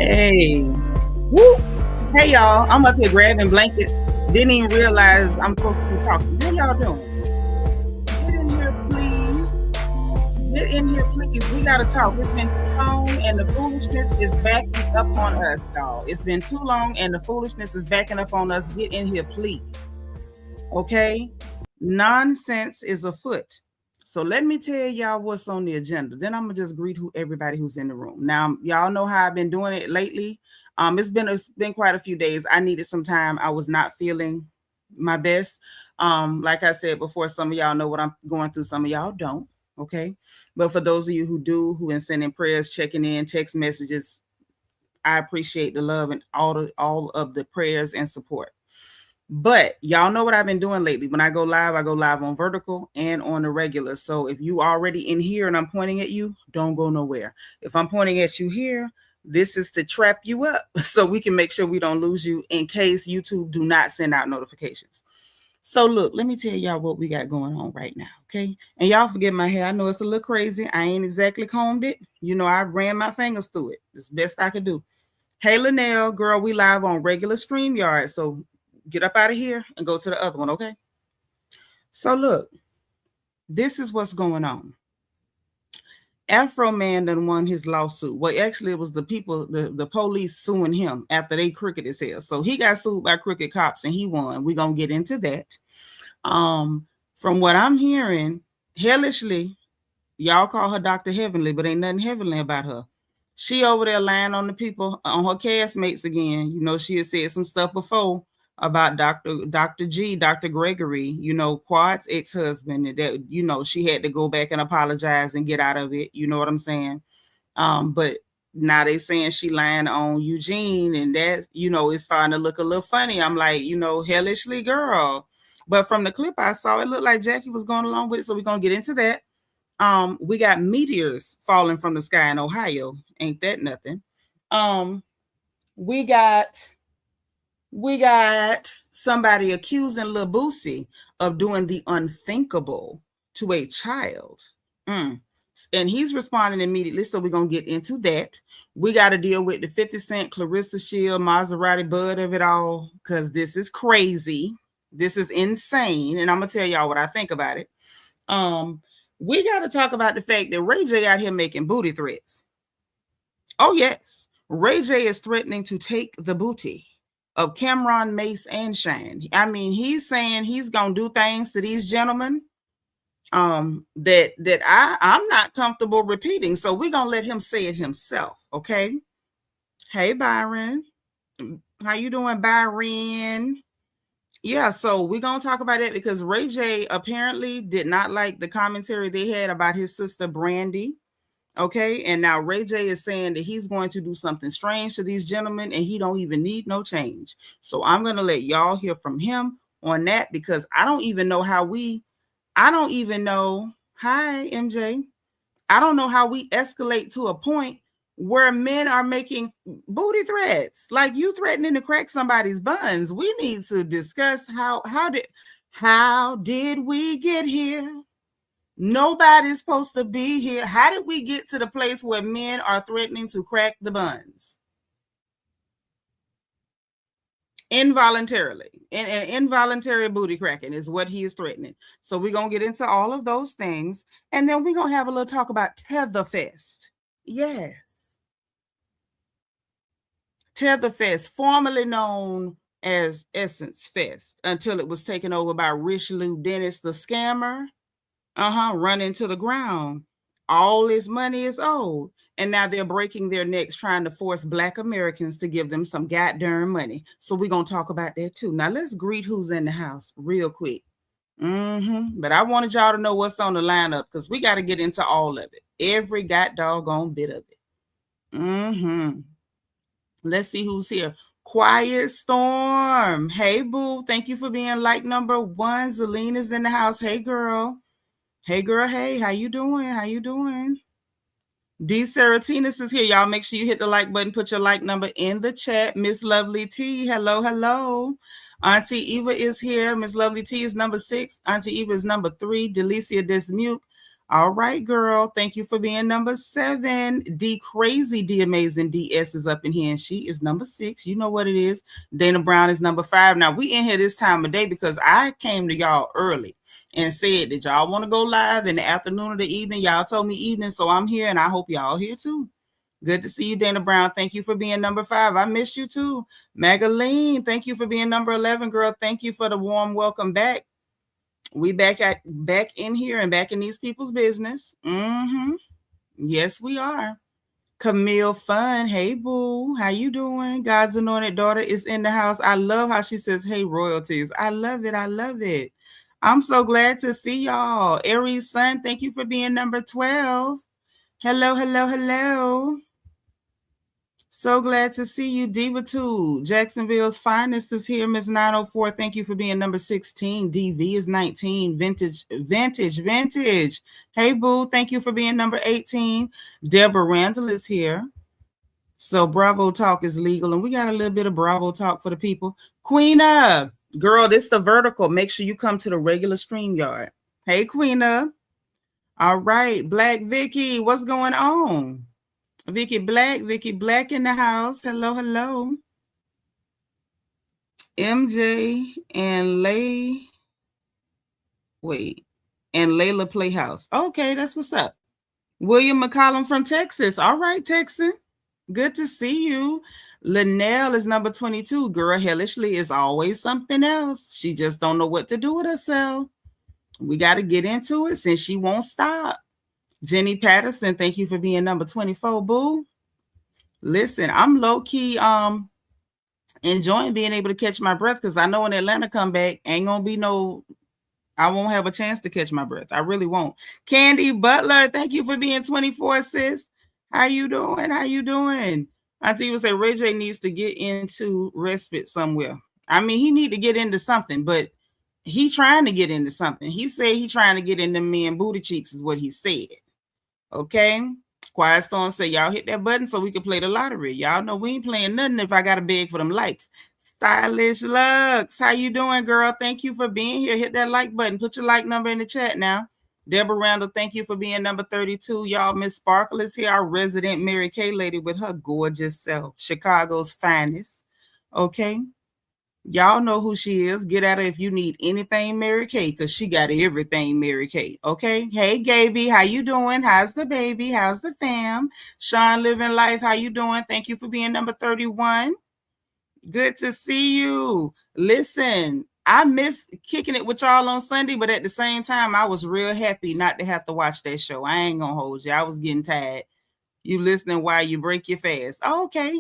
Hey. Woo. Hey, y'all. I'm up here grabbing blankets. Didn't even realize I'm supposed to be talking. What y'all doing? Get in here, please. Get in here, please. We got to talk. It's been too long, and the foolishness is backing up on us, y'all. It's been too long, and the foolishness is backing up on us. Get in here, please. Okay? Nonsense is afoot. So let me tell y'all what's on the agenda. Then I'm gonna just greet everybody who's in the room. Now, y'all know how I've been doing it lately. It's been quite a few days. I needed some time. I was not feeling my best. Like I said before, some of y'all know what I'm going through. Some of y'all don't. Okay, but for those of you who do, who been sending prayers, checking in, text messages, I appreciate the love and all of the prayers and support. But y'all know what I've been doing lately. When I go live on vertical and on the regular. So if you already in here and I'm pointing at you, don't go nowhere. If I'm pointing at you here, this is to trap you up so we can make sure we don't lose you in case YouTube do not send out notifications. So look, let me tell y'all what we got going on right now, okay? And y'all forget my hair. I know it's a little crazy. I ain't exactly combed it. You know, I ran my fingers through it. It's the best I could do. Hey, Linnell, girl, we live on regular StreamYard. So get up out of here and go to the other one, okay? So look, this is what's going on. AfroMan done won his lawsuit. Well, actually, it was the people, the police suing him after they crooked his hair. So he got sued by crooked cops and he won. We're going to get into that. From what I'm hearing, Hellishly, y'all call her Dr. Heavenly, but ain't nothing heavenly about her. She over there lying on the people, on her castmates again. You know, she had said some stuff before about Dr. G, Dr. Gregory, you know, Quad's ex-husband, that, you know, she had to go back and apologize and get out of it. You know what I'm saying? But now they saying she lying on Eugene, and that, you know, it's starting to look a little funny. I'm like, you know, Hellishly girl. But from the clip I saw, it looked like Jackie was going along with it. So we're going to get into that. We got meteors falling from the sky in Ohio. Ain't that nothing? We got somebody accusing Lil Boosie of doing the unthinkable to a child. And he's responding immediately, so we're going to get into that. We got to deal with the 50 Cent, Clarissa Shield, Maserati Bud of it all, because this is crazy. This is insane, and I'm going to tell y'all what I think about it. We got to talk about the fact that RayJ out here making booty threats. Oh, yes. RayJ is threatening to take the booty of Cameron, Mase, and Shine. I mean, he's saying he's gonna do things to these gentlemen that I'm not comfortable repeating. So we're gonna let him say it himself, okay? Hey, Byron. How you doing, Byron? Yeah, so we're gonna talk about it because RayJ apparently did not like the commentary they had about his sister Brandy. Okay, and now RayJ is saying that he's going to do something strange to these gentlemen and he don't even need no change. So I'm going to let y'all hear from him on that because I don't even know. Hi, MJ. I don't know how we escalate to a point where men are making booty threats. Like you threatening to crack somebody's buns. We need to discuss how did we get here? Nobody's supposed to be here. How did we get to the place where men are threatening to crack the buns? Involuntarily. And involuntary booty cracking is what he is threatening. So we're going to get into all of those things. And then we're going to have a little talk about Tether Fest. Yes. Tether Fest, formerly known as Essence Fest, until it was taken over by Richelieu Dennis, the scammer. Run into the ground. All this money is owed. And now they're breaking their necks trying to force Black Americans to give them some goddamn money. So we're going to talk about that too. Now let's greet who's in the house real quick. But I wanted y'all to know what's on the lineup because we got to get into all of it. Every doggone bit of it. Let's see who's here. Quiet Storm. Hey, boo. Thank you for being like number 1. Zelina's in the house. Hey, girl. Hey, girl. Hey, how you doing? How you doing? D. Seratinas is here. Y'all make sure you hit the like button. Put your like number in the chat. Miss Lovely T. Hello, hello. Auntie Eva is here. Miss Lovely T is number 6. Auntie Eva is number 3. Delicia Desmute. All right, girl. Thank you for being number 7. D Crazy, D Amazing DS is up in here, and she is number 6. You know what it is. Dana Brown is number 5. Now, we in here this time of day because I came to y'all early and said that y'all want to go live in the afternoon or the evening. Y'all told me evening, so I'm here, and I hope y'all here too. Good to see you, Dana Brown. Thank you for being number 5. I missed you too. Magaline, thank you for being number 11, girl. Thank you for the warm welcome back. We back in here and back in these people's business. Yes, we are. Camille Fun. Hey, boo. How you doing? God's anointed daughter is in the house. I love how she says, hey, royalties. I love it. I love it. I'm so glad to see y'all. Aries Sun, thank you for being number 12. Hello, hello, hello. So glad to see you, Diva 2. Jacksonville's finest is here, Miss 904. Thank you for being number 16. DV is 19. Vintage. Hey, boo. Thank you for being number 18. Deborah Randall is here. So Bravo Talk is legal, and we got a little bit of Bravo Talk for the people. Queena, girl, this the vertical. Make sure you come to the regular StreamYard. Hey, Queena. All right, Black Vicky, what's going on? Vicky Black in the house. Hello, hello. MJ and Layla Playhouse. Okay, that's what's up. William McCollum from Texas. All right, Texan. Good to see you. Linnell is number 22. Girl, Hellishly is always something else. She just don't know what to do with herself. We got to get into it since she won't stop. Jenny Patterson, thank you for being number 24, boo. Listen, I'm low-key enjoying being able to catch my breath because I know when Atlanta come back, ain't going to be I won't have a chance to catch my breath. I really won't. Candy Butler, thank you for being 24, sis. How you doing? Auntie would say RayJ needs to get into respite somewhere. I mean, he need to get into something, but he trying to get into something. He said he trying to get into men booty cheeks is what he said. Okay? Quiet Storm say, y'all hit that button so we can play the lottery. Y'all know we ain't playing nothing if I got to beg for them likes. Stylish Lux, how you doing, girl? Thank you for being here. Hit that like button. Put your like number in the chat now. Deborah Randall, thank you for being number 32. Y'all, Miss Sparkle is here, our resident Mary Kay lady with her gorgeous self. Chicago's finest. Okay? Y'all know who she is. Get at her if you need anything Mary Kay, because she got everything Mary Kay. Okay? Hey, Gaby, how you doing? How's the baby? How's the fam? Sean Living Life, how you doing? Thank you for being number 31. Good to see you. Listen, I miss kicking it with y'all on Sunday, but at the same time, I was real happy not to have to watch that show. I ain't going to hold you. I was getting tired. You listening while you break your fast. Oh, okay.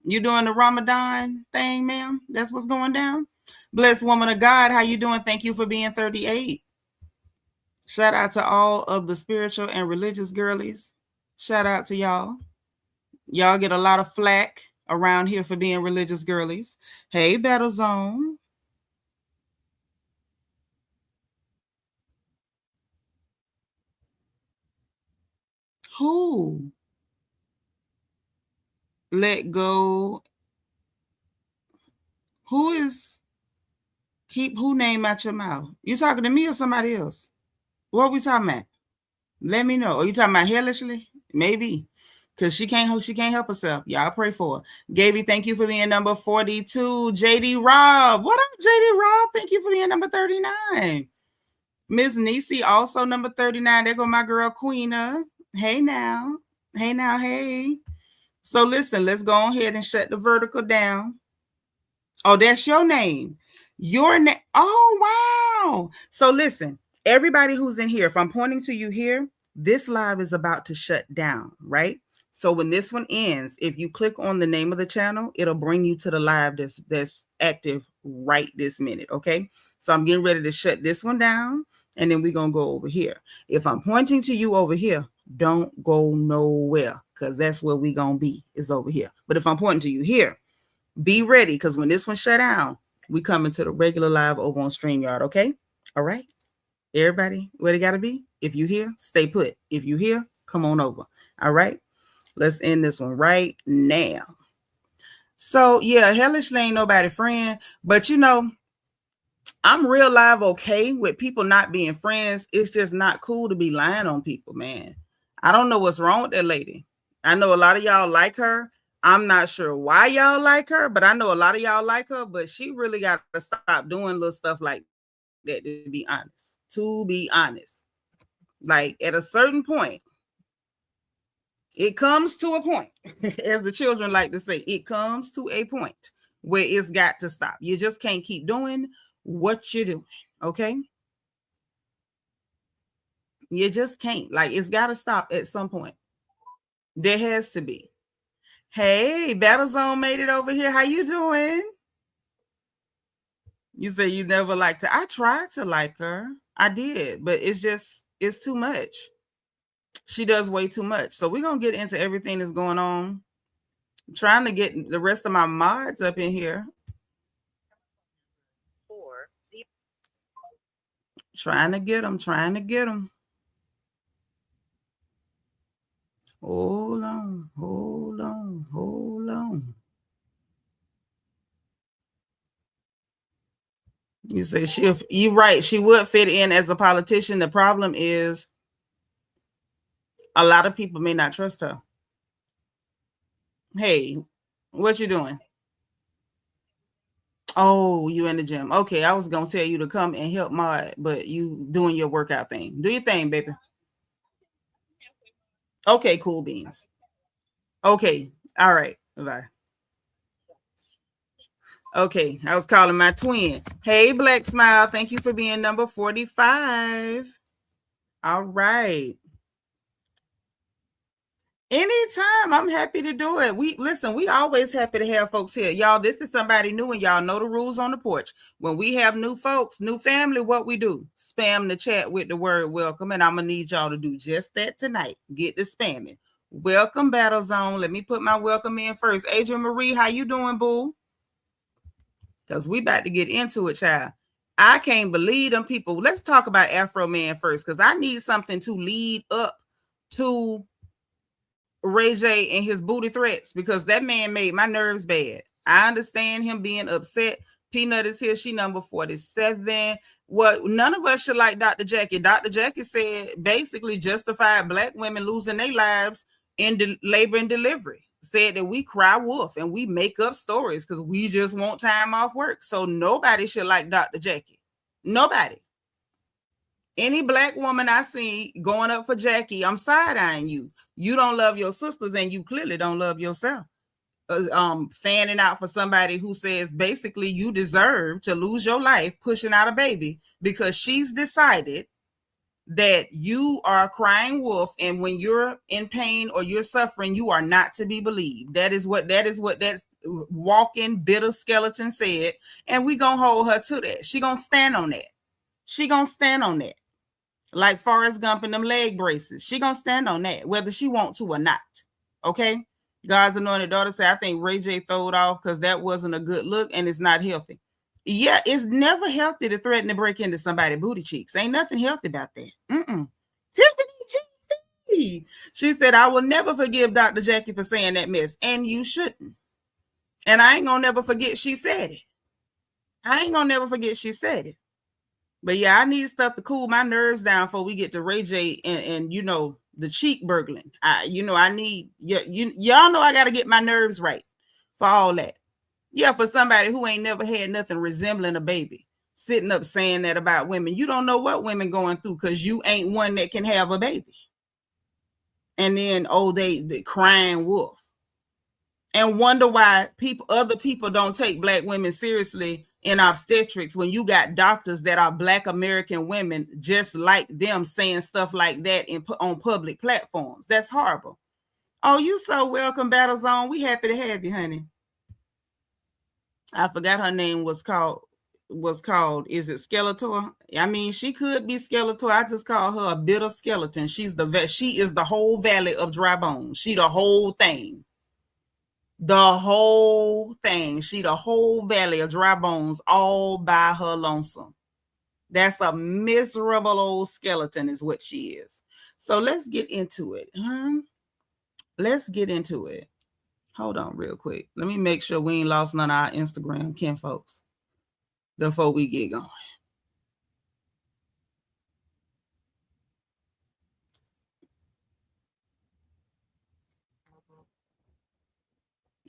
You doing the Ramadan thing, ma'am? That's what's going down? Blessed woman of God, how you doing? Thank you for being 38. Shout out to all of the spiritual and religious girlies. Shout out to y'all. Y'all get a lot of flack around here for being religious girlies. Hey, Battle Zone. Who? Let go. Who is keep who name out your mouth? You talking to me or somebody else? What we talking about? Let me know. Are you talking about Hellishly? Maybe. Because she can't help herself. Y'all pray for her. Gaby, thank you for being number 42. JD Rob. What up, JD Rob? Thank you for being number 39. Miss Nisi, also number 39. There go my girl Queena. Hey now. Hey. So listen, let's go ahead and shut the vertical down. Oh, that's your name. Your name. Oh, wow. So listen, everybody who's in here, if I'm pointing to you here, this live is about to shut down, right? So when this one ends, if you click on the name of the channel, it'll bring you to the live that's active right this minute, okay? So I'm getting ready to shut this one down, and then we're going to go over here. If I'm pointing to you over here, don't go nowhere, because that's where we're going to be, is over here. But if I'm pointing to you here, be ready, because when this one shut down, we come into the regular live over on StreamYard, okay? All right? Everybody, where they got to be? If you here, stay put. If you here, come on over. All right? Let's end this one right now. So, yeah, Hellishly ain't nobody friend. But, you know, I'm real live okay with people not being friends. It's just not cool to be lying on people, man. I don't know what's wrong with that lady. I know a lot of y'all like her. I'm not sure why y'all like her, but I know a lot of y'all like her, but she really got to stop doing little stuff like that, to be honest. To be honest. Like at a certain point, it comes to a point, as the children like to say, it comes to a point where it's got to stop. You just can't keep doing what you're doing, okay? You just can't. Like, it's got to stop at some point. There has to be. Hey, Battlezone made it over here. How you doing? You say you never liked her. I tried to like her. I did, but it's too much. She does way too much. So we're going to get into everything that's going on. I'm trying to get the rest of my mods up in here. Trying to get them. Hold on. You say you're right. She would fit in as a politician. The problem is a lot of people may not trust her. Hey, what you doing? Oh, you in the gym. Okay, I was going to tell you to come and help mod, but you doing your workout thing. Do your thing, baby. Okay, cool beans. Okay, all right. Bye. Okay, I was calling my twin. Hey, Black Smile. Thank you for being number 45. All right. Anytime, I'm happy to do it. We always happy to have folks here. Y'all, this is somebody new, and y'all know the rules on the porch. When we have new folks, new family, what we do? Spam the chat with the word welcome, and I'm gonna need y'all to do just that tonight. Get the spamming. Welcome, Battle Zone. Let me put my welcome in first. Adrian Marie, how you doing, boo? Because we about to get into it, child. I can't believe them people. Let's talk about Afro Man first, because I need something to lead up to RayJ and his booty threats, because that man made my nerves bad. I understand him being upset. Peanut is here. She number 47. What none of us should like Dr. Jackie. Dr. Jackie said basically justified Black women losing their lives in labor and delivery. Said that we cry wolf and we make up stories because we just want time off work. So nobody should like Dr. Jackie. Nobody. Any Black woman I see going up for Jackie, I'm side-eyeing you. You don't love your sisters, and you clearly don't love yourself. Fanning out for somebody who says basically you deserve to lose your life pushing out a baby because she's decided that you are a crying wolf, and when you're in pain or you're suffering, you are not to be believed. That is what that walking bitter skeleton said, and we gonna hold her to that. She gonna stand on that. Like Forrest Gump and them leg braces. She gonna stand on that, whether she want to or not. Okay? God's anointed daughter said, I think RayJ throwed off because that wasn't a good look and it's not healthy. Yeah, it's never healthy to threaten to break into somebody's booty cheeks. Ain't nothing healthy about that. Tiffany, she said, I will never forgive Dr. Jackie for saying that mess. And you shouldn't. And I ain't gonna never forget she said it. But yeah, I need stuff to cool my nerves down before we get to RayJ and you know, the cheek burgling. I need y'all know I got to get my nerves right for all that. Yeah, for somebody who ain't never had nothing resembling a baby sitting up saying that about women. You don't know what women going through because you ain't one that can have a baby. And then they crying wolf. And wonder why other people don't take Black women seriously in obstetrics when you got doctors that are Black American women just like them saying stuff like that on public platforms. That's horrible. Oh, you so welcome, Battle Zone. We happy to have you, honey. I forgot her name was called. Is it Skeletor? I mean, she could be Skeletor. I just call her a bitter skeleton. She is the whole valley of dry bones. She the whole thing. The whole thing. She the whole valley of dry bones all by her lonesome. That's a miserable old skeleton is what she is. So let's get into it. Let's get into it. Hold on real quick. Let me make sure we ain't lost none of our Instagram kin folks before we get going.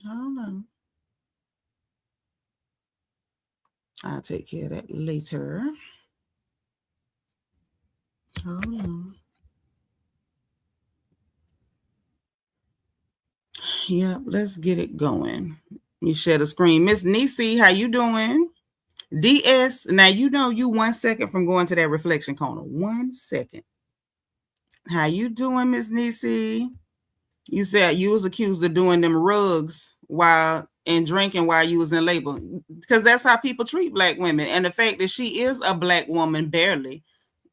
Hold on. I'll take care of that later. Hold on. Yep, let's get it going. Let me share the screen. Miss Nisi, how you doing? DS, now you know you 1 second from going to that reflection corner. 1 second. How you doing, Miss Nisi? You said you was accused of doing them rugs while and drinking while you was in labor, because that's how people treat black women. And the fact that she is a black woman, barely,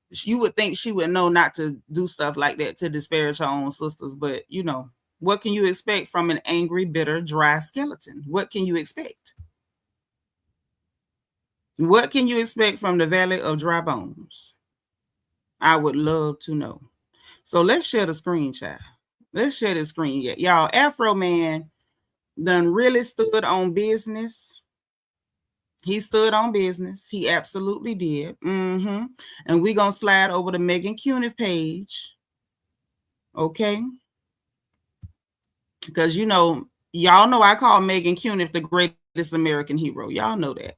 you would think she would know not to do stuff like that to disparage her own sisters. But you know, what can you expect from an angry, bitter, dry skeleton? What can you expect? What can you expect from the Valley of Dry Bones? I would love to know. So let's share the screen, child. Let's share the screen. Y'all, Afro Man done really stood on business. He stood on business. He absolutely did. And we're going to slide over to Megan Cuniff page. Okay? Because, you know, y'all know I call Megan Cuniff the greatest American hero. Y'all know that.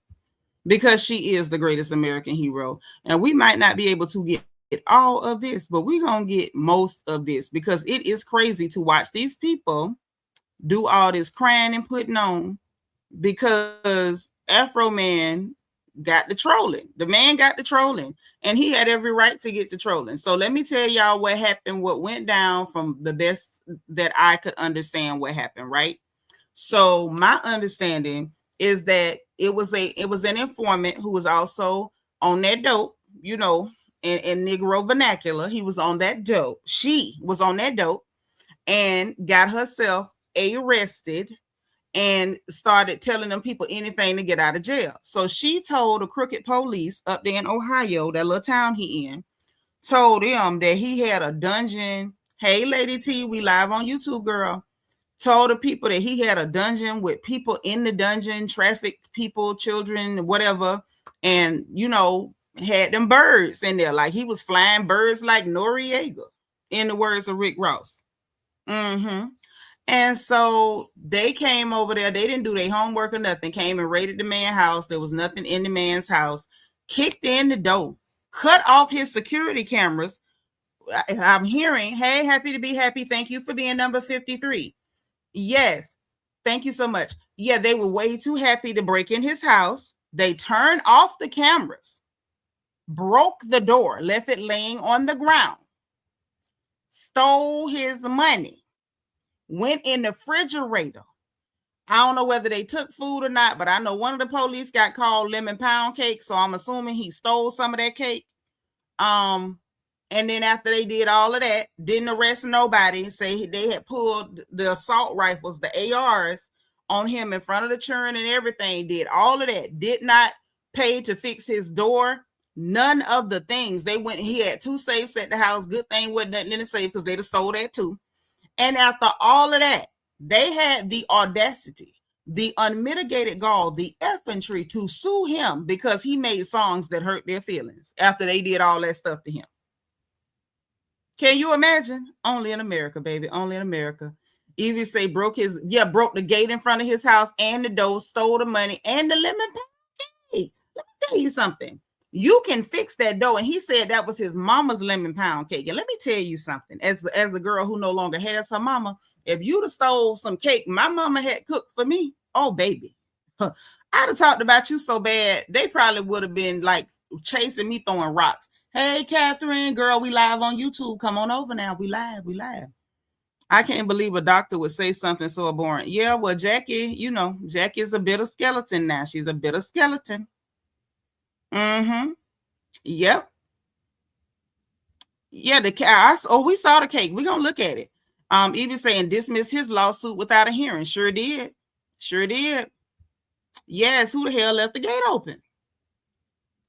Because she is the greatest American hero. And we might not be able to get all of this, but we're going to get most of this, because it is crazy to watch these people do all this crying and putting on, because Afro Man got the trolling. The man got the trolling, and he had every right to get the trolling. So let me tell y'all what happened, what went down from the best that I could understand what happened, right? So my understanding is that it was an informant who was also on that dope, you know, in Negro vernacular. He was on that dope. She was on that dope and got herself arrested and started telling them people anything to get out of jail. So she told the crooked police up there in Ohio, that little town he in, told them that he had a dungeon. Hey, Lady T, we live on YouTube, girl. Told the people that he had a dungeon with people in the dungeon, trafficked people, children, whatever. And, you know, had them birds in there. Like he was flying birds like Noriega, in the words of Rick Ross. And so they came over there. They didn't do their homework or nothing. Came and raided the man's house. There was nothing in the man's house. Kicked in the door. Cut off his security cameras. I'm hearing, hey, happy to be happy. Thank you for being number 53. Yes. Thank you so much. Yeah, they were way too happy to break in his house. They turned off the cameras. Broke the door. Left it laying on the ground. Stole his money. Went in the refrigerator. I don't know whether they took food or not, but I know one of the police got called lemon pound cake, so I'm assuming he stole some of that cake. And then after they did all of that, didn't arrest nobody. Say they had pulled the assault rifles, the ARs, on him in front of the children and everything. Did all of that. Did not pay to fix his door. None of the things. They went. He had 2 safes at the house. Good thing wasn't nothing in the safe, because they'd have stole that too. And after all of that, they had the audacity, the unmitigated gall, the effrontery to sue him because he made songs that hurt their feelings after they did all that stuff to him. Can you imagine? Only in America, baby. Only in America. Evie say broke the gate in front of his house and the door, stole the money and the lemon pound cake. Let me tell you something. You can fix that dough. And he said that was his mama's lemon pound cake. And let me tell you something, as a girl who no longer has her mama, if you'd have stole some cake my mama had cooked for me, oh, baby, I'd have talked about you so bad, they probably would have been like chasing me, throwing rocks. Hey, Catherine, girl, we live on YouTube. Come on over now. We live. I can't believe a doctor would say something so abhorrent. Yeah, well, Jackie, you know, Jackie's a bitter skeleton now. She's a bitter skeleton. Yep. Yeah, we saw the cake. We're gonna look at it. Even saying dismiss his lawsuit without a hearing. Sure did. Yes, who the hell left the gate open?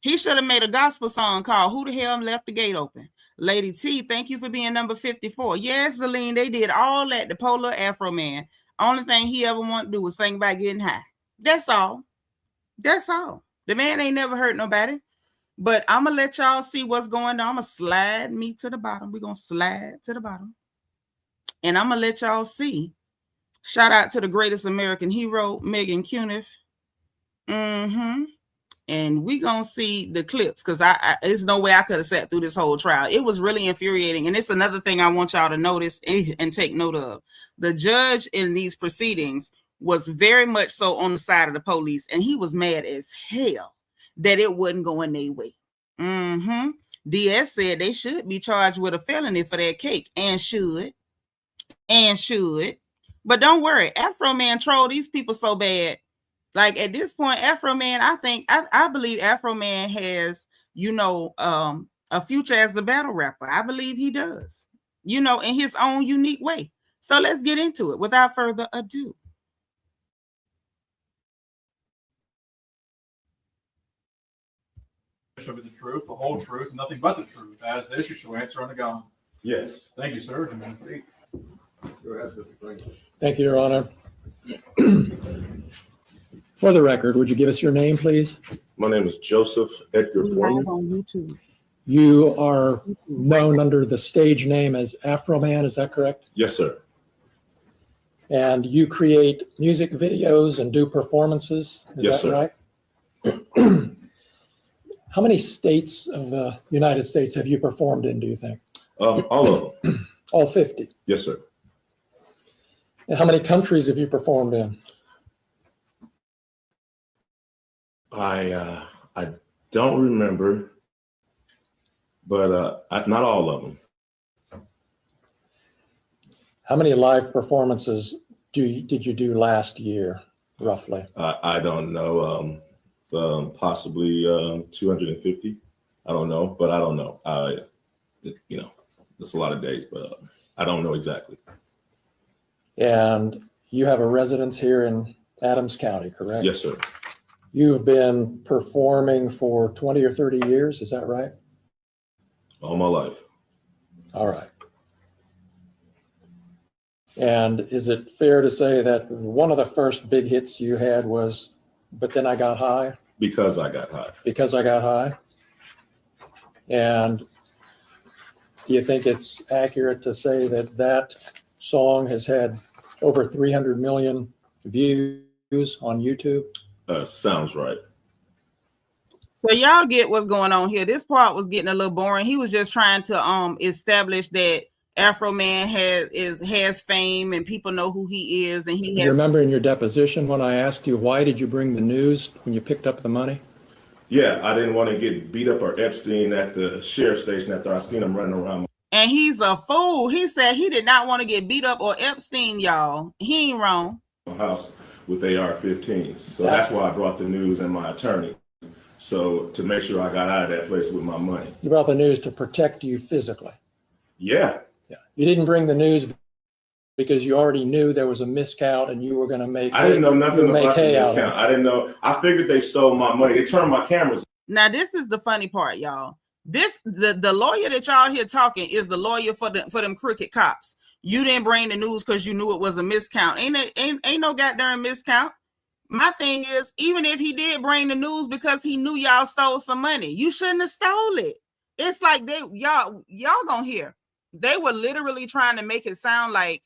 He should have made a gospel song called Who the Hell Left the Gate Open? Lady T, thank you for being number 54. Yes, Celine, they did all that. The Polar Afro Man. Only thing he ever wanted to do was sing about getting high. That's all. The man ain't never hurt nobody. But I'm going to let y'all see what's going on. I'm going to slide me to the bottom. We're going to slide to the bottom. And I'm going to let y'all see Shout out to the greatest American hero, Megan Cuniff. And we gonna see the clips because there's no way I could have sat through this whole trial. It was really infuriating, and it's another thing I want y'all to notice and take note of. The judge in these proceedings was very much so on the side of the police, and he was mad as hell that it wasn't going their way. DS said they should be charged with a felony for that cake, and should. But don't worry, AfroMan trolled these people so bad. Like at this point, AfroMan, I believe AfroMan has, a future as a battle rapper. I believe he does, in his own unique way. So let's get into it without further ado. Show me the truth, the whole truth, nothing but the truth. As the issue shall answer on the gong. Yes. Thank you, sir. Thank you, Your Honor. For the record, would you give us your name, please? My name is Joseph Edgar Foreman. On YouTube. You are known under the stage name as AfroMan, is that correct? Yes, sir. And you create music videos and do performances, is Yes, that sir. right? How many states of the United States have you performed in, do you think? All of them. All 50? Yes, sir. And how many countries have you performed in? I don't remember, but not all of them. How many live performances did you do last year, roughly? I don't know. Possibly 250. I don't know, but I don't know. It's a lot of days, but I don't know exactly. And you have a residence here in Adams County, correct? Yes, sir. You have been performing for 20 or 30 years, is that right? All my life. All right. And is it fair to say that one of the first big hits you had was But Then I Got High? Because I got high. Because I Got High? And do you think it's accurate to say that that song has had over 300 million views on YouTube? Sounds right. So y'all get what's going on here. This part was getting a little boring. He was just trying to establish that AfroMan has fame and people know who he is, and he has. You remember in your deposition when I asked you why did you bring the news when you picked up the money? Yeah, I didn't want to get beat up or Epstein at the sheriff's station after I seen him running around. And he's a fool. He said he did not want to get beat up or Epstein, y'all. He ain't wrong. My house with AR-15s. So that's why I brought the news and my attorney. So to make sure I got out of that place with my money. You brought the news to protect you physically. Yeah. Yeah. You didn't bring the news because you already knew there was a miscount and you were going to make. I didn't know nothing about the miscount. I didn't know. I figured they stole my money. They turned my cameras. Now this is the funny part, y'all. The lawyer that y'all hear talking is the lawyer for them crooked cops. You didn't bring the news because you knew it was a miscount. Ain't no goddamn miscount. My thing is, even if he did bring the news because he knew y'all stole some money, you shouldn't have stole it. It's like y'all gonna hear. They were literally trying to make it sound like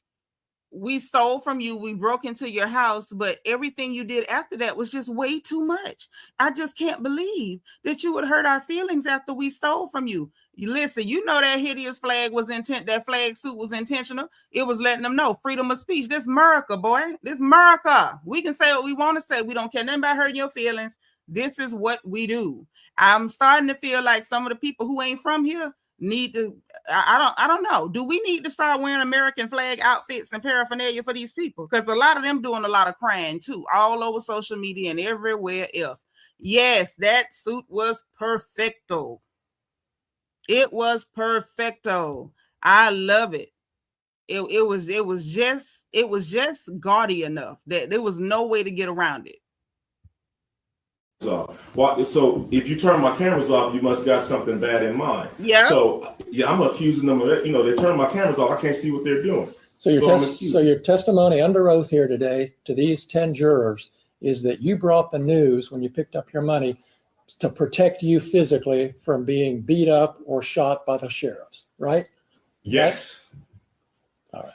we stole from you, we broke into your house, but everything you did after that was just way too much. I just can't believe that you would hurt our feelings after we stole from you. Listen, you know that hideous flag was that flag suit was intentional. It was letting them know freedom of speech. This America, boy. This America. We can say what we want to say. We don't care nothing about hurting your feelings. This is what we do. I'm starting to feel like some of the people who ain't from here need to, I don't know. Do we need to start wearing American flag outfits and paraphernalia for these people? Because a lot of them doing a lot of crying too, all over social media and everywhere else. Yes, that suit was perfecto. It was perfecto. I love it. It was just gaudy enough that there was no way to get around it. So if you turn my cameras off, you must got something bad in mind. Yeah. So yeah, I'm accusing them of it. They turn my cameras off. I can't see what they're doing. So your testimony under oath here today to these 10 jurors is that you brought the news when you picked up your money to protect you physically from being beat up or shot by the sheriffs, right? Yes. All right.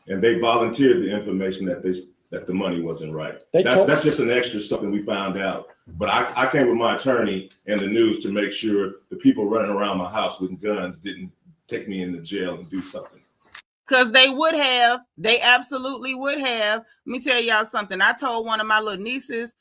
and they volunteered the information that the money wasn't right. That's just an extra something we found out. But I came with my attorney and the news to make sure the people running around my house with guns didn't take me into jail and do something. Because they absolutely would have. Let me tell y'all something. I told one of my little nieces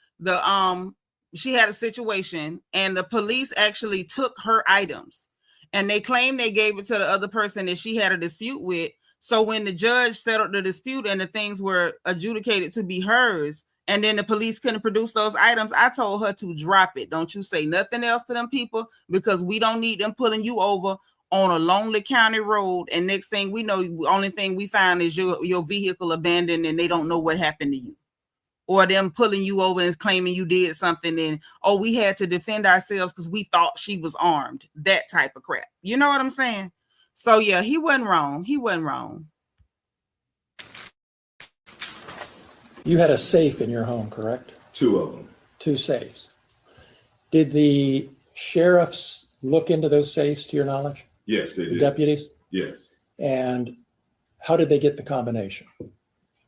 she had a situation and the police actually took her items and they claimed they gave it to the other person that she had a dispute with. So when the judge settled the dispute and the things were adjudicated to be hers, and then the police couldn't produce those items, I told her to drop it. Don't you say nothing else to them people, because we don't need them pulling you over on a lonely county road. And next thing we know, the only thing we find is your vehicle abandoned and they don't know what happened to you. Or them pulling you over and claiming you did something and, oh, we had to defend ourselves because we thought she was armed. That type of crap. You know what I'm saying? So, yeah, he wasn't wrong. He wasn't wrong. You had a safe in your home, correct? 2 of them. 2 safes. Did the sheriffs look into those safes, to your knowledge? Yes, they did. The deputies? Yes. And how did they get the combination?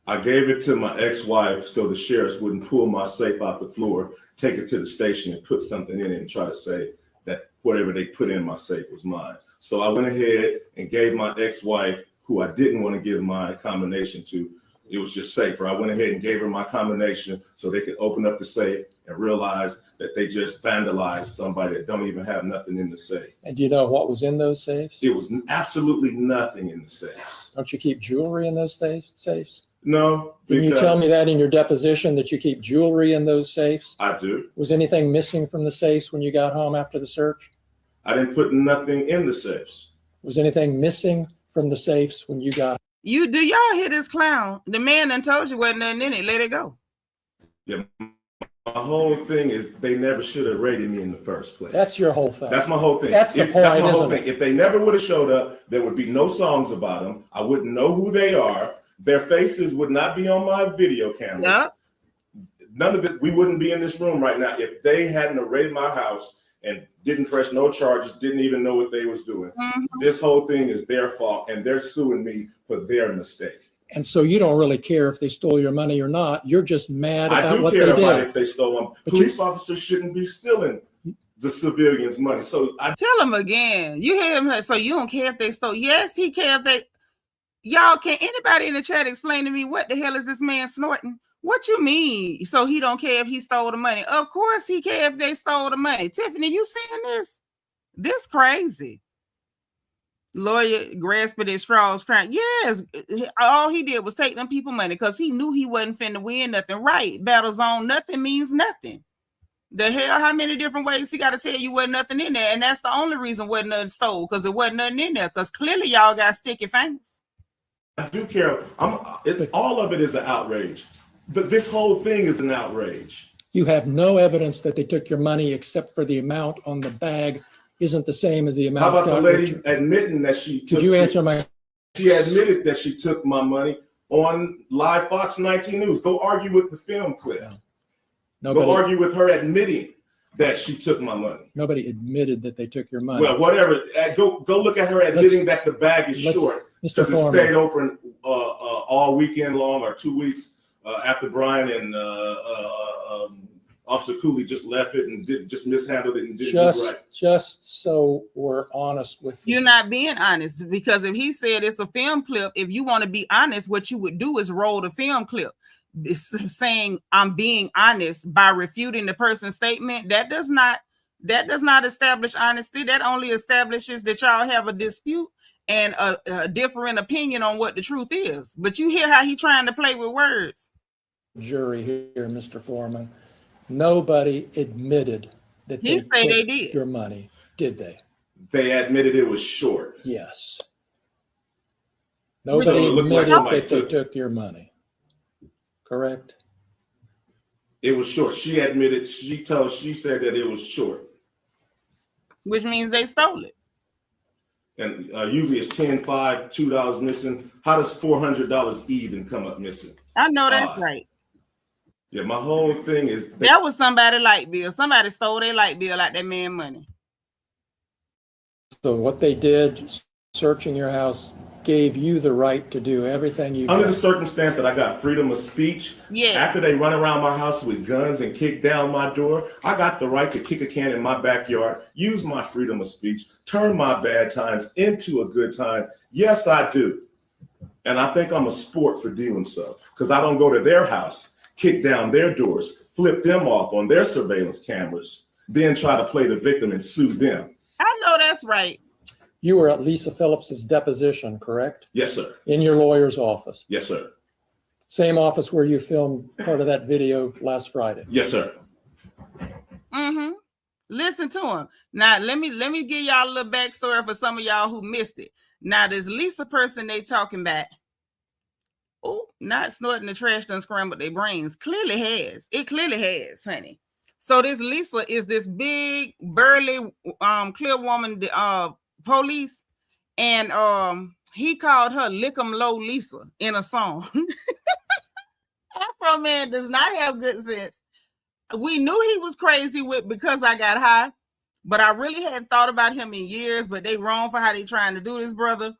I gave it to my ex-wife so the sheriffs wouldn't pull my safe out the floor, take it to the station and put something in it and try to say that whatever they put in my safe was mine. So I went ahead and gave my ex-wife, who I didn't want to give my combination to, it was just safer. I went ahead and gave her my combination so they could open up the safe and realize that they just vandalized somebody that don't even have nothing in the safe. And do you know what was in those safes? It was absolutely nothing in the safes. Don't you keep jewelry in those safes? No. Didn't you tell me that in your deposition that you keep jewelry in those safes? I do. Was anything missing from the safes when you got home after the search? I didn't put nothing in the safes. Was anything missing from the safes when you got? Do y'all hear this clown? The man done told you wasn't nothing in it. Let it go. Yeah. My whole thing is they never should have raided me in the first place. That's your whole thing. That's my whole thing. That's the point. That's my whole thing. If they never would have showed up, there would be no songs about them. I wouldn't know who they are. Their faces would not be on my video cameras. Yep. None of it. We wouldn't be in this room right now if they hadn't raided my house and didn't press no charges, didn't even know what they was doing. Mm-hmm. This whole thing is their fault, and they're suing me for their mistake. And so you don't really care if they stole your money or not. You're just mad about what they did. I do care about if they stole them. Police officers shouldn't be stealing the civilians' money. So I tell him again. You hear him? So you don't care if they stole? Yes, he cares if they. Y'all, can anybody in the chat explain to me what the hell is this man snorting? What you mean? So he don't care if he stole the money? Of course he care if they stole the money. Tiffany, you seeing this? This crazy. Lawyer grasping his straws, trying. Yes, all he did was take them people money because he knew he wasn't finna win nothing. Right? Battle zone, nothing means nothing. The hell, how many different ways he got to tell you wasn't nothing in there? And that's the only reason wasn't nothing stole, because it wasn't nothing in there. Because clearly y'all got sticky fingers. I do care. All of it is an outrage. But this whole thing is an outrage. You have no evidence that they took your money except for the amount on the bag isn't the same as the amount. How about the lady admitting that she took? Did you answer my? She admitted that she took my money on live Fox 19 News. Go argue with the film clip. Yeah. Go argue with her admitting that she took my money. Nobody admitted that they took your money. Well, whatever. Go look at her admitting that the bag is short because it stayed open all weekend long or 2 weeks after Brian and Officer Cooley just left it and just mishandled it and didn't do right. Just so we're honest with you. You're not being honest, because if he said it's a film clip, if you want to be honest, what you would do is roll the film clip. It's saying I'm being honest by refuting the person's statement. That does not establish honesty. That only establishes that y'all have a dispute and a different opinion on what the truth is. But you hear how he trying to play with words. Jury here, Mr. Foreman. Nobody admitted that they took your money, did they? They admitted it was short. Yes. Nobody admitted that they took your money. Correct? It was short. She admitted, she said that it was short. Which means they stole it. And usually it's $10, $5, $2 missing. How does $400 even come up missing? I know that's right. Yeah, my whole thing is that was somebody's light bill. Somebody stole their light bill like that man money. So what they did, searching your house, gave you the right to do everything you Under did. the circumstance that I got freedom of speech, Yeah. after they run around my house with guns and kick down my door, I got the right to kick a can in my backyard, use my freedom of speech, turn my bad times into a good time. Yes, I do. And I think I'm a sport for doing so, because I don't go to their house, kick down their doors, flip them off on their surveillance cameras, then try to play the victim and sue them. I know that's right. You were at Lisa Phillips's deposition, correct? Yes, sir. In your lawyer's office. Yes, sir. Same office where you filmed part of that video last Friday. Yes, sir. Mm-hmm. Listen to him. Now, let me give y'all a little backstory for some of y'all who missed it. Now, this Lisa person they talking about, oh, not snorting the trash done scrambled their brains. Clearly has. It clearly has, honey. So this Lisa is this big, burly, clear woman, police, and he called her Lick 'em Low Lisa in a song. Afro Man does not have good sense. We knew he was crazy with Because I Got High, but I really hadn't thought about him in years, but they wrong for how they trying to do this, brother.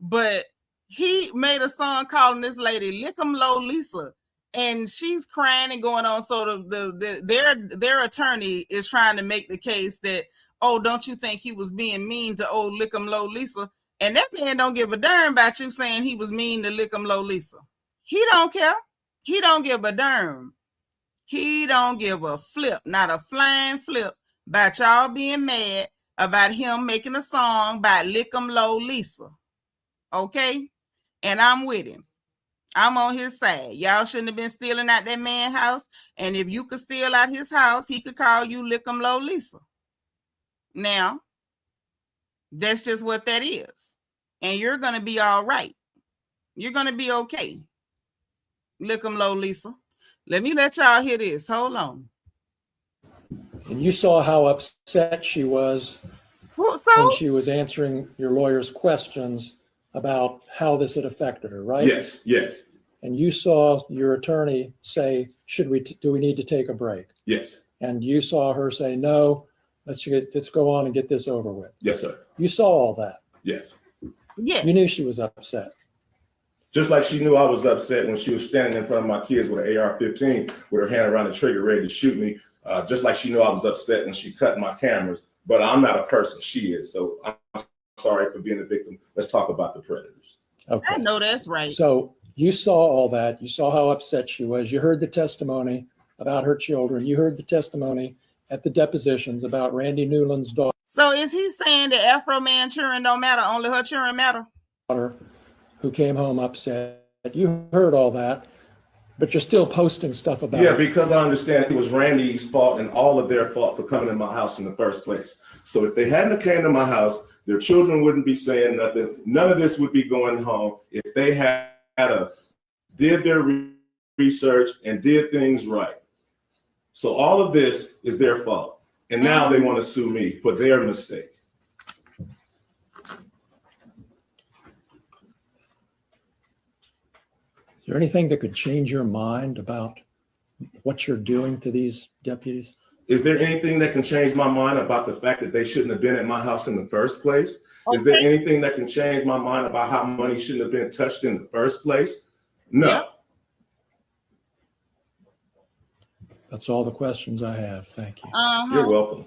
But he made a song calling this lady Lick 'em Low Lisa, and she's crying and going on. So their attorney is trying to make the case that, oh, don't you think he was being mean to old Lick 'em Low Lisa? And that man don't give a darn about you saying he was mean to Lick 'em Low Lisa. He don't care. He don't give a darn. He don't give a flip, not a flying flip, about y'all being mad about him making a song by Lick 'em Low Lisa. Okay? And I'm with him. I'm on his side. Y'all shouldn't have been stealing out that man's house. And if you could steal out his house, he could call you Lick 'em Low Lisa. Now, that's just what that is. And you're going to be all right. You're going to be okay. Lick 'em Low Lisa. Let me let y'all hear this. Hold on. And you saw how upset she was Well, when so she was answering your lawyer's questions about how this had affected her, right? Yes, yes, And you saw your attorney say, do we need to take a break? yes, And you saw her say, no, let's go on and get this over with. yes, sir. You saw all that. Yes. yeah. You knew she was upset. Just like she knew I was upset when she was standing in front of my kids with an AR-15 with her hand around the trigger ready to shoot me. Just like she knew I was upset when she cut my cameras. But I'm not a person. She is. So I'm sorry for being a victim. Let's talk about the predators. Okay. I know that's right. So you saw all that. You saw how upset she was. You heard the testimony about her children. You heard the testimony at the depositions about Randy Newland's daughter So is he saying that Afro Man children don't matter, only her children matter? who came home upset. You heard all that, but you're still posting stuff about Yeah, it. because I understand it was Randy's fault and all of their fault for coming to my house in the first place. So if they hadn't came to my house, their children wouldn't be saying nothing. None of this would be going home if they did their research and did things right. So all of this is their fault. And now they want to sue me for their mistake. Is there anything that could change your mind about what you're doing to these deputies? Is there anything that can change my mind about the fact that they shouldn't have been at my house in the first place? Okay. Is there anything that can change my mind about how money shouldn't have been touched in the first place? No. Yep. That's all the questions I have. Thank you. You're welcome.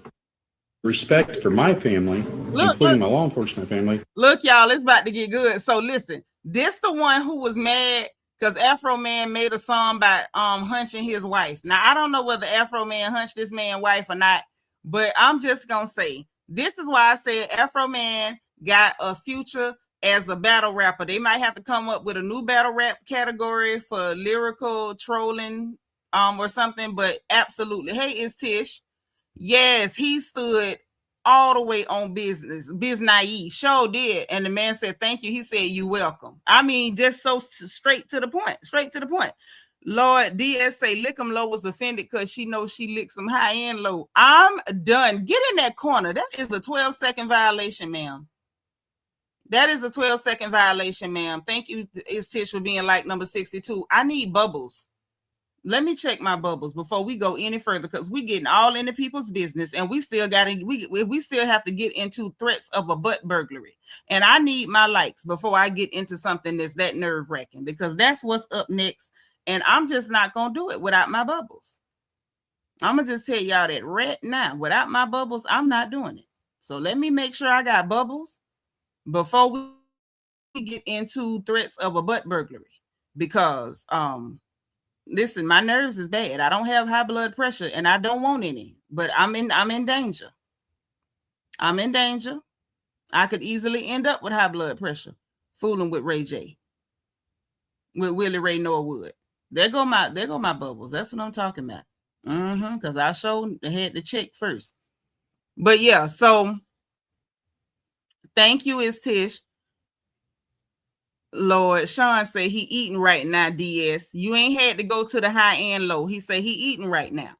Respect for my family, including my law enforcement family. Look, y'all, it's about to get good. So listen, this the one who was mad because Afro Man made a song by hunching his wife. Now, I don't know whether Afro Man hunched this man's wife or not, but I'm just going to say, this is why I said Afro Man got a future as a battle rapper. They might have to come up with a new battle rap category for lyrical trolling or something, but absolutely. Hey, it's Tish. Yes, he stood all the way on business. Biz naive, sure did. And the man said, thank you. He said, you welcome. I mean, just so straight to the point. Lord, DS say Lick 'em Low was offended because she knows she licks them high and low. I'm done. Get in that corner. That is a 12-second violation, ma'am. That is a 12-second violation, ma'am. Thank you, it's Tish, for being like number 62. I need bubbles. let me check my bubbles before we go any further, because we getting all into people's business, and we still we still have to get into threats of a butt burglary. And I need my likes before I get into something that's that nerve-wracking, because that's what's up next. And I'm just not gonna do it without my bubbles. I'm gonna just tell y'all that right now. Without my bubbles, I'm not doing it. So let me make sure I got bubbles before we get into threats of a butt burglary, because listen, my nerves is bad. I don't have high blood pressure and I don't want any, but I'm in danger. I'm in danger. I could easily end up with high blood pressure fooling with RayJ, with Willie Ray Norwood. There go my bubbles. That's what I'm talking about. Because I had to check first. But yeah, so thank you, is Tish. Lord, Sean say he eating right now, DS. You ain't had to go to the high and low. He say he eating right now.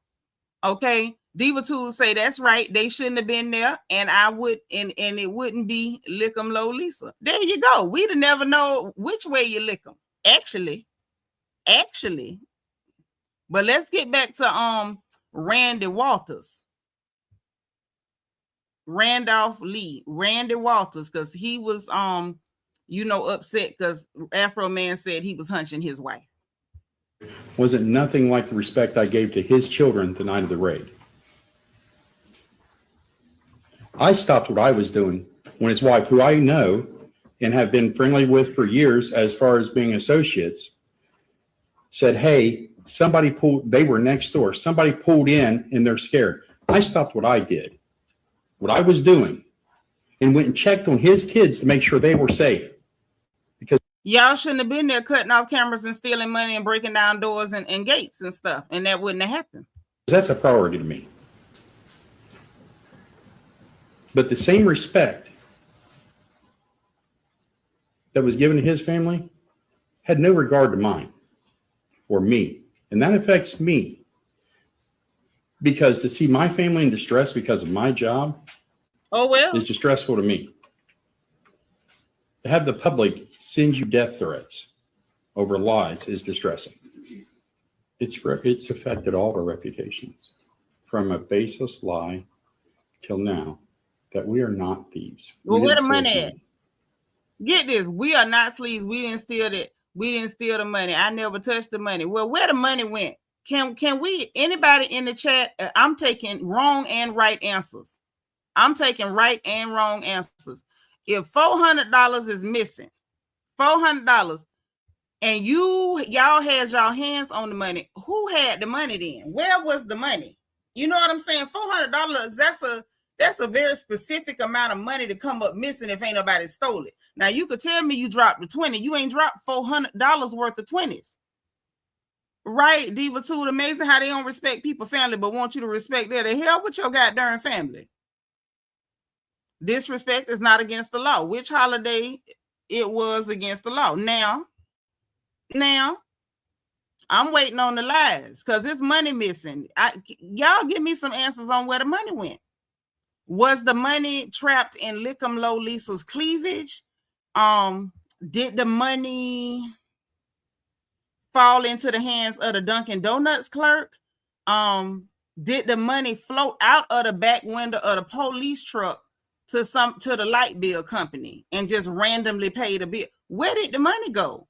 Okay. Diva Tools say that's right. They shouldn't have been there. And I would, and it wouldn't be lick 'em low, Lisa. There you go. We'd never know which way you lick 'em. Actually. But let's get back to Randy Walters. Randy Walters, because he was upset because AfroMan said he was hunching his wife. Was it nothing like the respect I gave to his children the night of the raid? I stopped what I was doing when his wife, who I know and have been friendly with for years as far as being associates, said, hey, they were next door. Somebody pulled in and they're scared. I stopped what I did, what I was doing, and went and checked on his kids to make sure they were safe. Because y'all shouldn't have been there cutting off cameras and stealing money and breaking down doors and gates and stuff. And that wouldn't have happened. That's a priority to me. But the same respect that was given to his family had no regard to mine or me. And that affects me, because to see my family in distress because of my job is distressful to me. To have the public send you death threats over lies is distressing. It's affected all of our reputations, from a baseless lie till now, that we are not thieves. Well, where the money at? Get this. We are not sleeves. We didn't steal it. We didn't steal the money. I never touched the money. Well, where the money went? Can we, anybody in the chat? I'm taking wrong and right answers. I'm taking right and wrong answers. If $400 is missing, $400, and y'all had y'all hands on the money, who had the money then? Where was the money? You know what I'm saying? $400, that's a very specific amount of money to come up missing if ain't nobody stole it. Now, you could tell me you dropped the 20. You ain't dropped $400 worth of 20s. Right, Diva Too. Amazing how they don't respect people's family, but want you to respect their. The hell with your goddamn family. Disrespect is not against the law. Which holiday it was against the law? Now, I'm waiting on the lies because there's money missing. Y'all give me some answers on where the money went. Was the money trapped in Lick 'em Low Lisa's cleavage? Did the money fall into the hands of the Dunkin' Donuts clerk? Did the money float out of the back window of the police truck to the light bill company and just randomly pay the bill? Where did the money go?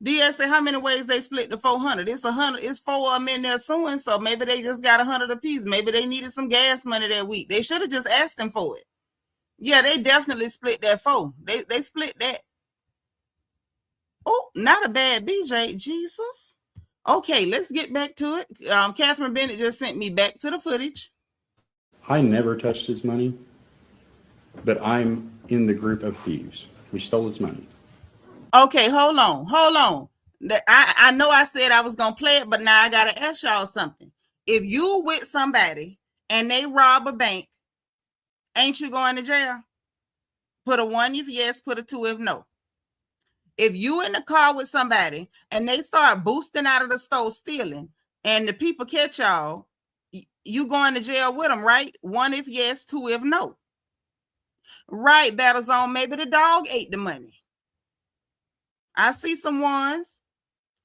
DS said how many ways they split the 400? It's 100. It's 4 of them in there suing, so maybe they just got 100 apiece. Maybe they needed some gas money that week. They should have just asked them for it. Yeah, they definitely split that 4. They split that. Oh, not a bad BJ. Jesus. Okay, let's get back to it. Catherine Bennett just sent me back to the footage. I never touched his money, but I'm in the group of thieves. We stole his money. Okay, hold on. I know I said I was going to play it, but now I got to ask y'all something. If you with somebody and they rob a bank, ain't you going to jail? Put a 1 if yes, put a 2 if no. If you in the car with somebody and they start boosting out of the store stealing and the people catch y'all, you going to jail with them, right? 1 if yes, 2 if no. Right, Battle Zone, maybe the dog ate the money. I see some ones.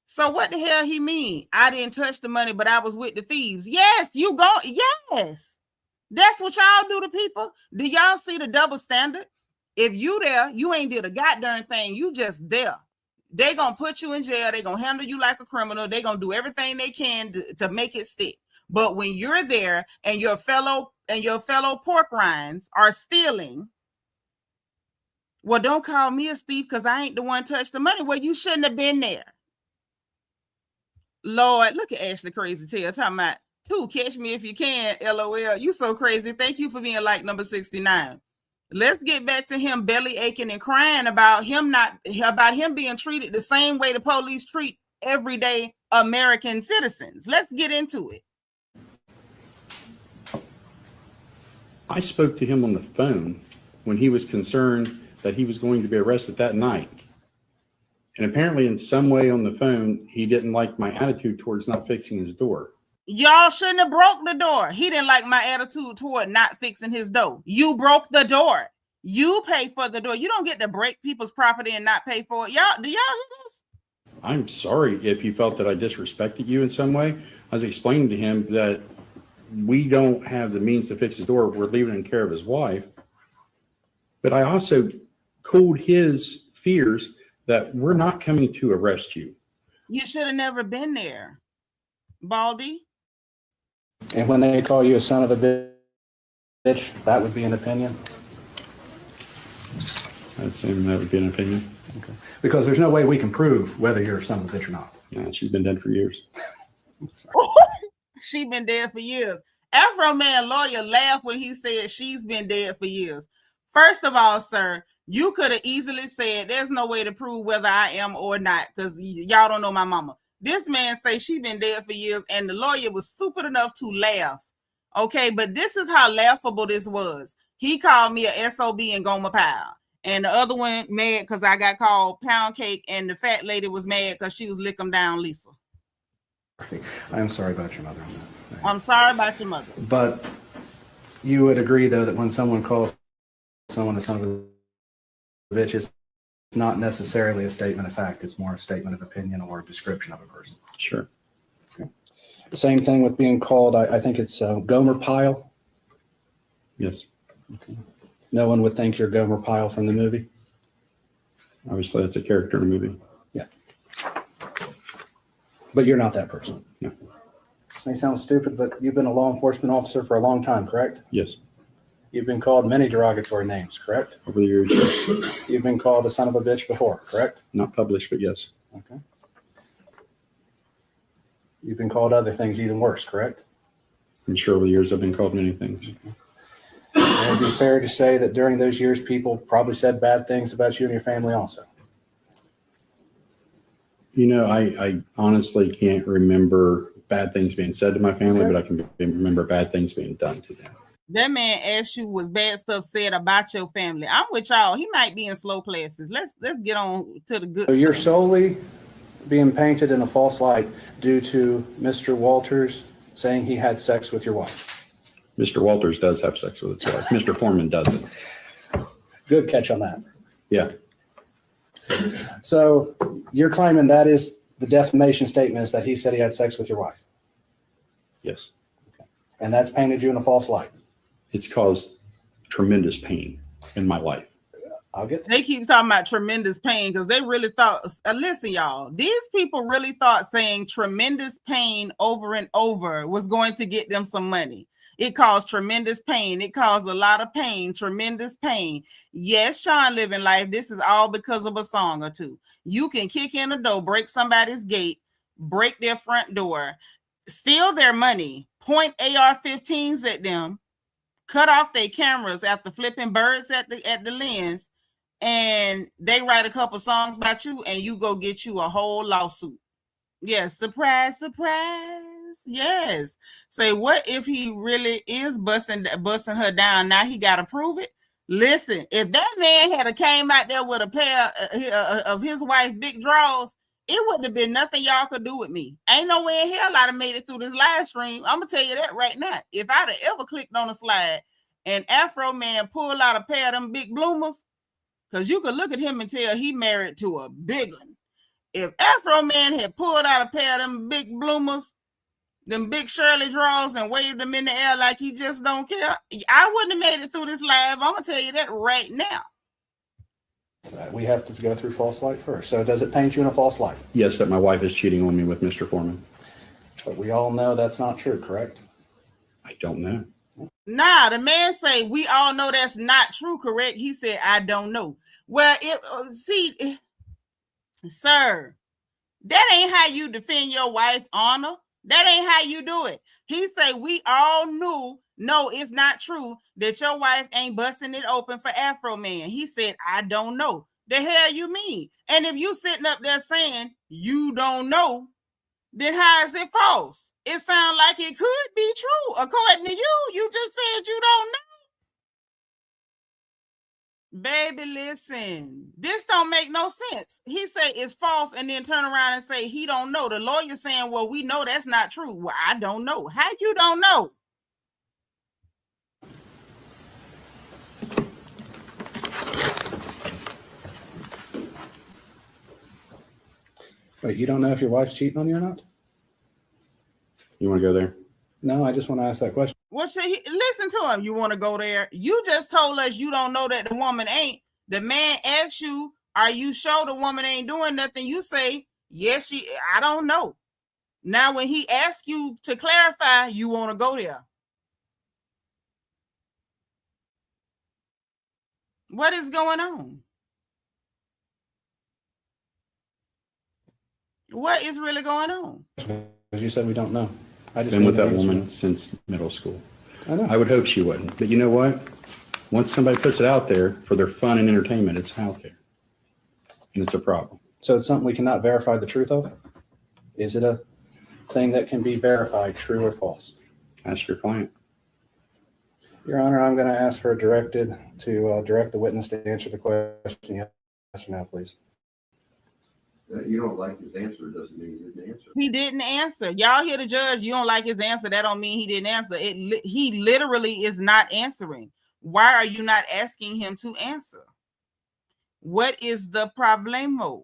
So what the hell he mean? I didn't touch the money, but I was with the thieves. Yes, you go. Yes. That's what y'all do to people. Do y'all see the double standard? If you there, you ain't did a goddamn thing. You just there. They gonna put you in jail. They gonna handle you like a criminal. They gonna do everything they can to make it stick. But when you're there and your fellow pork rinds are stealing, well, don't call me a thief because I ain't the one touched the money. Well, you shouldn't have been there. Lord, look at Ashley Crazy Tail talking about, "Two, catch me if you can, LOL. You so crazy. Thank you for being like number 69. Let's get back to him belly aching and crying about him being treated the same way the police treat everyday American citizens. Let's get into it. I spoke to him on the phone when he was concerned that he was going to be arrested that night. And apparently in some way on the phone, he didn't like my attitude towards not fixing his door. Y'all shouldn't have broke the door. He didn't like my attitude toward not fixing his door. You broke the door. You pay for the door. You don't get to break people's property and not pay for it. Y'all, do y'all hear this? I'm sorry if you felt that I disrespected you in some way. I was explaining to him that we don't have the means to fix his door. We're leaving it in care of his wife. But I also cooled his fears that we're not coming to arrest you. You should have never been there, Baldy. And when they call you a son of a bitch, that would be an opinion? I'd say that would be an opinion. Okay. Because there's no way we can prove whether you're a son of a bitch or not. Yeah, she's been dead for years. She been dead for years. AfroMan lawyer laughed when he said she's been dead for years. First of all, sir, you could have easily said there's no way to prove whether I am or not because y'all don't know my mama. This man say she been dead for years, and the lawyer was stupid enough to laugh. Okay, but this is how laughable this was. He called me a SOB and Gomer Pyle. And the other one mad because I got called pound cake, and the fat lady was mad because she was lick 'em down, Lisa. I am sorry about your mother on that. I'm sorry about your mother. But you would agree, though, that when someone calls someone a son of a bitch, it's not necessarily a statement of fact. It's more a statement of opinion or a description of a person. Sure. Okay. The same thing with being called, I think it's Gomer Pyle. Yes. Okay. No one would think you're Gomer Pyle from the movie. Obviously, that's a character in the movie. Yeah. But you're not that person. No. This may sound stupid, but you've been a law enforcement officer for a long time, correct? Yes. You've been called many derogatory names, correct? Over the years, yes. You've been called a son of a bitch before, correct? Not published, but yes. Okay. You've been called other things even worse, correct? I'm sure over the years I've been called many things. And it'd be fair to say that during those years, people probably said bad things about you and your family also. You know, I honestly can't remember bad things being said to my family, but I can remember bad things being done to them. That man asked you was bad stuff said about your family. I'm with y'all. He might be in slow classes. Let's get on to the good So you're stuff. solely being painted in a false light due to Mr. Walters saying he had sex with your wife. Mr. Walters does have sex with his wife. Mr. Foreman doesn't. Good catch on that. Yeah. So you're claiming that is the defamation statement is that he said he had sex with your wife. Yes. And that's painted you in a false light. It's caused tremendous pain in my life. I'll get to They keep talking about tremendous pain because they really thought, listen, y'all, these people really thought saying tremendous pain over and over was going to get them some money. It caused tremendous pain. It caused a lot of pain, tremendous pain. Yes, Sean living life. This is all because of a song or two. You can kick in the door, break somebody's gate, break their front door, steal their money, point AR-15s at them, cut off their cameras after flipping birds at the lens, and they write a couple songs about you, and you go get you a whole lawsuit. Yes, surprise, surprise. Yes. Say, what if he really is busting her down? Now he got to prove it. Listen, if that man had came out there with a pair of his wife's big draws, it wouldn't have been nothing y'all could do with me. Ain't no way in hell I'd have made it through this live stream. I'm going to tell you that right now. If I'd have ever clicked on a slide and AfroMan pulled out a pair of them big bloomers, because you could look at him and tell he married to a big one. If Afro Man had pulled out a pair of them big bloomers, them big Shirley draws, and waved them in the air like he just don't care, I wouldn't have made it through this live. I'm gonna tell you that right now. We have to go through false light first. So does it paint you in a false light? Yes, that my wife is cheating on me with Mr. Foreman. But we all know that's not true, correct? I don't know. Nah, the man say we all know that's not true, correct? He said, I don't know. Well, sir, that ain't how you defend your wife's honor. That ain't how you do it. He say we all knew, no, it's not true that your wife ain't busting it open for Afro Man. He said, I don't know. The hell you mean? And if you sitting up there saying you don't know, then how is it false? It sounds like it could be true. According to you, you just said you don't know. Baby, listen, this don't make no sense. He say it's false and then turn around and say he don't know. The lawyer saying, well, we know that's not true. Well, I don't know. How you don't know? Wait, you don't know if your wife's cheating on you or not? You want to go there? No, I just want to ask that question. What should he listen to him? You want to go there? You just told us you don't know that the woman ain't. The man asked you, are you sure the woman ain't doing nothing? You say, yes, I don't know. Now, when he asks you to clarify, you want to go there. What is going on? What is really going on? As you said, we don't know. I just been with that woman since middle school. I know. I would hope she wouldn't. But you know what? Once somebody puts it out there for their fun and entertainment, it's out there. And it's a problem. So it's something we cannot verify the truth of? Is it a thing that can be verified, true or false? Ask your client. Your Honor, I'm going to ask for a direct the witness to answer the question. Yes or no, please. You don't like his answer doesn't mean he didn't answer. He didn't answer. Y'all hear the judge. You don't like his answer. That don't mean he didn't answer. He literally is not answering. Why are you not asking him to answer? What is the problemo?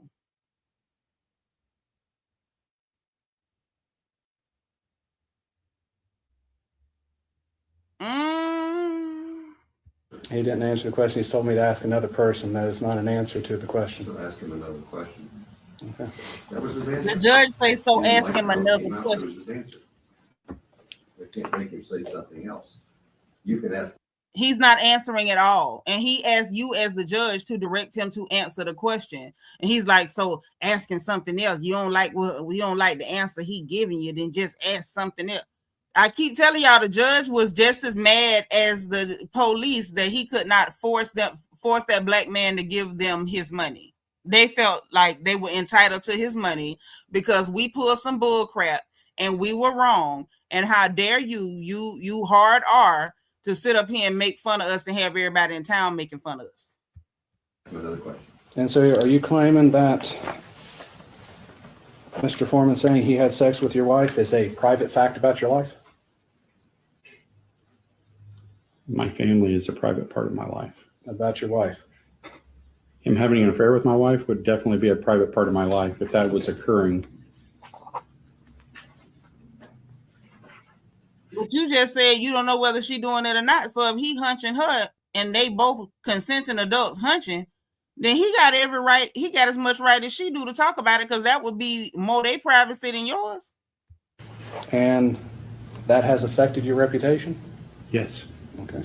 He didn't answer the question. He's told me to ask another person. That is not an answer to the question. So ask him another question. Okay. That was his answer. The judge say so. He didn't Ask like him how it another came out, question. that was his answer. They can't make him say something else. You can ask. He's not answering at all. And he asked you as the judge to direct him to answer the question. And he's like, so ask him something else. You don't like the answer he giving you, then just ask something else. I keep telling y'all the judge was just as mad as the police that he could not force that black man to give them his money. They felt like they were entitled to his money because we pulled some bull crap and we were wrong. And how dare you hard R to sit up here and make fun of us and have everybody in town making fun of us. Another question. And so are you claiming that Mr. Foreman saying he had sex with your wife is a private fact about your life? My family is a private part of my life. About your wife? Him having an affair with my wife would definitely be a private part of my life if that was occurring. But you just said you don't know whether she's doing it or not. So if he hunching her and they both consenting adults hunching, then he got every right. He got as much right as she do to talk about it because that would be more their privacy than yours. And that has affected your reputation? Yes. Okay.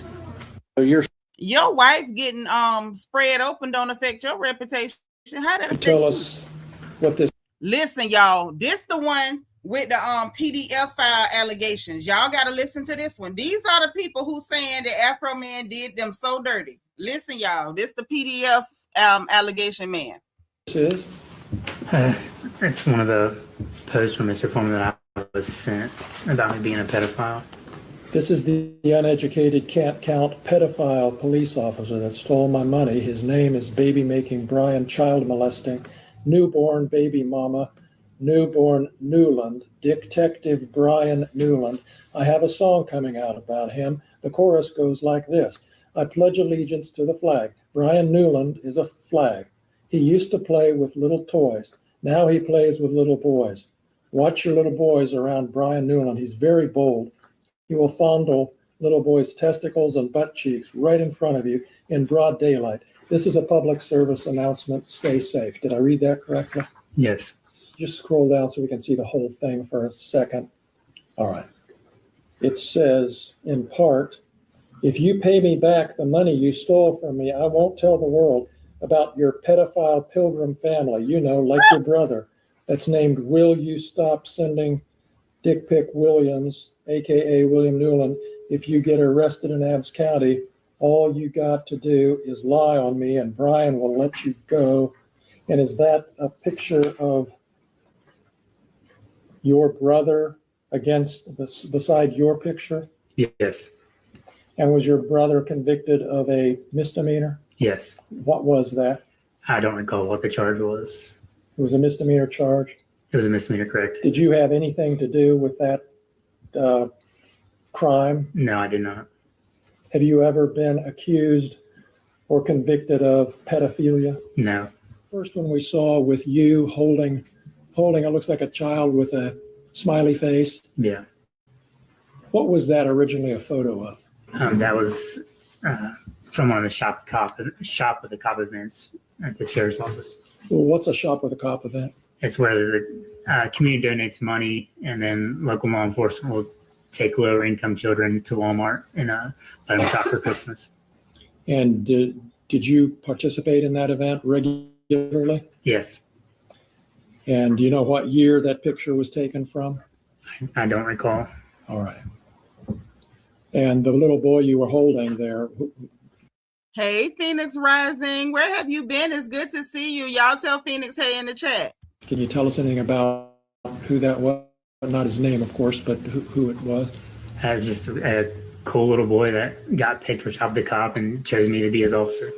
So your wife getting spread open don't affect your reputation. How that affect Tell you? us what this. Listen, y'all, this the one with the PDF file allegations. Y'all got to listen to this one. These are the people who saying that Afro Man did them so dirty. Listen, y'all, this the PDF allegation man. This is? It's one of the posts from Mr. Foreman that I was sent about me being a pedophile. This is the uneducated can't count pedophile police officer that stole my money. His name is baby making Brian child molesting, newborn baby mama, newborn Newland, Detective Brian Newland. I have a song coming out about him. The chorus goes like this. I pledge allegiance to the flag. Brian Newland is a flag. He used to play with little toys. Now he plays with little boys. Watch your little boys around Brian Newland. He's very bold. He will fondle little boys' testicles and butt cheeks right in front of you in broad daylight. This is a public service announcement. Stay safe. Did I read that correctly? Yes. Just scroll down so we can see the whole thing for a second. All right. It says, in part, if you pay me back the money you stole from me, I won't tell the world about your pedophile pilgrim family, you know, like your brother, that's named Will You Stop Sending Dick Pic Williams, AKA William Newland. If you get arrested in Adams County, all you got to do is lie on me and Brian will let you go. And is that a picture of your brother beside your picture? Yes. And was your brother convicted of a misdemeanor? Yes. What was that? I don't recall what the charge was. It was a misdemeanor charge. It was a misdemeanor, correct? Did you have anything to do with that crime? No, I did not. Have you ever been accused or convicted of pedophilia? No. First one we saw with you holding it looks like a child with a smiley face. Yeah. What was that originally a photo of? That was from one of the shop with the cop events at the sheriff's office. Well, what's a shop with a cop event? It's where the community donates money, and then local law enforcement will take lower income children to Walmart and let them shop for Christmas. And did you participate in that event regularly? Yes. And do you know what year that picture was taken from? I don't recall. All right. And the little boy you were holding there. Hey, Phoenix Rising. Where have you been? It's good to see you. Y'all tell Phoenix hey in the chat. Can you tell us anything about who that was? Not his name, of course, but who it was? Just a cool little boy that got picked for shop the cop and chose me to be his officer.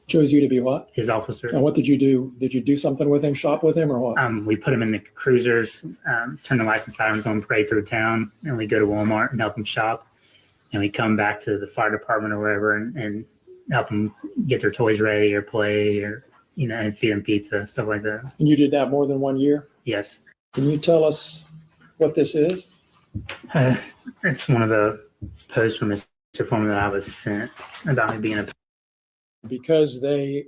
Chose you to be what? His officer. And what did you do? Did you do something with him, shop with him, or what? We put him in the cruisers, turn the lights and sirens on, parade through town, and we go to Walmart and help him shop. And we come back to the fire department or wherever and help them get their toys ready or play or, and feed them pizza, stuff like that. And you did that more than 1 year? Yes. Can you tell us what this is? It's one of the posts from Mr. Foreman that I was sent about me being a... Because they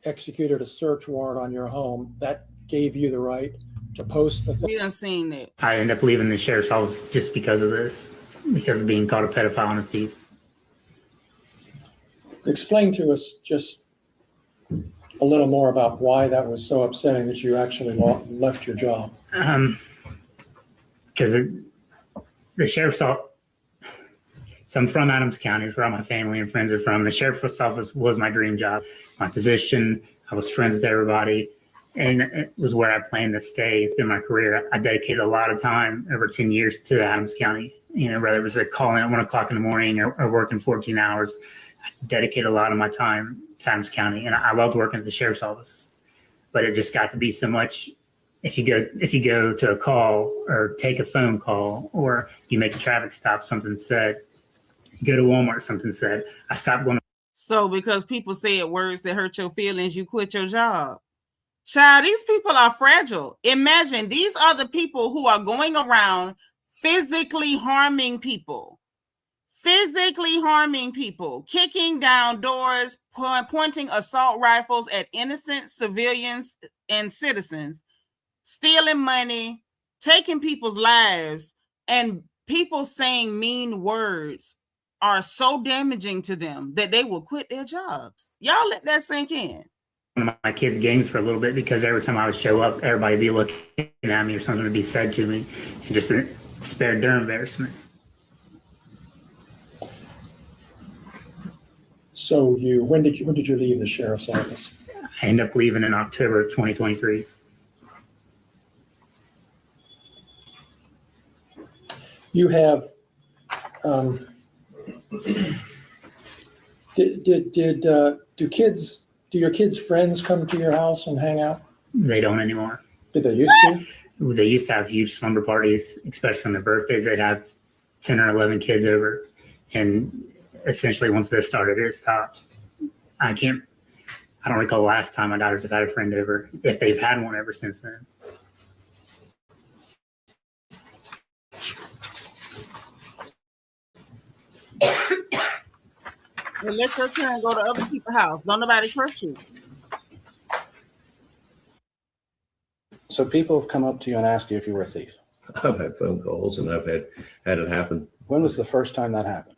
executed a search warrant on your home, that gave you the right to post the thing? We done seen it. I ended up leaving the sheriff's office just because of this, because of being called a pedophile and a thief. Explain to us just a little more about why that was so upsetting that you actually left your job. Because the sheriff's office, so I'm from Adams County, is where all my family and friends are from. The sheriff's office was my dream job, my position. I was friends with everybody, and it was where I planned to stay. It's been my career. I dedicated a lot of time, over 10 years, to Adams County. Whether it was calling at 1 o'clock in the morning or working 14 hours, I dedicated a lot of my time to Adams County, and I loved working at the sheriff's office. But it just got to be so much. If you go to a call or take a phone call or you make a traffic stop, something said. You go to Walmart, something said. I stopped going. So because people said words that hurt your feelings, you quit your job. Child, these people are fragile. Imagine these are the people who are going around physically harming people, kicking down doors, pointing assault rifles at innocent civilians and citizens, stealing money, taking people's lives, and people saying mean words are so damaging to them that they will quit their jobs. Y'all let that sink in. One of my kids' games for a little bit because every time I would show up, everybody would be looking at me or something would be said to me, and just spared their embarrassment. So when did you leave the sheriff's office? I ended up leaving in October 2023. You have do your kids' friends come to your house and hang out? They don't anymore. Did they used to? They used to have huge slumber parties, especially on their birthdays. They'd have 10 or 11 kids over, and essentially once this started, it stopped. I don't recall the last time my daughters have had a friend over, if they've had one ever since then. Well, let your turn go to other people's house. Don't nobody crush you. So people have come up to you and asked you if you were a thief. I've had phone calls and I've had it happen. When was the first time that happened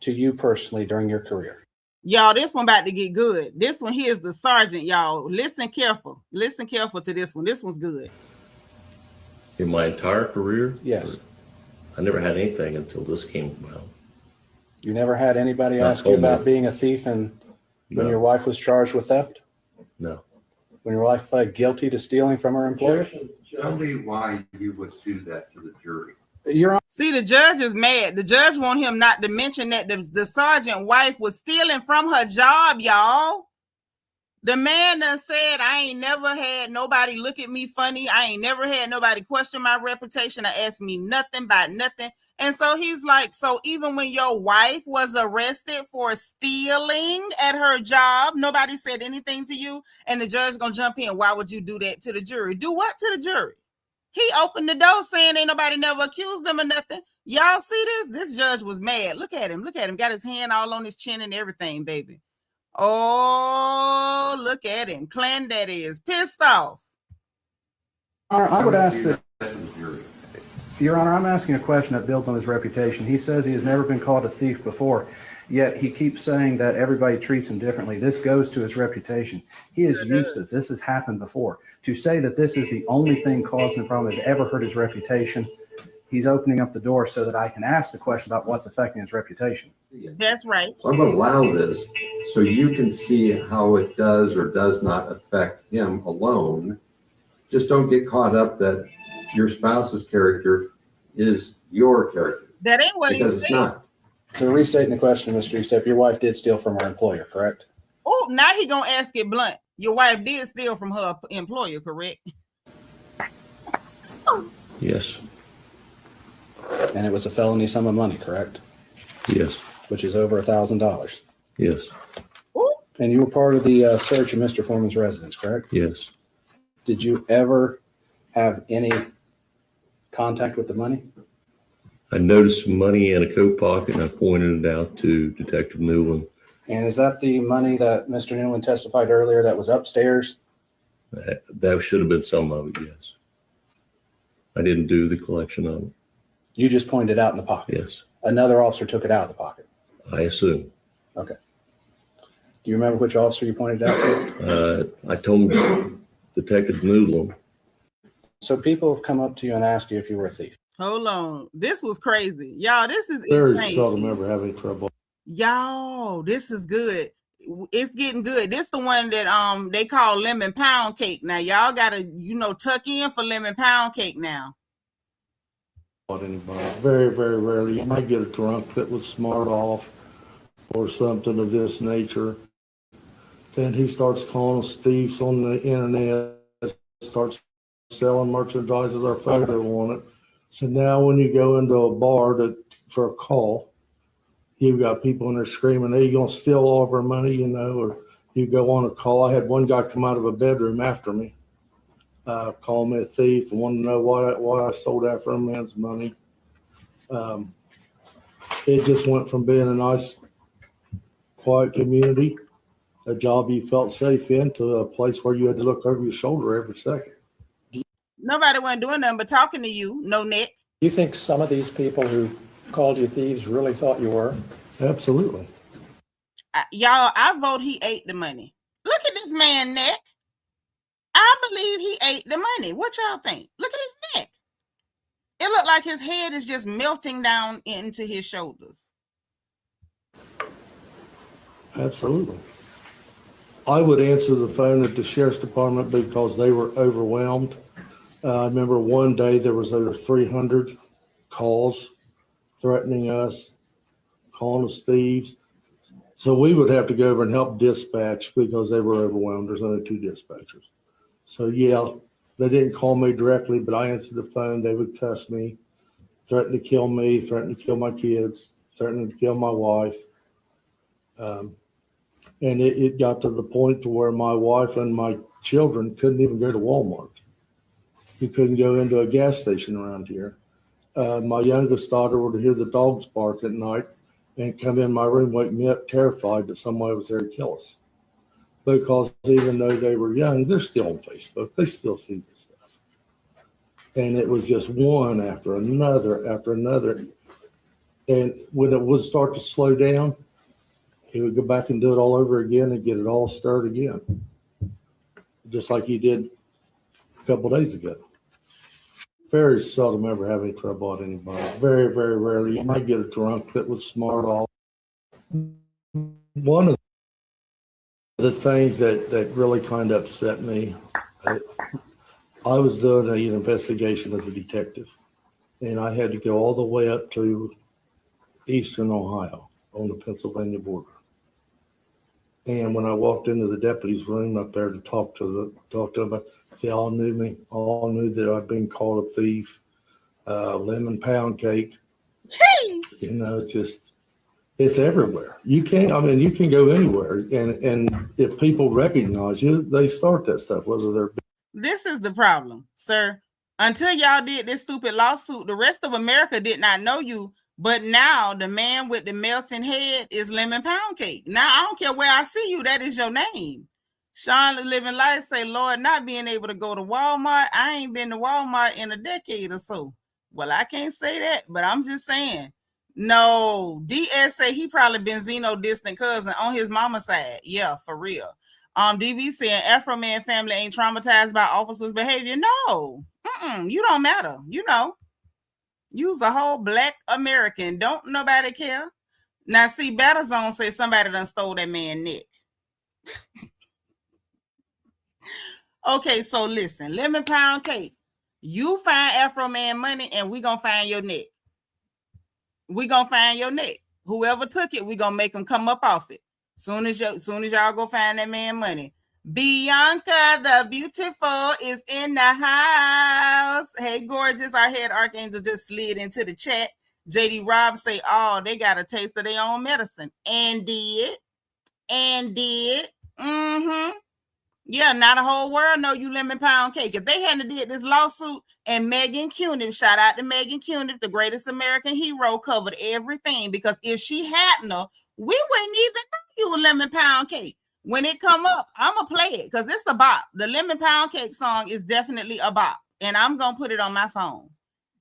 to you personally during your career? Y'all, this one about to get good. This one here is the sergeant, y'all. Listen careful. Listen careful to this one. This one's good. In my entire career, Yes. I never had anything until this came about. You never had anybody Not ask you about told me. being a thief and when No. your wife was charged with theft? No. When your wife pled guilty to stealing from her employer? Tell me why you would do that to the jury. Your Honor, See, the judge is mad. The judge want him not to mention that the sergeant wife was stealing from her job, y'all. The man done said, I ain't never had nobody look at me funny. I ain't never had nobody question my reputation or ask me nothing about nothing. And so he's like, so even when your wife was arrested for stealing at her job, nobody said anything to you, and the judge gonna jump in. Why would you do that to the jury? Do what to the jury? He opened the door saying ain't nobody never accused them of nothing. Y'all see this? This judge was mad. Look at him. Look at him. Got his hand all on his chin and everything, baby. Oh, look at him. Clan that is. Pissed off. I would ask that, To the jury. Your Honor, I'm asking a question that builds on his reputation. He says he has never been called a thief before, yet he keeps saying that everybody treats him differently. This goes to his reputation. He is used to this. This has happened before. To say that this is the only thing causing the problem has ever hurt his reputation, he's opening up the door so that I can ask the question about what's affecting his reputation. That's right. So I'm going to allow this so you can see how it does or does not affect him alone. Just don't get caught up that your spouse's character is your character, That ain't what because he's it's saying. not. So restating the question, Mr. Eastep, your wife did steal from her employer, correct? Oh, now he gonna ask it blunt. Your wife did steal from her employer, correct? Yes. And it was a felony sum of money, correct? Yes. Which is over $1,000. Yes. Ooh. And you were part of the search of Mr. Foreman's residence, correct? Yes. Did you ever have any contact with the money? I noticed some money in a coat pocket and I pointed it out to Detective Newland. And is that the money that Mr. Newland testified earlier that was upstairs? That should have been some of it, yes. I didn't do the collection of it. You just pointed it out in the pocket. Yes. Another officer took it out of the pocket. I assume. Okay. Do you remember which officer you pointed it out to? I told Detective Newland. So people have come up to you and asked you if you were a thief. Hold on. This was crazy. Y'all, this is Very insane. seldom ever have any trouble. Y'all, this is good. It's getting good. This the one that they call lemon pound cake. Now y'all gotta, tuck in for lemon pound cake now. Anybody. Very, very rarely. You might get a drunk that was smart off or something of this nature. Then he starts calling us thieves on the internet, starts selling merchandise with our photo on it. So now when you go into a bar for a call, you've got people in there screaming, hey, you gonna steal all of our money, or you go on a call. I had one guy come out of a bedroom after me, calling me a thief and wanted to know why I sold AfroMan's money. It just went from being a nice, quiet community, a job you felt safe in, to a place where you had to look over your shoulder every second. Nobody wasn't doing nothing but talking to you, no neck. You think some of these people who called you thieves really thought you were? Absolutely. Y'all, I vote he ate the money. Look at this man neck. I believe he ate the money. What y'all think? Look at his neck. It looked like his head is just melting down into his shoulders. Absolutely. I would answer the phone at the sheriff's department because they were overwhelmed. I remember one day there was over 300 calls threatening us, calling us thieves. So we would have to go over and help dispatch because they were overwhelmed. There's only 2 dispatchers. So yeah, they didn't call me directly, but I answered the phone. They would cuss me, threaten to kill me, threaten to kill my kids, threaten to kill my wife. And it got to the point to where my wife and my children couldn't even go to Walmart. You couldn't go into a gas station around here. My youngest daughter would hear the dogs bark at night and come in my room, wake me up terrified that somebody was there to kill us. Because even though they were young, they're still on Facebook. They still see this stuff. And it was just one after another after another. And when it would start to slow down, he would go back and do it all over again and get it all stirred again. Just like he did a couple of days ago. Very seldom ever have any trouble at anybody. Very, very rarely. You might get a drunk that was smart off. One of the things that really kind of upset me, I was doing an investigation as a detective, and I had to go all the way up to eastern Ohio on the Pennsylvania border. And when I walked into the deputy's room up there to talk to them, they all knew me, all knew that I'd been called a thief, lemon pound cake. You know, it's everywhere. You can go anywhere, and if people recognize you, they start that stuff, whether they're. This is the problem, sir. Until y'all did this stupid lawsuit, the rest of America did not know you. But now the man with the melting head is lemon pound cake. Now I don't care where I see you, that is your name. Sean Living Life say, Lord, not being able to go to Walmart. I ain't been to Walmart in a decade or so. Well, I can't say that, but I'm just saying. No, DS say he probably been Zeno distant cousin on his mama's side. Yeah, for real. DB saying AfroMan family ain't traumatized by officers' behavior. No, you don't matter. You know, you's a whole Black American. Don't nobody care. Now, see, Battle Zone say somebody done stole that man's neck. Okay, so listen, lemon pound cake. You find AfroMan money, and we gonna find your neck. We gonna find your neck. Whoever took it, we gonna make them come up off it. Soon as y'all go find that man money. Bianca the beautiful is in the house. Hey, gorgeous. Our head archangel just slid into the chat. JD Rob say, oh, they got a taste of their own medicine. And did. Yeah, not a whole world know you lemon pound cake. If they hadn't did this lawsuit and Megan Cuniff, shout out to Megan Cuniff, the greatest American hero, covered everything, because if she hadn't, we wouldn't even know you a lemon pound cake. When it come up, I'm going to play it because it's a bop. The lemon pound cake song is definitely a bop, and I'm going to put it on my phone.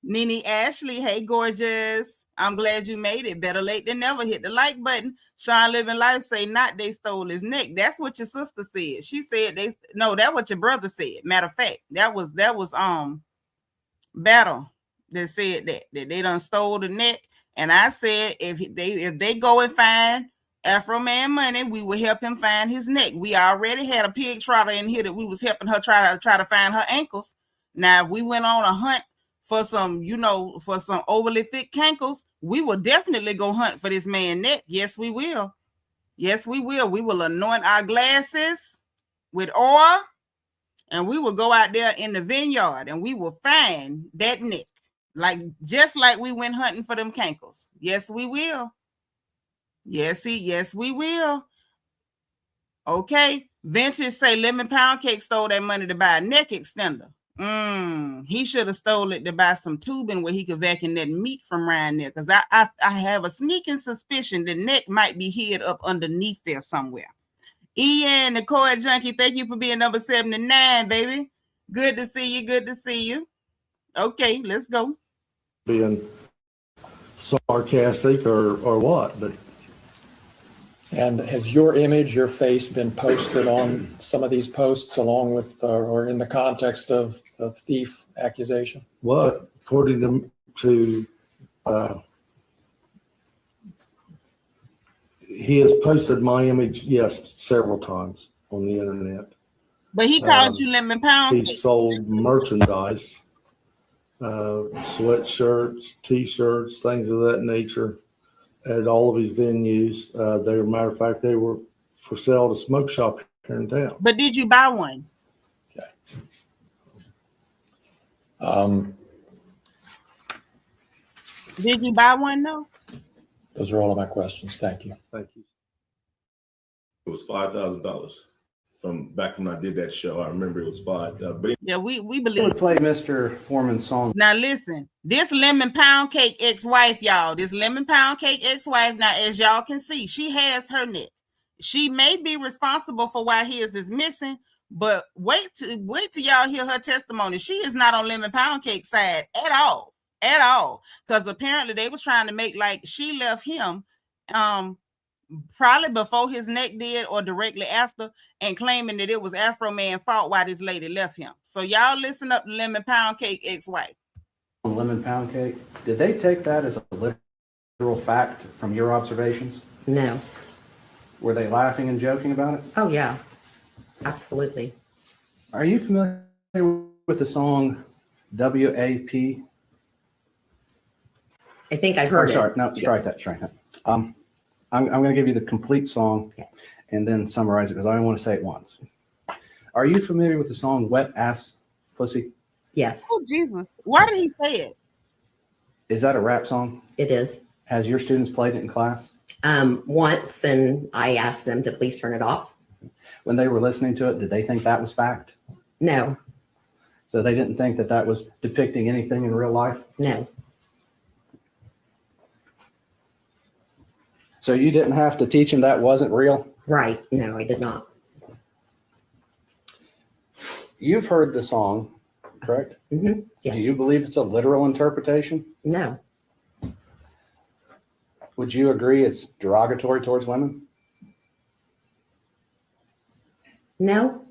Nene Ashley, hey, gorgeous. I'm glad you made it. Better late than never. Hit the like button. Sean Living Life say, not they stole his neck. That's what your sister said. She said that's what your brother said. Matter of fact, that was Battle that said that they done stole the neck. And I said, if they go and find AfroMan money, we will help him find his neck. We already had a pig trotter in here that we was helping her try to find her ankles. Now, if we went on a hunt for some overly thick cankles, we will definitely go hunt for this man's neck. Yes, we will. Yes, we will. We will anoint our glasses with oil, and we will go out there in the vineyard, and we will find that neck, just like we went hunting for them cankles. Yes, we will. Yes, we will. Okay. Vintage say lemon pound cake stole that money to buy a neck extender. He should have stole it to buy some tubing where he could vacuum that meat from around there, because I have a sneaking suspicion the neck might be hid up underneath there somewhere. Ian, the Core Junkie, thank you for being number 79, baby. Good to see you. Good to see you. Okay, let's go. Being sarcastic or what, but. And has your image, your face been posted on some of these posts along with or in the context of thief accusation? Well, according to he has posted my image, yes, several times on the internet. But he called you lemon pound. He sold merchandise, sweatshirts, T-shirts, things of that nature, at all of his venues. Matter of fact, they were for sale at a smoke shop here in town. But did you buy one? Okay. Did you buy one though? Those are all of my questions. Thank you. Thank you. It was $5,000 from back when I did that show. I remember it was five. But Yeah, we I believe. would play Mr. Foreman's song. Now listen, this lemon pound cake ex-wife, y'all. This lemon pound cake ex-wife. Now, as y'all can see, she has her neck. She may be responsible for why his is missing, but wait till y'all hear her testimony. She is not on lemon pound cake side at all, because apparently they was trying to make like she left him, probably before his neck did or directly after, and claiming that it was AfroMan fault why this lady left him. So y'all listen up to lemon pound cake ex-wife. Lemon pound cake. Did they take that as a literal fact from your observations? No. Were they laughing and joking about it? Oh, yeah. Absolutely. Are you familiar with the song WAP? I think I've heard Sorry, it. no, strike that. I'm going to give you the complete song and then summarize it because I only want to say it once. Are you familiar with the song Wet Ass Pussy? Yes, Oh, Jesus. Why did he say it? Is that a rap song? it is. Has your students played it in class? Once, and I asked them to please turn it off. When they were listening to it, did they think that was fact? No, So they didn't think that that was depicting anything in real life? no, So you didn't have to teach them that wasn't real? right. No, I did not. You've heard the song, correct? Mm-hmm. Yes. Do you believe it's a literal interpretation? No, Would you agree it's derogatory towards women? no,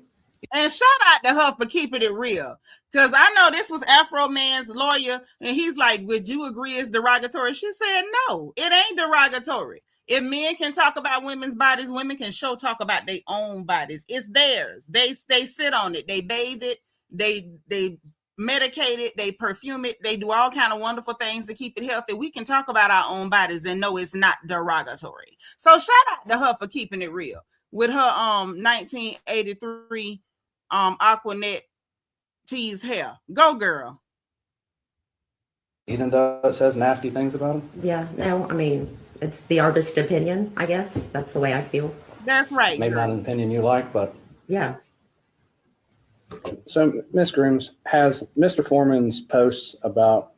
And shout out to her for keeping it real. Because I know this was AfroMan's lawyer, and he's like, would you agree it's derogatory? She said, no, it ain't derogatory. If men can talk about women's bodies, women can talk about their own bodies. It's theirs. They sit on it. They bathe it. They medicate it. They perfume it. They do all kind of wonderful things to keep it healthy. We can talk about our own bodies and know it's not derogatory. So shout out to her for keeping it real with her 1983 Aquanet teased hair. Go girl. Even though it says nasty things about them? yeah, no. I mean, it's the artist's opinion, I guess. That's the way I feel. That's right. Maybe girl. not an opinion you like, but. Yeah. So, Ms. Grooms, has Mr. Foreman's posts about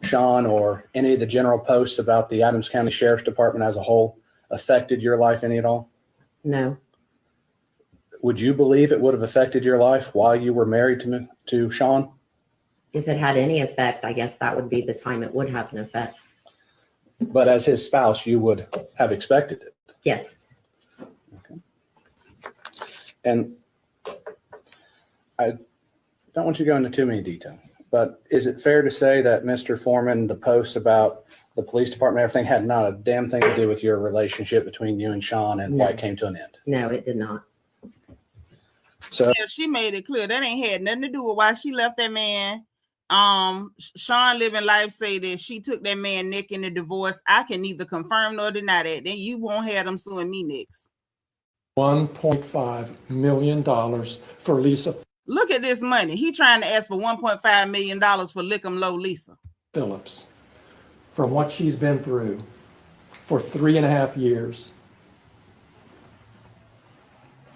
Sean or any of the general posts about the Adams County Sheriff's Department as a whole affected your life any at all? No, Would you believe it would have affected your life while you were married to Sean? if it had any effect, I guess that would be the time it would have an effect. But as his spouse, you would have expected it. Yes. And I don't want you to go into too many detail, but is it fair to say that Mr. Foreman, the posts about the police department, everything had not a damn thing to do with your relationship between you and Sean and why it came to an end? No, it did not. So Yeah, she made it clear that ain't had nothing to do with why she left that man. Sean Living Life say that she took that man neck in the divorce. I can neither confirm nor deny that. Then you won't have them suing me next. $1.5 million for Lisa Look at this money. He trying to ask for $1.5 million for Lick 'em Low Lisa. Phillips, from what she's been through for 3.5 years,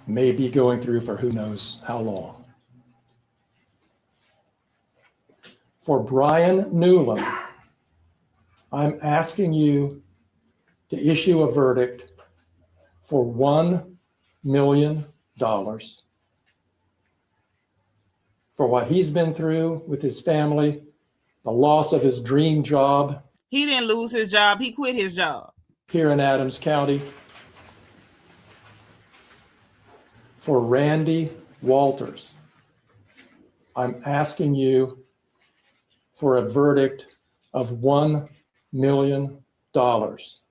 may be going through for who knows how long. For Brian Newland, I'm asking you to issue a verdict for $1 million for what he's been through with his family, the loss of his dream job He didn't lose his job. He quit his job. here in Adams County. For Randy Walters, I'm asking you for a verdict of $1 million.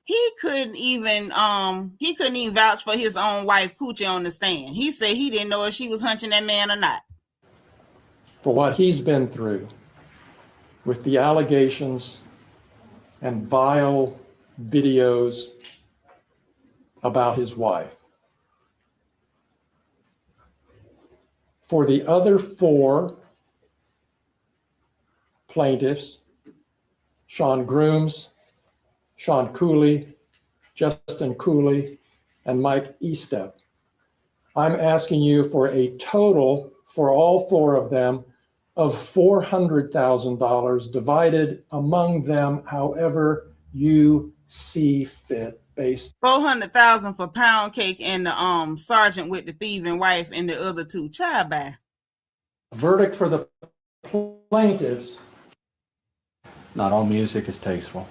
He couldn't even vouch for his own wife Coochie on the stand. He said he didn't know if she was hunching that man or not. For what he's been through with the allegations and vile videos about his wife. For the other 4 plaintiffs, Sean Grooms, Sean Cooley, Justin Cooley, and Mike Estep. I'm asking you for a total for all four of them of $400,000 divided among them however you see fit based. 400,000 for Pound Cake and the sergeant with the thieving wife and the other two. Child bye. Verdict for the plaintiffs. Not all music is tasteful.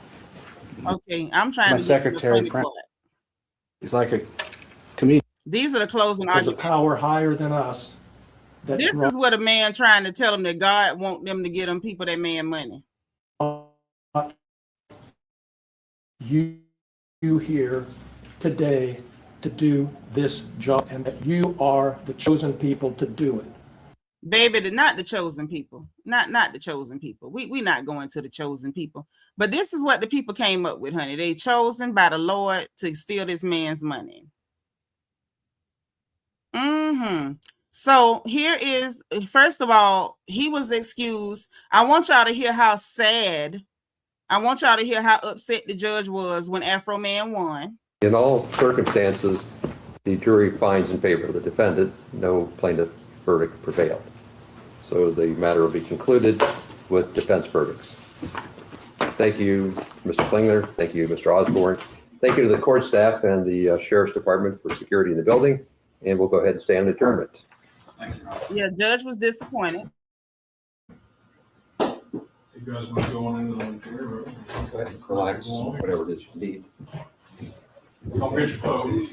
Okay, I'm trying My to secretary, get the funny part. He's like a comedian. These are the closing There's a arguments. power higher than us. That This is what a man trying to tell them that God want them to get them people that man money. You here today to do this job, and that you are the chosen people to do it. Baby, not the chosen people. Not the chosen people. We not going to the chosen people. But this is what the people came up with, honey. They chosen by the Lord to steal this man's money. So here is, first of all, he was excused. I want y'all to hear how sad, I want y'all to hear how upset the judge was when AfroMan won. In all circumstances, the jury finds in favor of the defendant. No plaintiff verdict prevailed. So the matter will be concluded with defense verdicts. Thank you, Mr. Klingler. Thank you, Mr. Osborne. Thank you to the court staff and the Sheriff's Department for security in the building. And we'll go ahead and stand adjournment. Yeah, judge was disappointed. You guys want to go on into the interior? Go ahead and relax, whatever it is you need. Don't get your pose.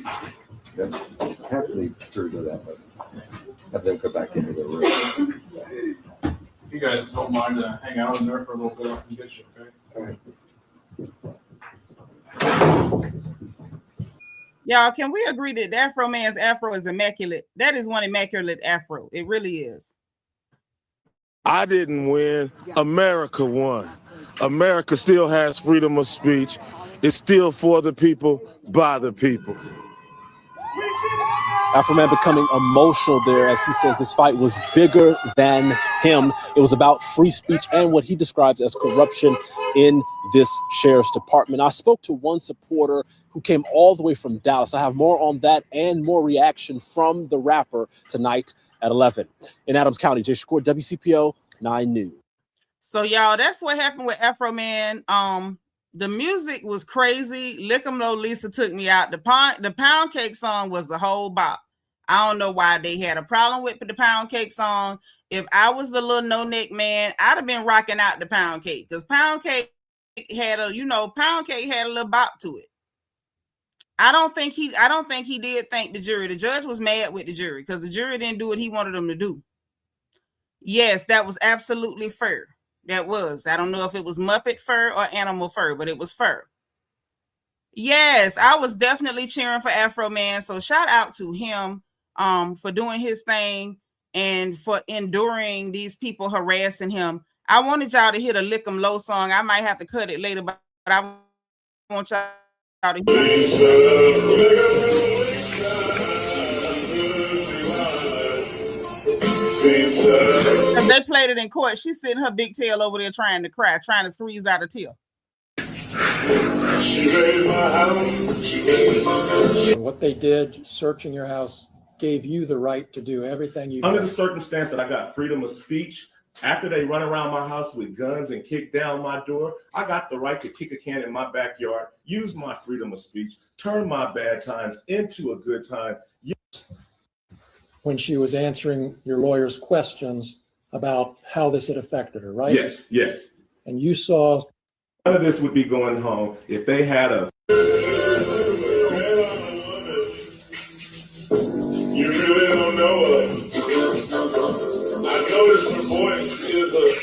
Have the jury do that, but have them go back into the room. You guys don't mind hang out in there for a little bit, I can get you, okay? All right. Y'all, can we agree that AfroMan's afro is immaculate? That is one immaculate afro. It really is. I didn't win. America won. America still has freedom of speech. It's still for the people, by the people. AfroMan becoming emotional there as he says this fight was bigger than him. It was about free speech and what he describes as corruption in this sheriff's department. I spoke to one supporter who came all the way from Dallas. I have more on that and more reaction from the rapper tonight at 11. In Adams County, Jay Shakur, WCPO 9 News. So y'all, that's what happened with AfroMan. The music was crazy. Lick 'em Low Lisa took me out. The Pound Cake song was the whole bop. I don't know why they had a problem with the Pound Cake song. If I was the little no-neck man, I'd have been rocking out the Pound Cake because Pound Cake had a, Pound Cake had a little bop to it. I don't think he did thank the jury. The judge was mad with the jury because the jury didn't do what he wanted them to do. Yes, that was absolutely fair. That was. I don't know if it was Muppet fur or animal fur, but it was fur. Yes, I was definitely cheering for AfroMan. So shout out to him for doing his thing and for enduring these people harassing him. I wanted y'all to hear the Lick 'em Low song. I might have to cut it later, but I want y'all to hear it. They played it in court. She's sitting her big tail over there trying to cry, trying to squeeze out a tear. What they did, searching your house, gave you the right to do everything you Under did. the circumstance that I got freedom of speech, after they run around my house with guns and kick down my door, I got the right to kick a can in my backyard, use my freedom of speech, turn my bad times into a good time. When she was answering your lawyer's questions about how this had affected her, right? Yes, yes. And you saw none of this would be going home if they had a. You really don't know her. I noticed her voice is a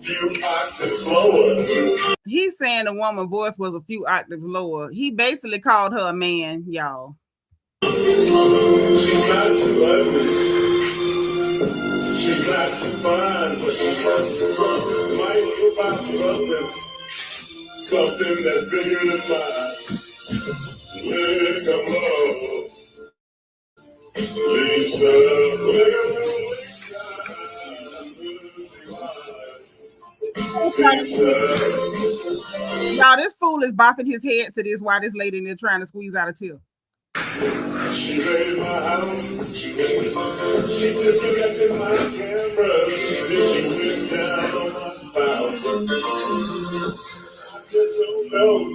few octaves lower. He's saying the woman's voice was a few octaves lower. He basically called her a man, y'all. She's not too ugly. She's not too fine, but she might whip out something that's bigger than mine. Lick 'em low. Lisa, lick 'em Y'all, this fool is bopping his head to this while this lady in there trying to squeeze out a tear. She raided my house. She disconnected my camera. Then she went down on my spouse. I just don't know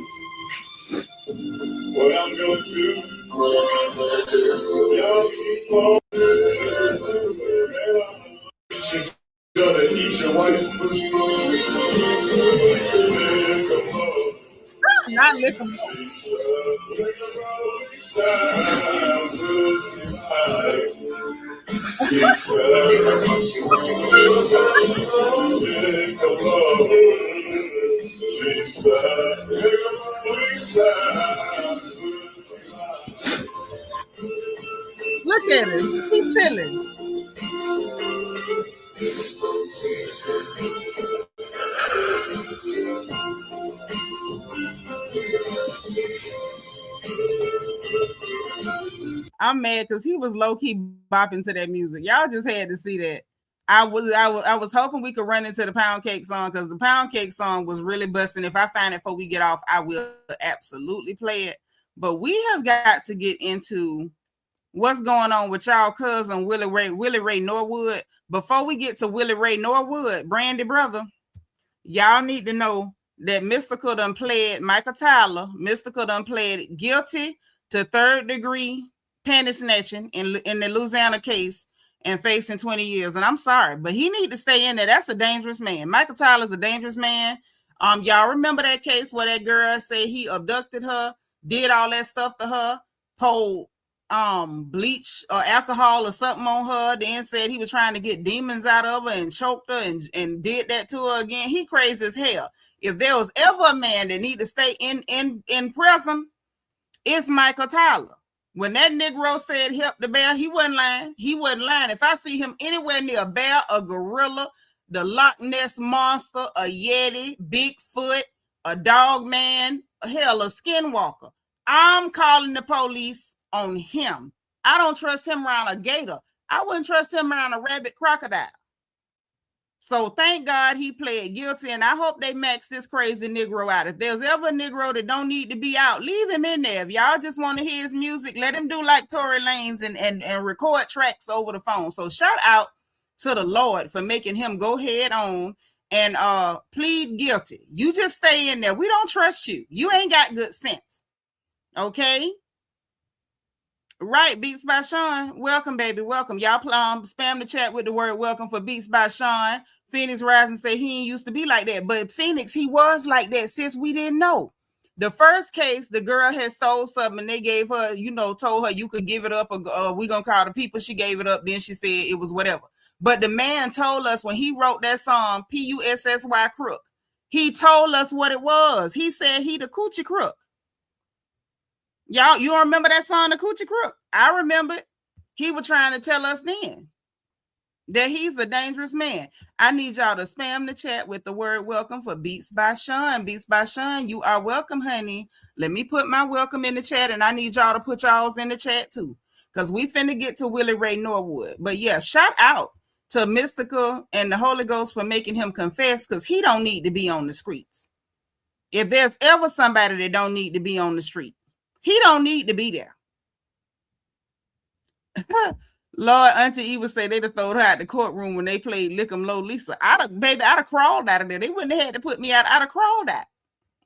what I'm gonna do. Y'all keep calling. She's gonna eat your wife's pussy. Not lick 'em. Look at him. He's chilling. I'm mad because he was low-key bopping to that music. Y'all just had to see that. I was hoping we could run into the Pound Cake song because the Pound Cake song was really busting. If I find it before we get off, I will absolutely play it. But we have got to get into what's going on with y'all cousin Willie Ray Norwood. Before we get to Willie Ray Norwood, Brandy brother, y'all need to know that Mystical done pled Michael Tyler. Mystical done pled guilty to third-degree panty snatching in the Louisiana case and facing 20 years. And I'm sorry, but he need to stay in there. That's a dangerous man. Michael Tyler's a dangerous man. Y'all remember that case where that girl said he abducted her, did all that stuff to her, pulled bleach or alcohol or something on her, then said he was trying to get demons out of her and choked her and did that to her again. He crazy as hell. If there was ever a man that need to stay in prison, it's Michael Tyler. When that Negro said help the bear, he wasn't lying. He wasn't lying. If I see him anywhere near a bear, a gorilla, the Loch Ness monster, a Yeti, Bigfoot, a dog man, hell, a skinwalker, I'm calling the police on him. I don't trust him around a gator. I wouldn't trust him around a rabid crocodile. So thank God he pled guilty, and I hope they max this crazy Negro out. If there's ever a Negro that don't need to be out, leave him in there. If y'all just want to hear his music, let him do like Tory Lanez and record tracks over the phone. So shout out to the Lord for making him go head on and plead guilty. You just stay in there. We don't trust you. You ain't got good sense. Okay? Right, Beats by Sean. Welcome, baby. Welcome. Y'all spam the chat with the word welcome for Beats by Sean. Phoenix Rising say he ain't used to be like that. But Phoenix, he was like that since we didn't know. The first case, the girl had stole something and they gave her, told her you could give it up or we gonna call the people. She gave it up. Then she said it was whatever. But the man told us when he wrote that song, Pussy Crook, he told us what it was. He said he the coochie crook. Y'all, you remember that song, The Coochie Crook? I remember it. He was trying to tell us then that he's a dangerous man. I need y'all to spam the chat with the word welcome for Beats by Sean. Beats by Sean, you are welcome, honey. Let me put my welcome in the chat, and I need y'all to put y'all's in the chat too, because we finna get to Willie Ray Norwood. But yeah, shout out to Mystical and the Holy Ghost for making him confess, because he don't need to be on the streets. If there's ever somebody that don't need to be on the street, he don't need to be there. Lord, Auntie Eva say they'd have thrown her out the courtroom when they played Lick 'em Low Lisa. I'd have crawled out of there. They wouldn't have had to put me out. I'd have crawled out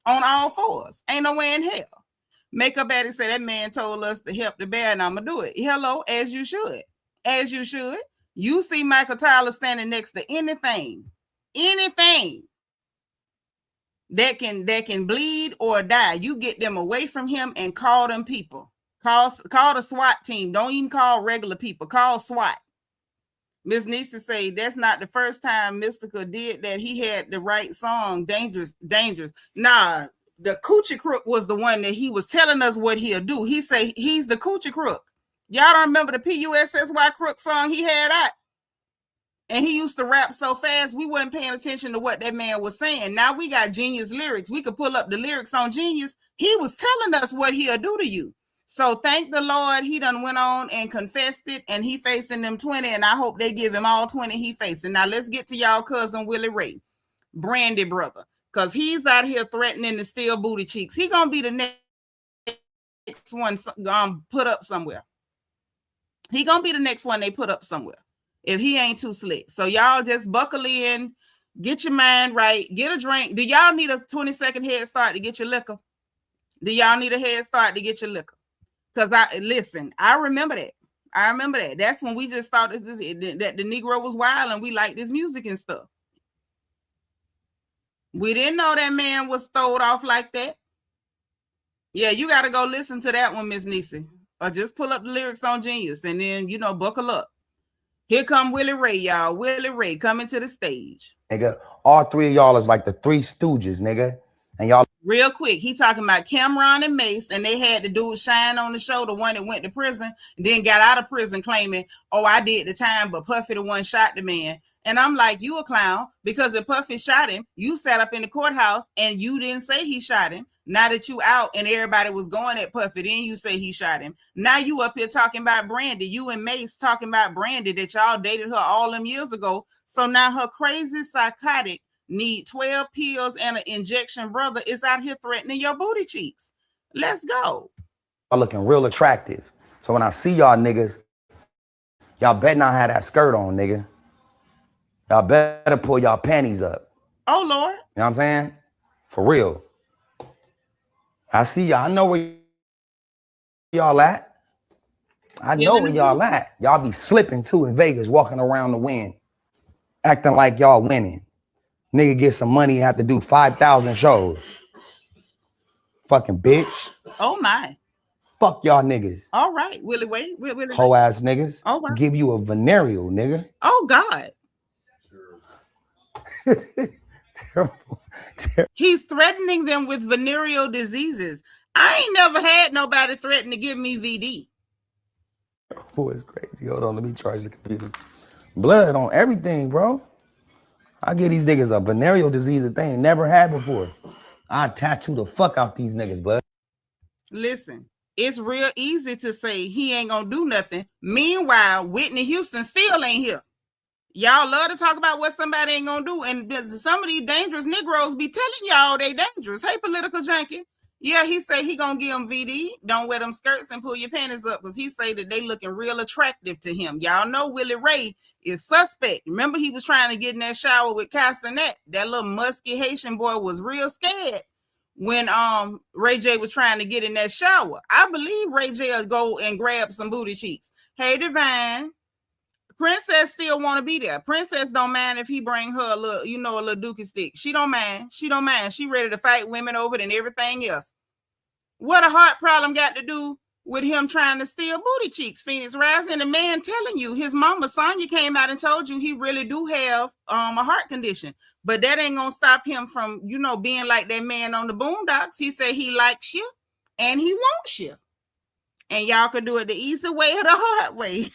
on all fours. Ain't no way in hell. Makeup Addict say that man told us to help the bear, and I'm going to do it. Hello, as you should. As you should. You see Michael Tyler standing next to anything that can bleed or die. You get them away from him and call them people. Call the SWAT team. Don't even call regular people. Call SWAT. Miss Nisa say that's not the first time Mystical did that. He had the right song, Dangerous. Nah, the Coochie Crook was the one that he was telling us what he'll do. He say he's the Coochie Crook. Y'all don't remember the Pussy Crook song he had out? And he used to rap so fast, we weren't paying attention to what that man was saying. Now we got Genius lyrics. We could pull up the lyrics on Genius. He was telling us what he'll do to you. So thank the Lord, he done went on and confessed it, and he facing them 20, and I hope they give him all 20 he facing. Now let's get to y'all cousin Willie Ray, Brandy brother, because he's out here threatening to steal booty cheeks. He gonna be the next next one put up somewhere. He gonna be the next one they put up somewhere if he ain't too slick. So y'all just buckle in, get your mind right, get a drink. Do y'all need a 20-second head start to get your liquor? Do y'all need a head start to get your liquor? Because I remember that. I remember that. That's when we just thought that the Negro was wild and we liked his music and stuff. We didn't know that man was throwed off like that. Yeah, you got to go listen to that one, Miss Niecy. Or just pull up the lyrics on Genius and then, buckle up. Here come Willie Ray, y'all. Willie Ray coming to the stage. Nigga, all three of y'all is like the Three Stooges, nigga. And y'all... Real quick, he talking about Cameron and Mase, and they had the dude Shine on the show, the one that went to prison, and then got out of prison claiming, oh, I did the time, but Puffy the one shot the man. And I'm like, you a clown, because if Puffy shot him, you sat up in the courthouse and you didn't say he shot him. Now that you out and everybody was going at Puffy, then you say he shot him. Now you up here talking about Brandy. You and Mase talking about Brandy that y'all dated her all them years ago. So now her crazy psychotic need 12 pills and an injection brother is out here threatening your booty cheeks. Let's go. Y'all looking real attractive. So when I see y'all niggas, y'all better not have that skirt on, nigga. Y'all better pull y'all panties up. Oh, Lord. You know what I'm saying? For real. I see y'all. I know where y'all at. I know where y'all at. Y'all be slipping too in Vegas, walking around the wind, acting like y'all winning. Nigga get some money and have to do 5,000 shows. Fucking bitch. Oh, my. Fuck y'all niggas. All right, Willie Way. Hoe ass niggas. Oh, wow. Give you a venereal, nigga. Oh, God. Terrible. He's threatening them with venereal diseases. I ain't never had nobody threaten to give me VD. Boy, it's crazy. Hold on, let me charge the computer. Blood on everything, bro. I give these niggas a venereal disease that they ain't never had before. I tattoo the fuck out these niggas, blood. Listen, it's real easy to say he ain't gonna do nothing. Meanwhile, Whitney Houston still ain't here. Y'all love to talk about what somebody ain't gonna do, and some of these dangerous Negroes be telling y'all they dangerous. Hey, political junkie. Yeah, he say he gonna give them VD. Don't wear them skirts and pull your panties up, because he say that they looking real attractive to him. Y'all know Willie Ray is suspect. Remember, he was trying to get in that shower with Cassinet. That little musky Haitian boy was real scared when RayJ was trying to get in that shower. I believe RayJ will go and grab some booty cheeks. Hey, Divine. Princess still want to be there. Princess don't mind if he bring her a little, a little dookie stick. She don't mind. She don't mind. She ready to fight women over it and everything else. What a heart problem got to do with him trying to steal booty cheeks, Phoenix Rising? The man telling you his mama Sonya came out and told you he really do have a heart condition, but that ain't gonna stop him from being like that man on the Boondocks. He said he likes you and he wants you, and y'all could do it the easy way or the hard way.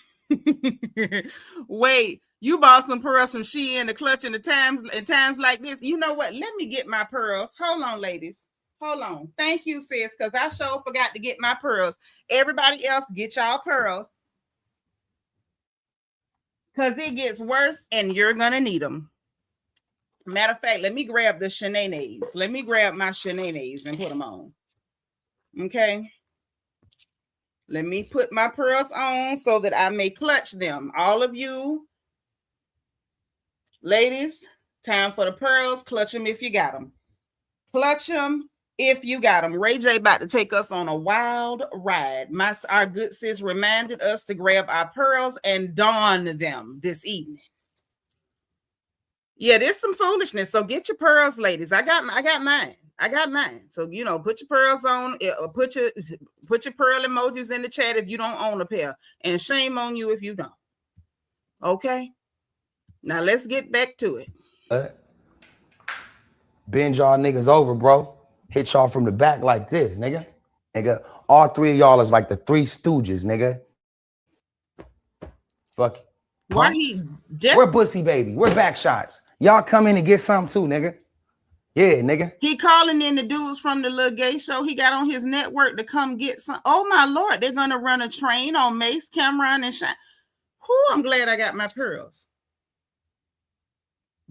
Wait, you bought some pearls from Shein, the clutch in times like this. You know what? Let me get my pearls. Hold on, ladies. Hold on. Thank you, sis, because I sure forgot to get my pearls. Everybody else, get y'all pearls, because it gets worse and you're gonna need them. Matter of fact, let me grab the Shanays. Let me grab my Shanays and put them on. Okay. Let me put my pearls on so that I may clutch them. All of you ladies, time for the pearls. Clutch them if you got them. Clutch them if you got them. RayJ about to take us on a wild ride. Our good sis reminded us to grab our pearls and don them this evening. Yeah, there's some foolishness. So get your pearls, ladies. I got mine. So, put your pearls on, put your pearl emojis in the chat if you don't own a pair, and shame on you if you don't. Okay. Now let's get back to it. Bend y'all niggas over, bro. Hit y'all from the back like this, nigga. Nigga, all three of y'all is like the Three Stooges, nigga. Fuck it. Why he just... We're Boosie, baby. We're back shots. Y'all come in and get something too, nigga. Yeah, nigga. He calling in the dudes from the little gay show he got on his network to come get some. Oh, my Lord. They're going to run a train on Mase, Cameron, and Shine. Whew, I'm glad I got my pearls.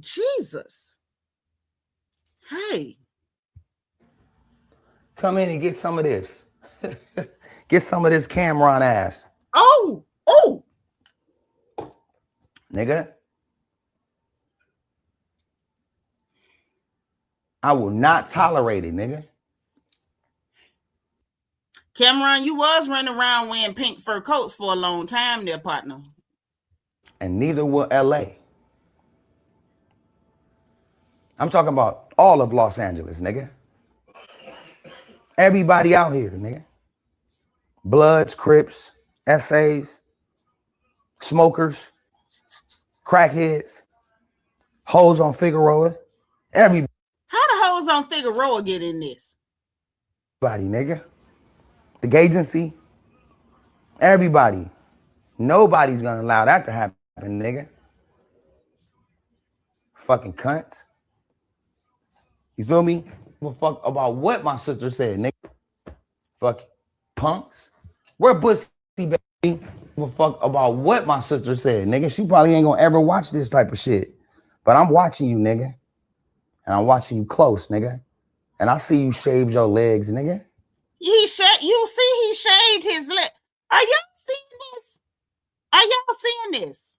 Jesus. Hey. Come in and get some of this. Get some of this Cameron ass. Oh. Nigga. I will not tolerate it, nigga. Cameron, you was running around wearing pink fur coats for a long time there, partner. And neither will LA. I'm talking about all of Los Angeles, nigga. Everybody out here, nigga. Bloods, Crips, essays, smokers, crackheads, hoes on Figueroa. Everybody, How the hoes on Figueroa get in this? nigga. The agency, everybody. Nobody's gonna allow that to happen, nigga. Fucking cunts. You feel me? Give a fuck about what my sister said, nigga. Fucking punks. Where Boosie, baby? Give a fuck about what my sister said, nigga. She probably ain't gonna ever watch this type of shit. But I'm watching you, nigga. And I'm watching you close, nigga. And I see you shave your legs, nigga. You see he shaved his leg. Are y'all seeing this? Are y'all seeing this?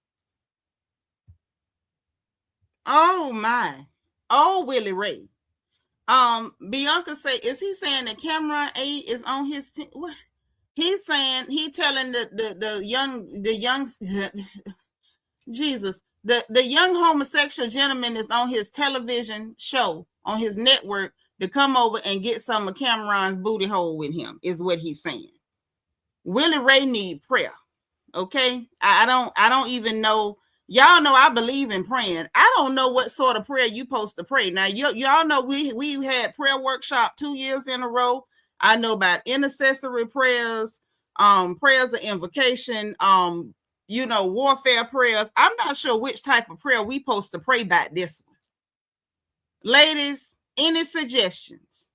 Oh my. Oh, Willie Ray. Bianca say, is he saying that Cameron A is on his what? He's saying he telling the young Jesus, the young homosexual gentleman is on his television show on his network to come over and get some of Cameron's booty hole with him, is what he's saying. Willie Ray need prayer. Okay. I don't even know. Y'all know I believe in praying. I don't know what sort of prayer you supposed to pray. Now, y'all know we had prayer workshop 2 years in a row. I know about intercessory prayers, prayers of invocation, warfare prayers. I'm not sure which type of prayer we supposed to pray about this one. Ladies, any suggestions?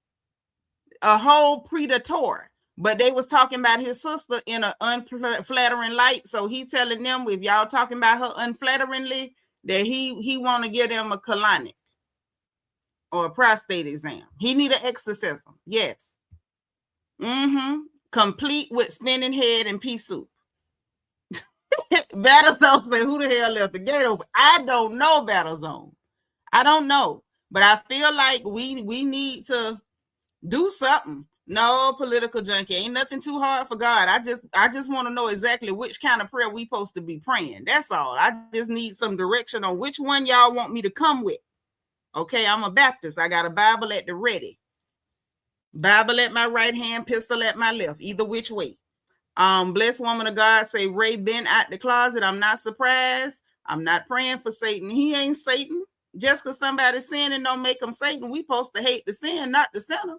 A whole predator. But they was talking about his sister in an unflattering light. So he telling them, if y'all talking about her unflatteringly, that he want to get them a colonic or a prostate exam. He need an exorcism. Yes. Complete with spinning head and pea soup. Battlezone say, who the hell left the ghetto? I don't know, Battlezone. I don't know. But I feel like we need to do something. No, political junkie. Ain't nothing too hard for God. I just want to know exactly which kind of prayer we supposed to be praying. That's all. I just need some direction on which one y'all want me to come with. Okay, I'm a Baptist. I got a Bible at the ready. Bible at my right hand, pistol at my left. Either which way. Blessed woman of God say, Ray been out the closet. I'm not surprised. I'm not praying for Satan. He ain't Satan. Just because somebody's sinning don't make him Satan. We supposed to hate the sin, not the sinner.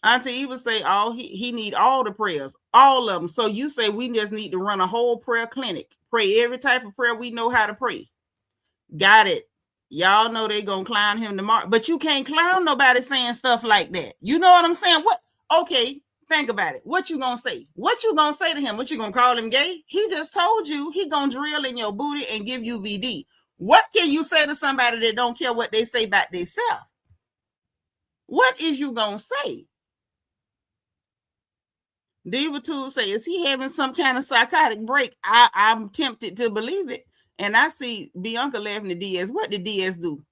Auntie Eva say, he need all the prayers, all of them. So you say we just need to run a whole prayer clinic. Pray every type of prayer we know how to pray. Got it. Y'all know they gonna clown him tomorrow, but you can't clown nobody saying stuff like that. You know what I'm saying? What? Okay, think about it. What you gonna say? What you gonna say to him? What you gonna call him gay? He just told you he gonna drill in your booty and give you VD. What can you say to somebody that don't care what they say about themselves? What is you gonna say? Diva Tool say, is he having some kind of psychotic break? I'm tempted to believe it. And I see Bianca laughing at DS. What did DS do?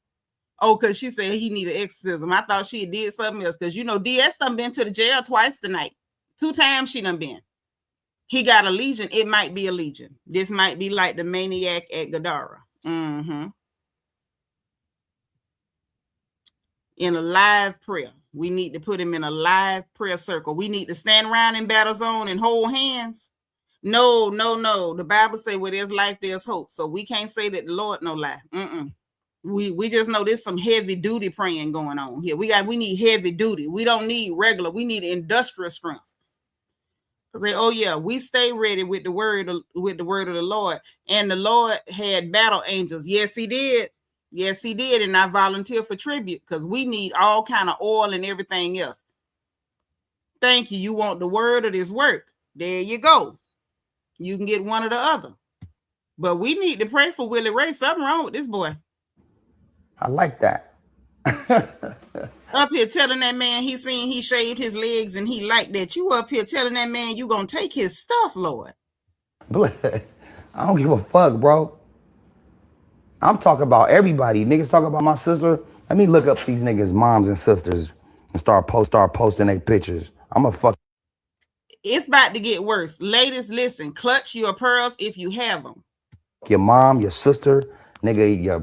Oh, because she said he needed exorcism. I thought she did something else. Because, DS done been to the jail twice tonight. 2 times she done been. He got a legion. It might be a legion. This might be like the maniac at Gadara. In a live prayer. We need to put him in a live prayer circle. We need to stand around in battle zone and hold hands. No. The Bible say where there's life, there's hope. So we can't say that the Lord no lie. We just know there's some heavy duty praying going on here. We need heavy duty. We don't need regular. We need industrial strength. Say, oh yeah, we stay ready with the word of the Lord. And the Lord had battle angels. Yes, he did. Yes, he did. And I volunteer for tribute because we need all kind of oil and everything else. Thank you. You want the word of this work? There you go. You can get one or the other. But we need to pray for Willie Ray. Something wrong with this boy. I like that. Up here telling that man he seen he shaved his legs and he liked that. You up here telling that man you gonna take his stuff, Lord. Blood. I don't give a fuck, bro. I'm talking about everybody. Niggas talking about my sister. Let me look up these niggas' moms and sisters and start posting their pictures. I'm a fuck. It's about to get worse. Ladies, listen, clutch your pearls if you have them. Your mom, your sister, nigga, your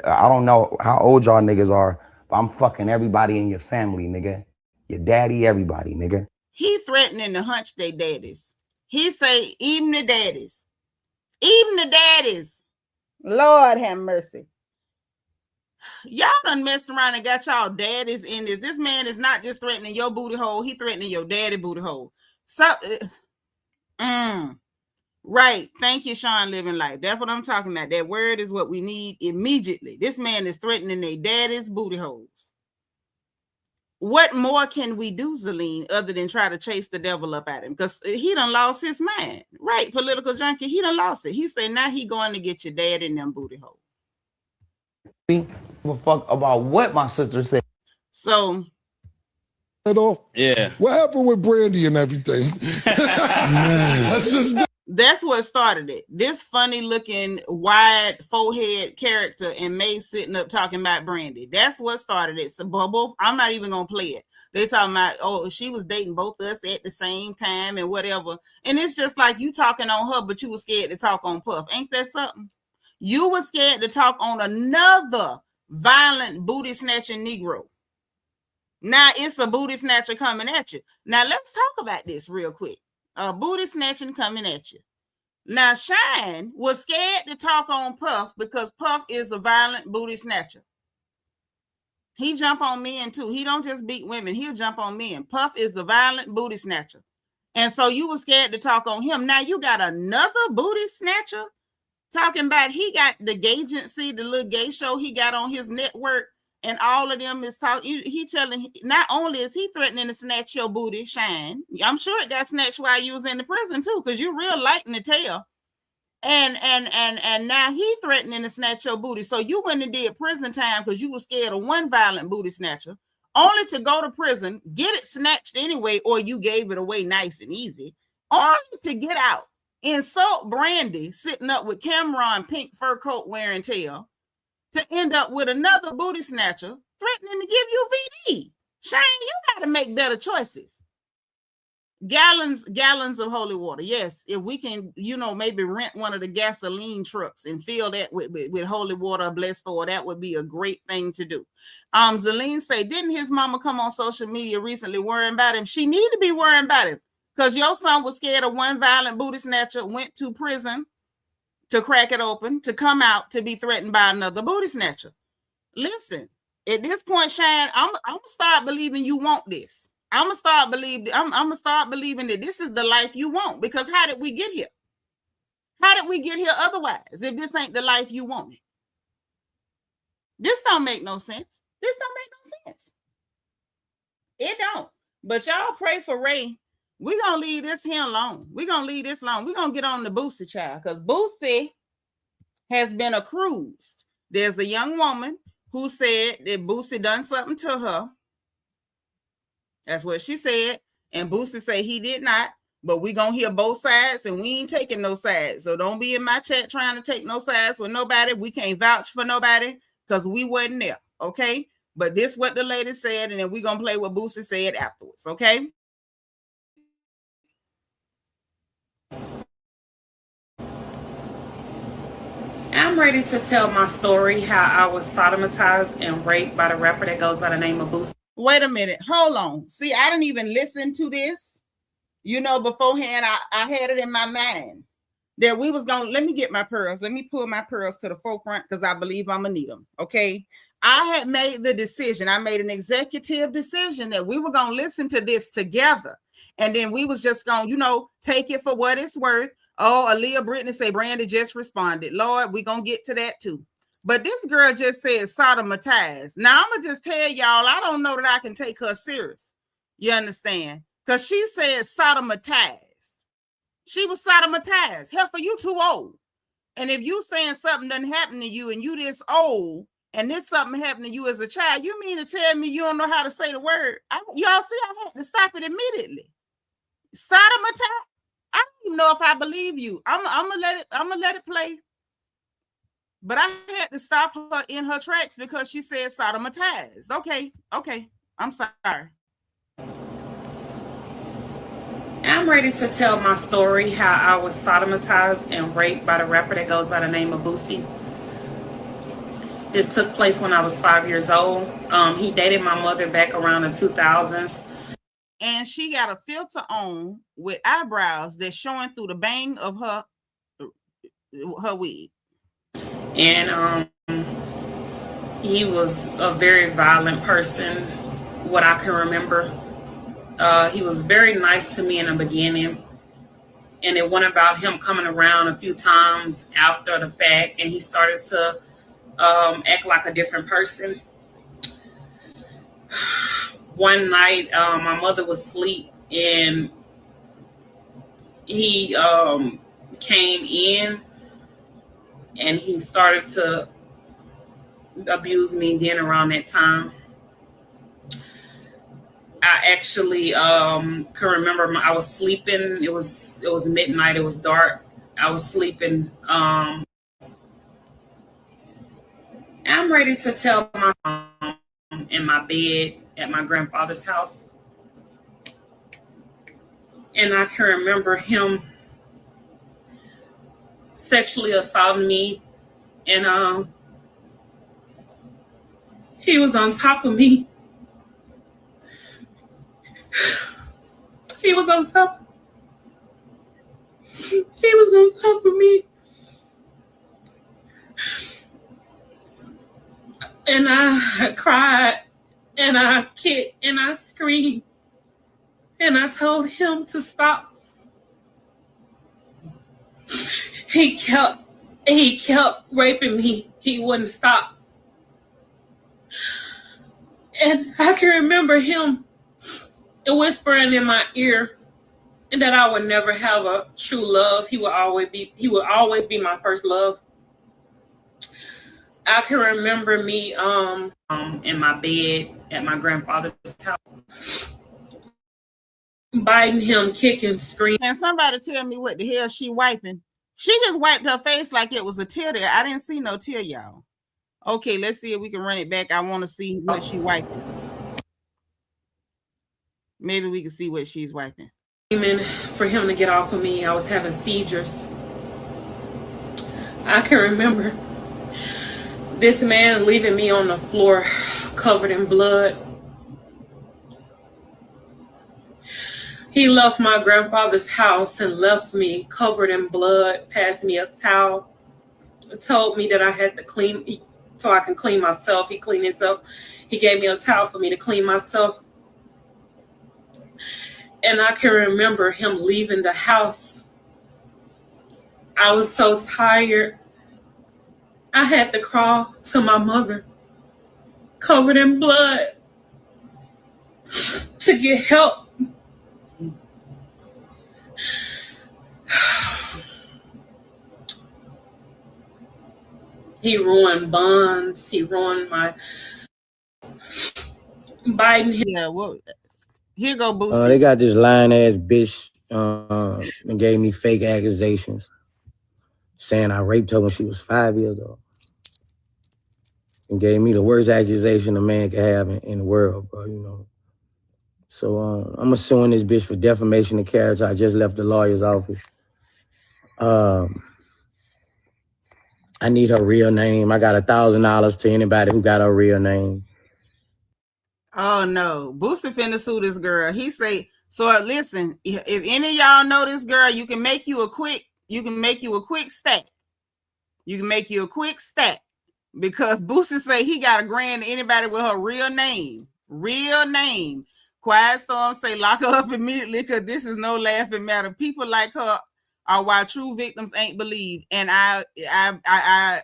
I don't know how old y'all niggas are, but I'm fucking everybody in your family, nigga. Your daddy, everybody, nigga. He threatening to hunch their daddies. He say, even the daddies. Even the daddies. Lord have mercy. Y'all done messed around and got y'all daddies in this. This man is not just threatening your booty hole. He threatening your daddy booty hole. So, right. Thank you, Sean Living Life. That's what I'm talking about. That word is what we need immediately. This man is threatening their daddy's booty holes. What more can we do, Zelene, other than try to chase the devil up at him? Because he done lost his mind. Right, political junkie, he done lost it. He said now he going to get your dad in them booty holes. Give a fuck about what my sister said. So, yeah. What happened with Brandy and everything? That's what started it. This funny looking wide forehead character and Mase sitting up talking about Brandy. That's what started it. So both, I'm not even gonna play it. They talking about, oh, she was dating both of us at the same time and whatever. And it's just like you talking on her, but you were scared to talk on Puff. Ain't that something? You were scared to talk on another violent booty snatching Negro. Now it's a booty snatcher coming at you. Now let's talk about this real quick. Booty snatching coming at you. Now Shine was scared to talk on Puff because Puff is the violent booty snatcher. He jump on men too. He don't just beat women. He'll jump on men. Puff is the violent booty snatcher. And so you were scared to talk on him. Now you got another booty snatcher talking about he got the Gagency, the little gay show he got on his network. And all of them is talking. He telling, not only is he threatening to snatch your booty, Shine. I'm sure it got snatched while you was in the prison too, because you're real light in the tail. And now he threatening to snatch your booty. So you went and did prison time because you were scared of one violent booty snatcher, only to go to prison, get it snatched anyway, or you gave it away nice and easy, only to get out, insult Brandy sitting up with Cameron pink fur coat wearing tail, to end up with another booty snatcher threatening to give you VD. Shane, you got to make better choices. Gallons of holy water. Yes, if we can, maybe rent one of the gasoline trucks and fill that with holy water, blessed oil, that would be a great thing to do. Zelene say, didn't his mama come on social media recently worrying about him? She need to be worrying about him because your son was scared of one violent booty snatcher, went to prison to crack it open, to come out, to be threatened by another booty snatcher. Listen, at this point, Shine, I'm gonna start believing you want this. I'm gonna start believing that this is the life you want. Because how did we get here? How did we get here otherwise? If this ain't the life you wanted, this don't make no sense. This don't make no sense. It don't. But y'all pray for Ray. We're going to leave this here alone. We're going to leave this alone. We're going to get on the Boosie child because Boosie has been accused. There's a young woman who said that Boosie done something to her. That's what she said. And Boosie said he did not. But we're going to hear both sides and we ain't taking no sides. So don't be in my chat trying to take no sides with nobody. We can't vouch for nobody because we wasn't there. Okay? But this is what the lady said. And then we're going to play what Boosie said afterwards. Okay? I'm ready to tell my story, how I was sodomized and raped by the rapper that goes by the name of Boosie. Wait a minute. Hold on. See, I didn't even listen to this. Beforehand, I had it in my mind that we was going to, let me get my pearls. Let me pull my pearls to the forefront because I believe I'm going to need them. Okay. I had made the decision. I made an executive decision that we were going to listen to this together. And then we was just going to, take it for what it's worth. Oh, Aaliyah Brittany say Brandy just responded. Lord, we're going to get to that too. But this girl just said sodomized. Now, I'm going to just tell y'all, I don't know that I can take her serious. You understand? Because she said sodomized. She was sodomized. Hell, for you too old. And if you saying something doesn't happen to you and you this old, and this something happened to you as a child, you mean to tell me you don't know how to say the word? Y'all see, I had to stop it immediately. Sodomitize? I don't even know if I believe you. I'm gonna let it play. But I had to stop her in her tracks because she said sodomatized. Okay. I'm sorry. I'm ready to tell my story, how I was sodomized and raped by the rapper that goes by the name of Boosie. This took place when I was 5 years old. He dated my mother back around the 2000s. And she got a filter on with eyebrows that's showing through the bang of her wig. And he was a very violent person, what I can remember. He was very nice to me in the beginning. And it went about him coming around a few times after the fact, and he started to act like a different person. One night, my mother was asleep, and he came in, and he started to abuse me then around that time. I actually can remember I was sleeping. It was midnight. It was dark. I was sleeping. I'm ready to tell my mom in my bed at my grandfather's house. And I can remember him sexually assaulting me. And he was on top of me. He was on top of me. And I cried, and I kicked, and I screamed, and I told him to stop. He kept raping me. He wouldn't stop. And I can remember him whispering in my ear that I would never have a true love. He would always be my first love. I can remember me in my bed at my grandfather's house, biting him, kicking, screaming. And somebody tell me what the hell she wiping. She just wiped her face like it was a tear there. I didn't see no tear, y'all. Okay, let's see if we can run it back. I want to see what she wiping. Maybe we can see what she's wiping. For him to get off of me, I was having seizures. I can remember this man leaving me on the floor covered in blood. He left my grandfather's house and left me covered in blood, passed me a towel, told me that I had to clean so I can clean myself. He cleaned himself. He gave me a towel for me to clean myself. And I can remember him leaving the house. I was so tired. I had to crawl to my mother, covered in blood, to get help. He ruined buns. He ruined my Biden. Yeah, well, here go Boosie. They got this lying ass bitch and gave me fake accusations, saying I raped her when she was 5 years old. And gave me the worst accusation a man could have in the world, bro, you know. So I'm suing this bitch for defamation of character. I just left the lawyer's office. I need her real name. I got $1,000 to anybody who got her real name. Oh no, Boosie finna sue this girl. He say, so listen, if any of y'all know this girl, you can make you a quick stack. You can make you a quick stack. Because Boosie say he got a grand to anybody with her real name. Real name. Quiet Storm say lock her up immediately because this is no laughing matter. People like her are why true victims ain't believed. And I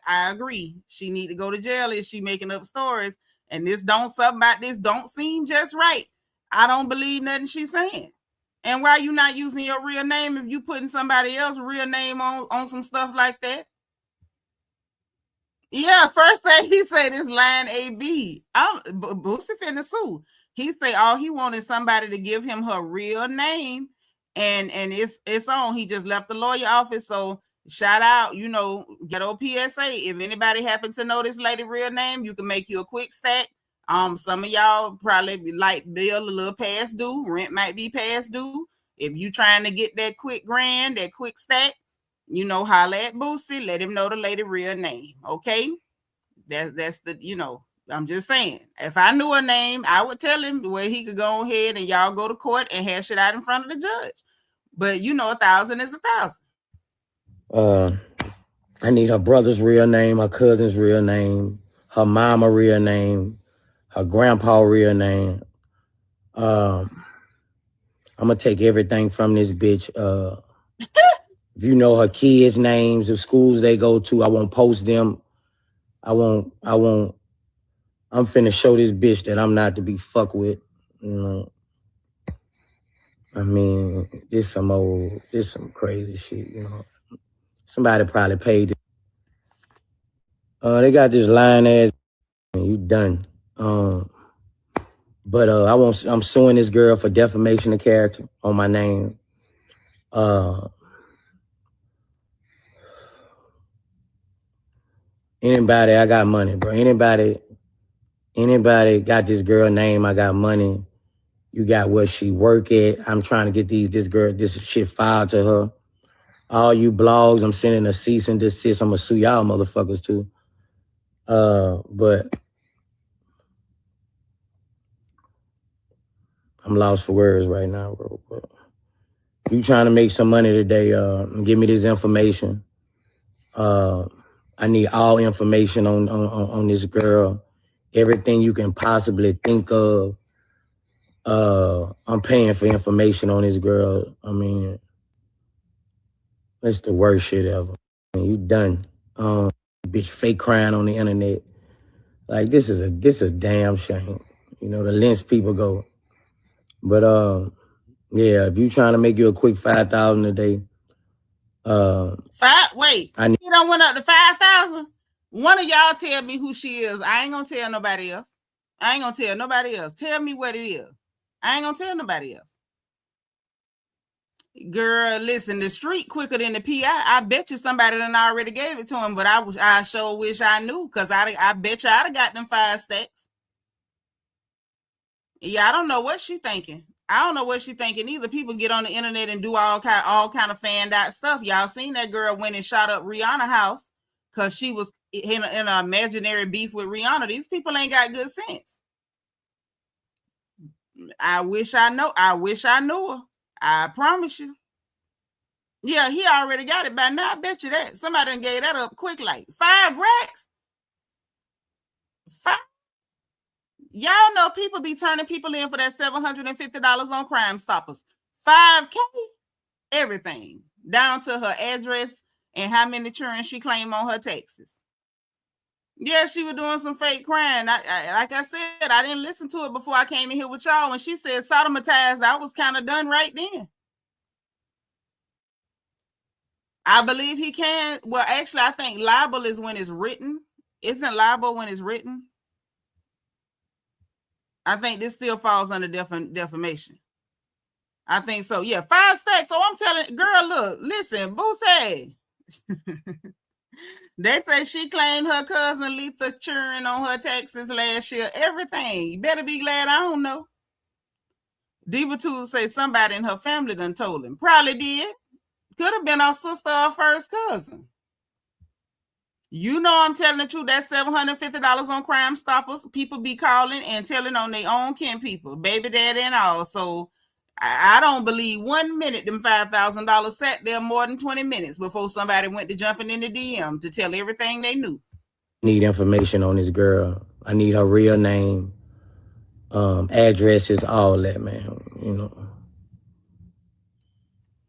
agree. She need to go to jail if she making up stories. And something about this don't seem just right. I don't believe nothing she's saying. And why you not using your real name if you putting somebody else's real name on some stuff like that? Yeah, first thing he said is line AB. Boosie finna sue. He say all he wanted somebody to give him her real name, and it's on. He just left the lawyer office. So shout out, ghetto PSA. If anybody happen to know this lady real name, you can make you a quick stack. Some of y'all probably like bill a little past due. Rent might be past due. If you trying to get that quick grand, that quick stack, holla at Boosie, let him know the lady real name. Okay. That's the, I'm just saying, if I knew a name, I would tell him where he could go ahead and y'all go to court and hash it out in front of the judge. But 1,000 is 1,000. I need her brother's real name, her cousin's real name, her mama real name, her grandpa real name. I'm gonna take everything from this bitch. If you know her kids' names, the schools they go to, I won't post them. I won't. I'm finna show this bitch that I'm not to be fucked with. I mean, this some crazy shit, Somebody probably paid it. They got this lying ass, you done. But I'm suing this girl for defamation of character on my name. Anybody, I got money, bro. Anybody got this girl name, I got money. You got where she work at. I'm trying to get this shit filed to her. All you blogs, I'm sending a cease and desist. I'm gonna sue y'all motherfuckers too. But I'm lost for words right now, bro. But you trying to make some money today, give me this information. I need all information on this girl. Everything you can possibly think of. I'm paying for information on this girl. I mean, that's the worst shit ever. You done. Bitch fake crying on the internet. Like this is a damn shame. The lengths people go. But yeah, if you trying to make you a quick 5,000 a day. Wait, he done went up to 5,000. One of y'all tell me who she is. I ain't gonna tell nobody else. Tell me what it is. I ain't gonna tell nobody else. Girl, listen, the street quicker than the PI. I bet you somebody done already gave it to him, but I sure wish I knew, because I bet you I'd have got them 5 stacks. Yeah, I don't know what she thinking. Either. People get on the internet and do all kind of fanned out stuff. Y'all seen that girl went and shot up Rihanna's house because she was in an imaginary beef with Rihanna. These people ain't got good sense. I wish I knew her. I promise you. Yeah, he already got it by now. I bet you that. Somebody done gave that up quick, like 5 racks. 5. Y'all know people be turning people in for that $750 on Crime Stoppers. $5K, everything, down to her address and how many children she claimed on her taxes. Yeah, she was doing some fake crime. Like I said, I didn't listen to it before I came in here with y'all. When she said sodomatized, I was kind of done right then. I believe he can. Well, actually, I think libel is when it's written. Isn't libel when it's written? I think this still falls under defamation. I think so. Yeah, 5 stacks. So I'm telling, girl, look, listen, Boosie. They say she claimed her cousin Letha churn on her taxes last year. Everything. You better be glad I don't know. Diva Tool say somebody in her family done told him. Probably did. Could have been our sister or first cousin. I'm telling the truth. That's $750 on Crime Stoppers. People be calling and telling on their own kin people, baby daddy and all. So I don't believe 1 minute them $5,000 sat there more than 20 minutes before somebody went to jumping in the DM to tell everything they knew. Need information on this girl. I need her real name, addresses, all that, man.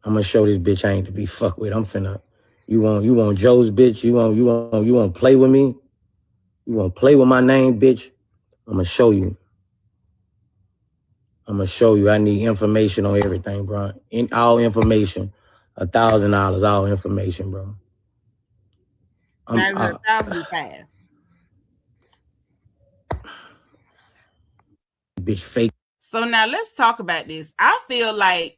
I'm gonna show this bitch I ain't to be fucked with. I'm finna. You want Joe's bitch? You want to play with me? You want to play with my name, bitch? I'm gonna show you. I need information on everything, bro. All information. $1,000, all information, bro. I'm, That's 1,005. bitch fake. So now let's talk about this. I feel like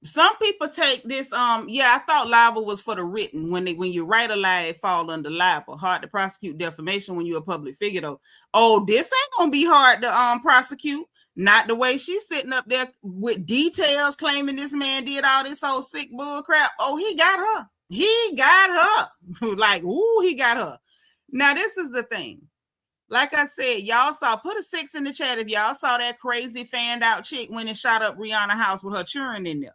some people take this. I thought libel was for the written. When you write a lie, it fall under libel. Hard to prosecute defamation when you're a public figure, though. Oh, this ain't gonna be hard to prosecute. Not the way she's sitting up there with details claiming this man did all this whole sick bull crap. Oh, he got her. He got her. Like, ooh, he got her. Now, this is the thing. Like I said, y'all saw, put a 6 in the chat if y'all saw that crazy fanned out chick when it shot up Rihanna's house with her children in there.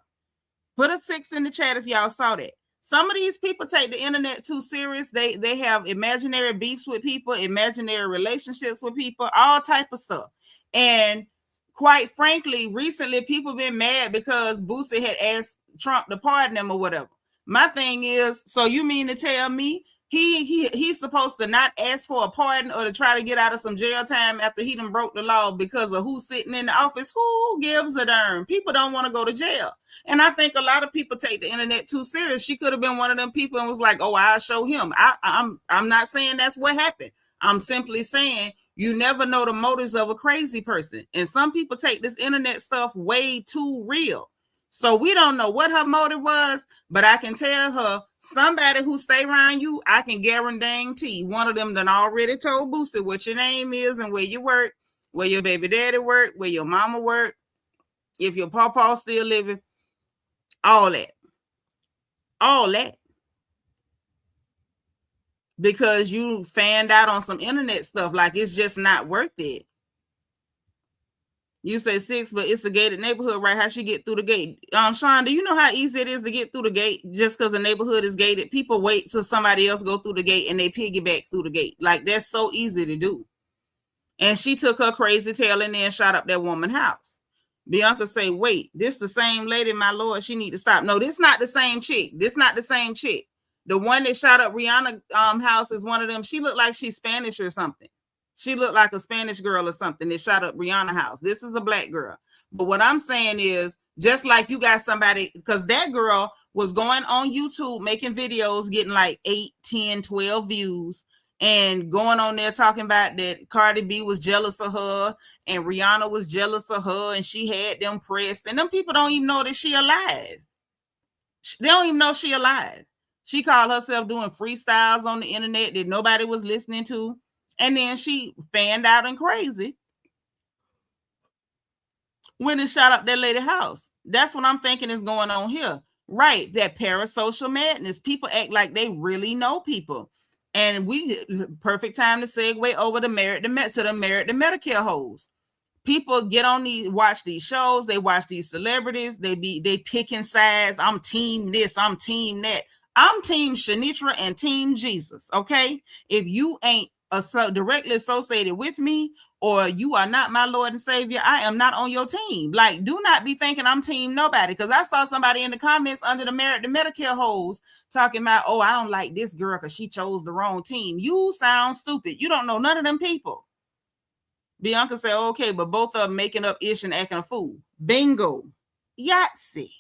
Put a 6 in the chat if y'all saw that. Some of these people take the internet too serious. They have imaginary beefs with people, imaginary relationships with people, all type of stuff. And quite frankly, recently people been mad because Boosie had asked Trump to pardon him or whatever. My thing is, so you mean to tell me he's supposed to not ask for a pardon or to try to get out of some jail time after he done broke the law because of who's sitting in the office? Who gives a darn? People don't want to go to jail. And I think a lot of people take the internet too serious. She could have been one of them people and was like, oh, I'll show him. I'm not saying that's what happened. I'm simply saying you never know the motives of a crazy person. And some people take this internet stuff way too real. So we don't know what her motive was, but I can tell her somebody who stay around you, I can guarantee one of them done already told Boosie what your name is and where you work, where your baby daddy work, where your mama work, if your pawpaw still living, all that. All that. Because you fanned out on some internet stuff, like it's just not worth it. You say 6, but it's a gated neighborhood, right? How she get through the gate? Sean, do you know how easy it is to get through the gate just because the neighborhood is gated? People wait till somebody else go through the gate and they piggyback through the gate. Like, that's so easy to do. And she took her crazy tail and then shot up that woman's house. Bianca say, wait, this the same lady, my Lord, she need to stop. No, this not the same chick. This not the same chick. The one that shot up Rihanna's house is one of them. She looked like she's Spanish or something. She looked like a Spanish girl or something that shot up Rihanna's house. This is a black girl. But what I'm saying is, just like you got somebody, because that girl was going on YouTube making videos, getting like 8, 10, 12 views, and going on there talking about that Cardi B was jealous of her and Rihanna was jealous of her and she had them pressed. And them people don't even know that she alive. They don't even know she alive. She called herself doing freestyles on the internet that nobody was listening to. And then she fanned out and crazy when it shot up that lady's house. That's what I'm thinking is going on here. Right, that parasocial madness. People act like they really know people. And perfect time to segue over to the Medicare hoes. People get on watch these shows, they watch these celebrities, they picking sides. I'm team this, I'm team that. I'm team Seanitra and team Jesus, okay? If you ain't directly associated with me or you are not my Lord and Savior, I am not on your team. Like, do not be thinking I'm team nobody, because I saw somebody in the comments under the Medicare hoes talking about, oh, I don't like this girl because she chose the wrong team. You sound stupid. You don't know none of them people. Bianca said, okay, but both of them making up ish and acting a fool. Bingo. Yahtzee.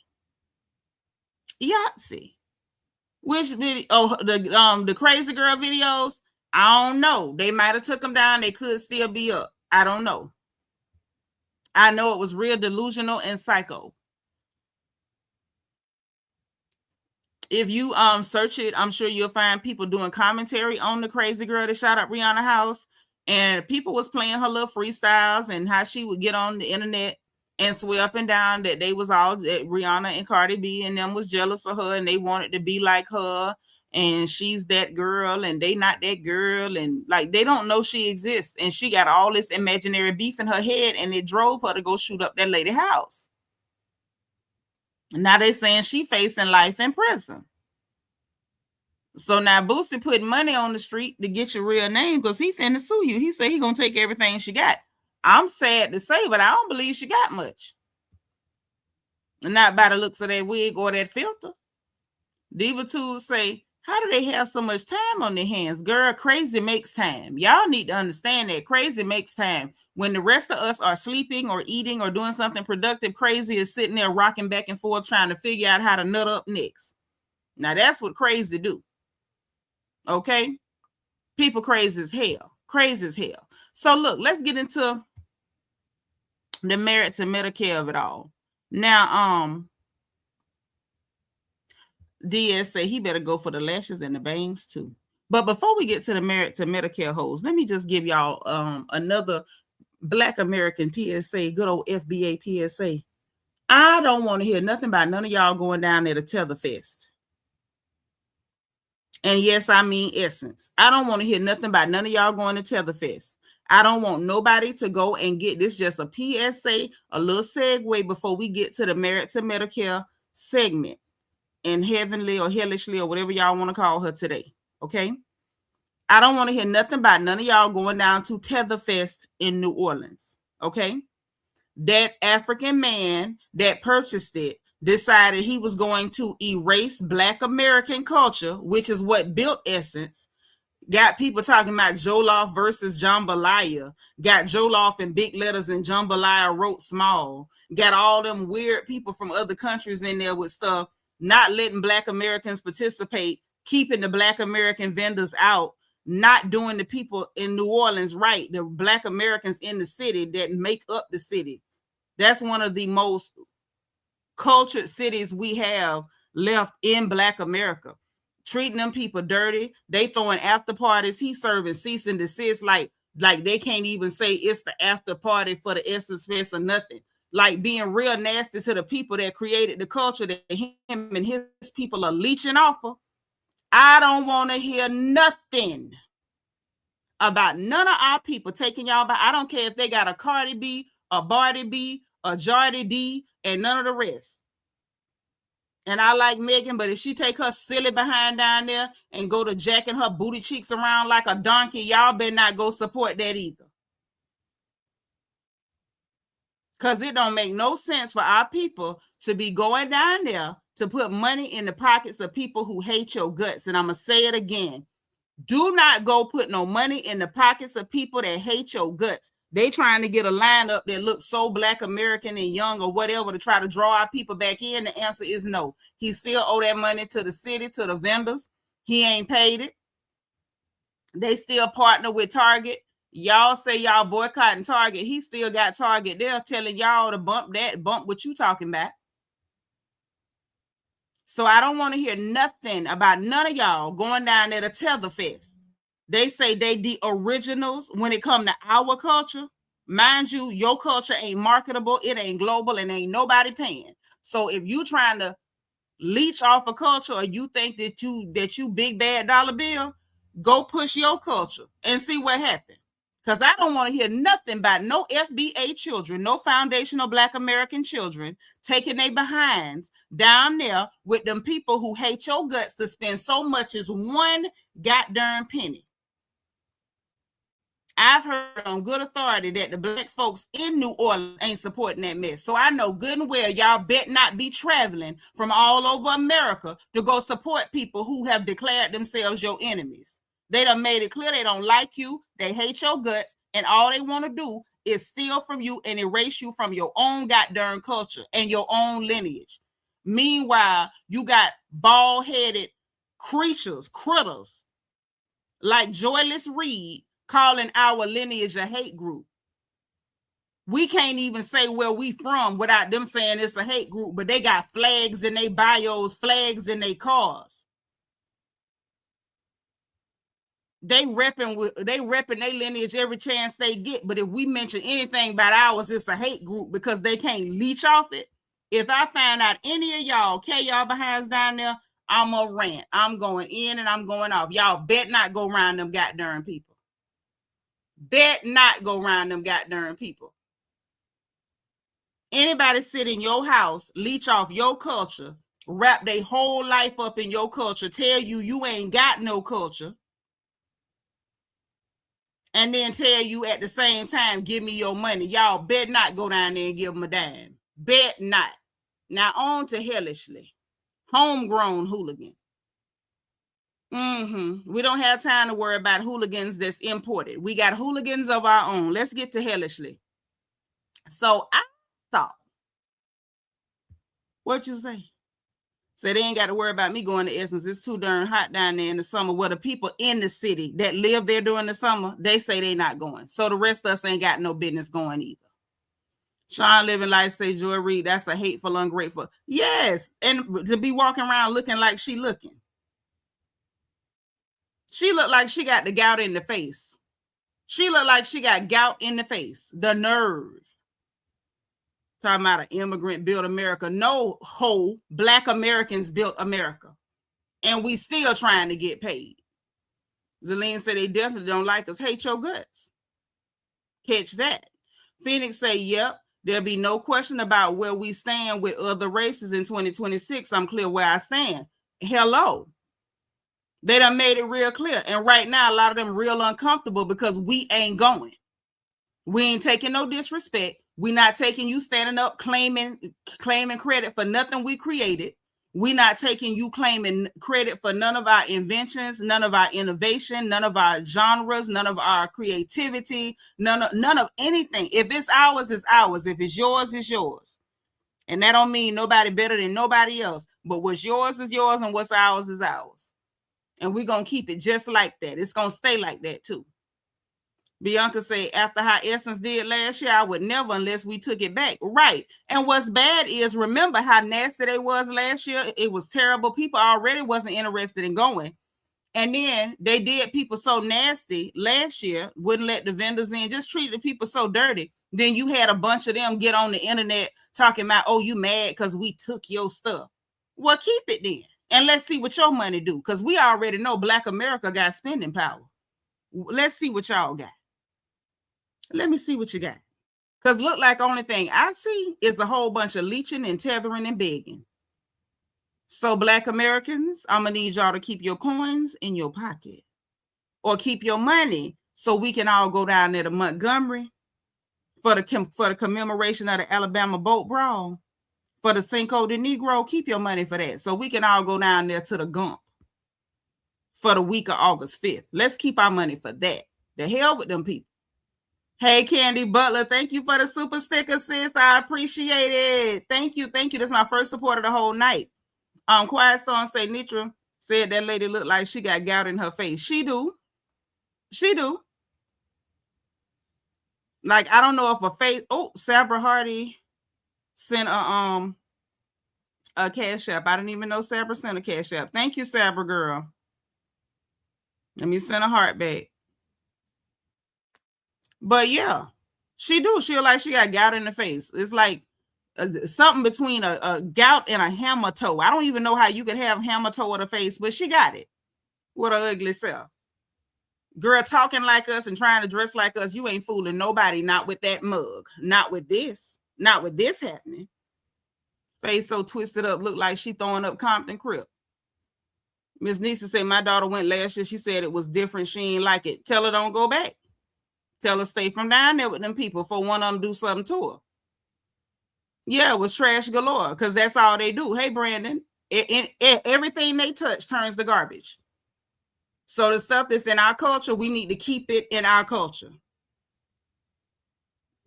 Which video? Oh, the crazy girl videos. I don't know. They might have took them down. They could still be up. I don't know. I know it was real delusional and psycho. If you search it, I'm sure you'll find people doing commentary on the crazy girl that shot up Rihanna's house. And people was playing her little freestyles and how she would get on the internet and swear up and down that they was all, that Rihanna and Cardi B and them was jealous of her and they wanted to be like her. And she's that girl and they not that girl. And like, they don't know she exists. And she got all this imaginary beef in her head and it drove her to go shoot up that lady's house. Now they saying she facing life in prison. So now Boosie putting money on the street to get your real name because he's finna sue you. He said he gonna take everything she got. I'm sad to say, but I don't believe she got much. Not by the looks of that wig or that filter. Diva Tools say, how do they have so much time on their hands? Girl, crazy makes time. Y'all need to understand that crazy makes time. When the rest of us are sleeping or eating or doing something productive, crazy is sitting there rocking back and forth trying to figure out how to nut up next. Now that's what crazy do. Okay? People crazy as hell. Crazy as hell. So look, let's get into the merits and Medicare of it all. Now, DS say he better go for the lashes and the bangs too. But before we get to the merit to Medicare hoes, let me just give y'all another Black American PSA, good old FBA PSA. I don't want to hear nothing about none of y'all going down there to Tether Fest. And yes, I mean Essence. I don't want to hear nothing about none of y'all going to Tether Fest. I don't want nobody to go and get this, just a PSA, a little segue before we get to the merit to Medicare segment in Heavenly or Hellishly or whatever y'all want to call her today. Okay? I don't want to hear nothing about none of y'all going down to Tether Fest in New Orleans. Okay? That African man that purchased it decided he was going to erase Black American culture, which is what built Essence. Got people talking about Jollof versus Jambalaya. Got Jollof in big letters and Jambalaya wrote small. Got all them weird people from other countries in there with stuff, not letting Black Americans participate, keeping the Black American vendors out, not doing the people in New Orleans right, the Black Americans in the city that make up the city. That's one of the most cultured cities we have left in Black America. Treating them people dirty. They throwing after parties. He serving cease and desist like they can't even say it's the after party for the Essence Fest or nothing. Like being real nasty to the people that created the culture that him and his people are leeching off of. I don't want to hear nothing about none of our people taking y'all back. I don't care if they got a Cardi B, a Barty B, a Jardy D, and none of the rest. And I like Megan, but if she take her silly behind down there and go to jacking her booty cheeks around like a donkey, y'all better not go support that either. Because it don't make no sense for our people to be going down there to put money in the pockets of people who hate your guts. And I'm going to say it again. Do not go put no money in the pockets of people that hate your guts. They trying to get a lineup that looks so Black American and young or whatever to try to draw our people back in. The answer is no. He still owe that money to the city, to the vendors. He ain't paid it. They still partner with Target. Y'all say y'all boycotting Target. He still got Target there telling y'all to bump what you talking about. So I don't want to hear nothing about none of y'all going down there to Tether Fest. They say they the originals when it come to our culture. Mind you, your culture ain't marketable. It ain't global and ain't nobody paying. So if you trying to leech off a culture or you think that you big bad dollar bill, go push your culture and see what happens. Because I don't want to hear nothing about no FBA children, no foundational Black American children taking their behinds down there with them people who hate your guts to spend so much as one goddamn penny. I've heard on good authority that the Black folks in New Orleans ain't supporting that mess. So I know good and well y'all bet not be traveling from all over America to go support people who have declared themselves your enemies. They done made it clear they don't like you, they hate your guts, and all they want to do is steal from you and erase you from your own goddamn culture and your own lineage. Meanwhile, you got bald-headed critters like Joyless Reed calling our lineage a hate group. We can't even say where we from without them saying it's a hate group, but they got flags in their bios, flags in their cars. They repping their lineage every chance they get, but if we mention anything about ours, it's a hate group because they can't leech off it. If I find out any of y'all, y'all behinds down there, I'm a rant. I'm going in and I'm going off. Y'all bet not go around them goddamn people. Bet not go around them goddamn people. Anybody sit in your house, leech off your culture, wrap their whole life up in your culture, tell you ain't got no culture, and then tell you at the same time, give me your money. Y'all bet not go down there and give them a dime. Bet not. Now on to Hellishly. Homegrown hooligan. We don't have time to worry about hooligans that's imported. We got hooligans of our own. Let's get to Hellishly. So I thought, what you say? So they ain't got to worry about me going to Essence. It's too darn hot down there in the summer. Where the people in the city that live there during the summer, they say they not going. So the rest of us ain't got no business going either. Sean Living Life say, Joy Reid, that's a hateful, ungrateful. Yes, and to be walking around looking like she looking. She looked like she got the gout in the face. She looked like she got gout in the face. The nerve. Talking about an immigrant built America. No, whole Black Americans built America. And we still trying to get paid. Zelene said they definitely don't like us. Hate your guts. Catch that. Phoenix say, yep, there'll be no question about where we stand with other races in 2026. I'm clear where I stand. Hello. They done made it real clear. And right now, a lot of them real uncomfortable because we ain't going. We ain't taking no disrespect. We not taking you standing up, claiming credit for nothing we created. We not taking you claiming credit for none of our inventions, none of our innovation, none of our genres, none of our creativity, none of anything. If it's ours, it's ours. If it's yours, it's yours. And that don't mean nobody better than nobody else. But what's yours is yours and what's ours is ours. And we're going to keep it just like that. It's going to stay like that too. Bianca said, after how Essence did last year, I would never unless we took it back. Right. And what's bad is, remember how nasty they was last year? It was terrible. People already wasn't interested in going. And then they did people so nasty last year, wouldn't let the vendors in, just treated people so dirty. Then you had a bunch of them get on the internet talking about, oh, you mad because we took your stuff. Well, keep it then. And let's see what your money do. Because we already know Black America got spending power. Let's see what y'all got. Let me see what you got. Because look like only thing I see is a whole bunch of leeching and tethering and begging. So Black Americans, I'm going to need y'all to keep your coins in your pocket. Or keep your money so we can all go down there to Montgomery for the commemoration of the Alabama boat brawl. For the Cinco de Negro, keep your money for that. So we can all go down there to the Gump for the week of August 5th. Let's keep our money for that. The hell with them people. Hey, Candy Butler, thank you for the super sticker, sis. I appreciate it. Thank you. Thank you. This is my first support of the whole night. Quiet Storm say, Nitra said that lady looked like she got gout in her face. She do. She do. Like, I don't know if a face. Oh, Sabra Hardy sent a cash app. I didn't even know Sabra sent a cash app. Thank you, Sabra girl. Let me send a heart back. But yeah, she do. She like she got gout in the face. It's like something between a gout and a hammer toe. I don't even know how you could have hammer toe of the face, but she got it with her ugly self. Girl talking like us and trying to dress like us. You ain't fooling nobody. Not with that mug. Not with this. Not with this happening. Face so twisted up, look like she throwing up Compton Crip. Miss Nisa said, my daughter went last year. She said it was different. She ain't like it. Tell her don't go back. Tell her stay from down there with them people for one of them do something to her. Yeah, it was trash galore because that's all they do. Hey, Brandon, everything they touch turns to garbage. So the stuff that's in our culture, we need to keep it in our culture.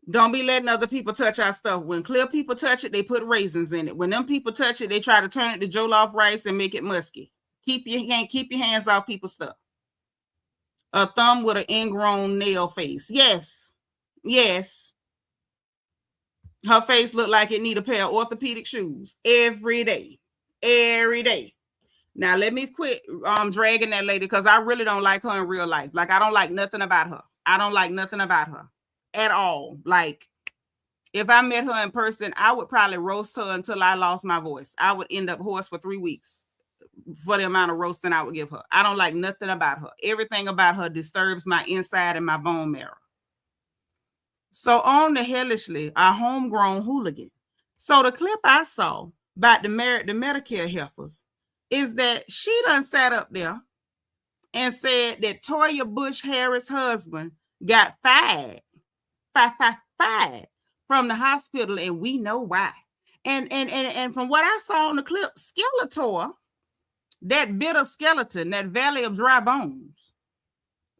Don't be letting other people touch our stuff. When clear people touch it, they put raisins in it. When them people touch it, they try to turn it to jollof rice and make it musky. Keep your hands off people's stuff. A thumb with an ingrown nail face. Yes. Yes. Her face looked like it need a pair of orthopedic shoes every day. Every day. Now, let me quit dragging that lady because I really don't like her in real life. Like, I don't like nothing about her. I don't like nothing about her at all. Like, if I met her in person, I would probably roast her until I lost my voice. I would end up hoarse for 3 weeks. For the amount of roasting I would give her. I don't like nothing about her. Everything about her disturbs my inside and my bone marrow. So on the Hellishly, our homegrown hooligan. So the clip I saw about the Medicare heifers is that she done sat up there and said that Toya Bush Harris' husband got fired from the hospital, and we know why. And from what I saw on the clip, Skeletor, that bitter skeleton, that valley of dry bones,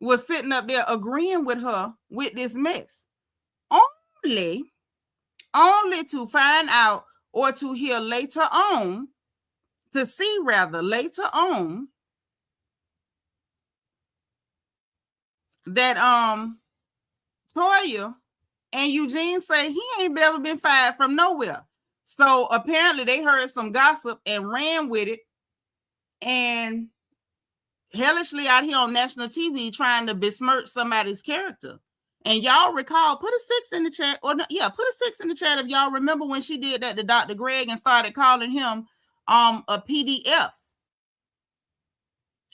was sitting up there agreeing with her with this mess. Only to find out or to hear later on later on that Toya and Eugene say he ain't never been fired from nowhere. So apparently they heard some gossip and ran with it, and Hellishly out here on national TV trying to besmirch somebody's character. And y'all recall, put a 6 in the chat, or no, yeah, put a 6 in the chat if y'all remember when she did that to Dr. Greg and started calling him a PDF,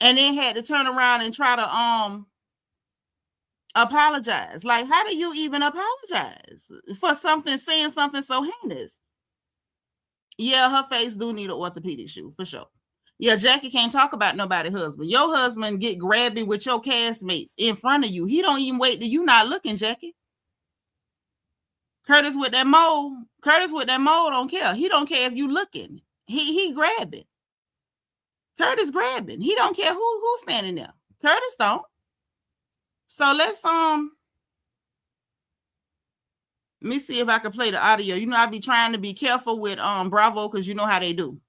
and then had to turn around and try to apologize. Like, how do you even apologize for something, saying something so heinous? Yeah, her face do need an orthopedic shoe for sure. Yeah, Jackie can't talk about nobody's husband. Your husband get grabby with your castmates in front of you. He don't even wait till you not looking, Jackie. Curtis with that mole don't care. He don't care if you looking. He grabbing. Curtis grabbing. He don't care who's standing there. Curtis don't. So let's let me see if I can play the audio. You know, I be trying to be careful with Bravo because you know how they do.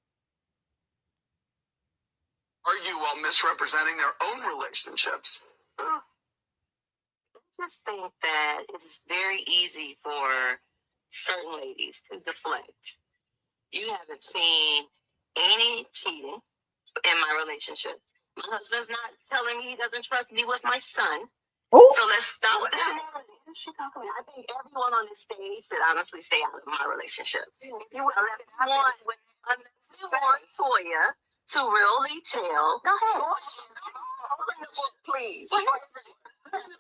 Argue while misrepresenting their own relationships. I just think that it's very easy for certain ladies to deflect. You haven't seen any cheating in my relationship. My husband's not telling me he doesn't trust me with my son. Ooh. So let's stop with the shenanigans. I think everyone on this stage should honestly stay out of my relationship. If you want Toya to really tell, go ahead. Open the book, please. There's a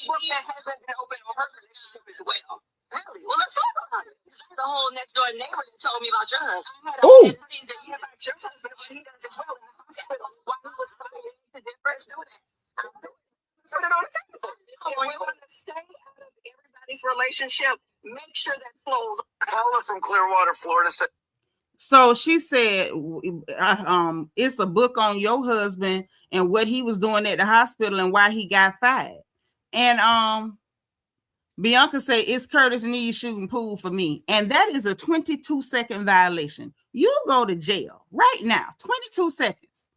book that hasn't been open on her relationship as well. Really? Well, let's talk about it. The whole next door neighbor that told me about your husband. I had things to eat about your husband, but he does as well in the hospital. Why he was fighting the difference, do that. Put it on the table. When you want to stay out of everybody's relationship, make sure that flows. Paula from Clearwater, Florida said. So she said, it's a book on your husband and what he was doing at the hospital and why he got fired. And Bianca said, it's Curtis Needs shooting pool for me. And that is a 22-second violation. You go to jail right now, 22 seconds.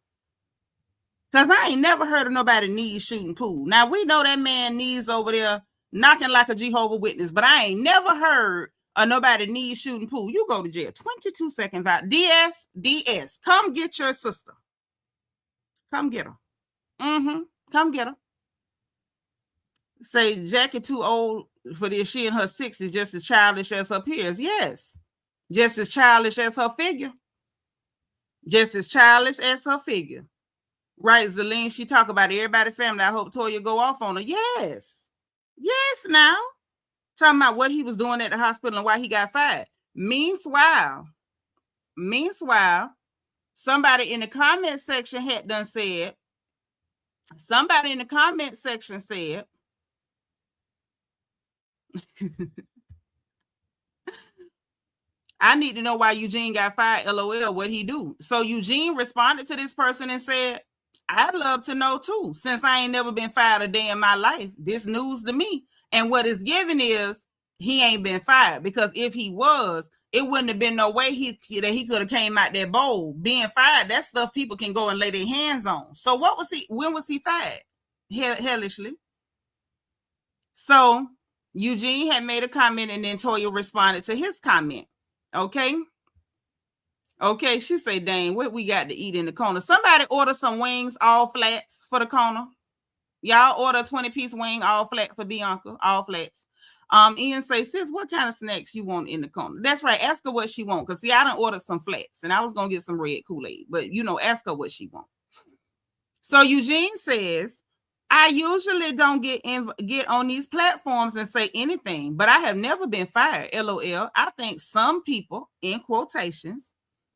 Because I ain't never heard of nobody needs shooting pool. Now, we know that man needs over there knocking like a Jehovah's Witness, but I ain't never heard nobody needs shooting pool. You go to jail. 22 seconds out. DS, come get your sister. Come get her. Come get her. Say Jackie too old for this. She in her 60s, just as childish as her peers. Yes. Just as childish as her figure. Just as childish as her figure. Right, Zelene, she talk about everybody's family. I hope Toya go off on her. Yes. Yes, now. Talking about what he was doing at the hospital and why he got fired. Meanwhile, somebody in the comment section had done said, I need to know why Eugene got fired, LOL, what he do? So Eugene responded to this person and said, I'd love to know too, since I ain't never been fired a day in my life. This news to me. And what is given is he ain't been fired, because if he was, it wouldn't have been no way he could have came out that bold. Being fired, that stuff people can go and lay their hands on. So when was he fired? Hellishly. So Eugene had made a comment and then Toya responded to his comment. Okay, she said, dang, what we got to eat in the corner? Somebody order some wings, all flats for the corner. Y'all order a 20-piece wing, all flat for Bianca, all flats. Ian say, sis, what kind of snacks you want in the corner? That's right, ask her what she want, because see, I done ordered some flats, and I was going to get some red Kool-Aid, but, ask her what she want. So Eugene says, I usually don't get on these platforms and say anything, but I have never been fired, LOL. I think some people, in quotations,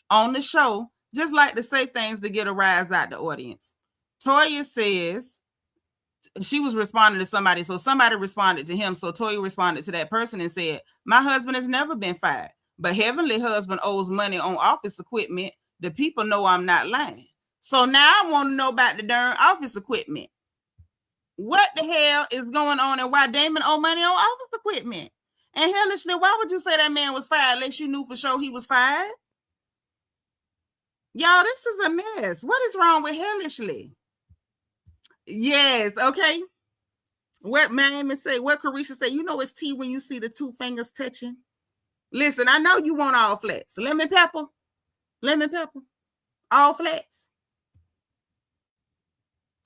on the show just like to say things to get a rise out the audience. Toya says she was responding to somebody, so somebody responded to him. So Toya responded to that person and said, my husband has never been fired, but Heavenly husband owes money on office equipment. The people know I'm not lying. So now I want to know about the darn office equipment. What the hell is going on and why Damon owe money on office equipment? And Hellishly, why would you say that man was fired unless you knew for sure he was fired? Y'all, this is a mess. What is wrong with Hellishly? Yes, okay. What Miami say, what Carisha say, you know it's tea when you see the two fingers touching. Listen, I know you want all flats. Lemon pepper, all flats.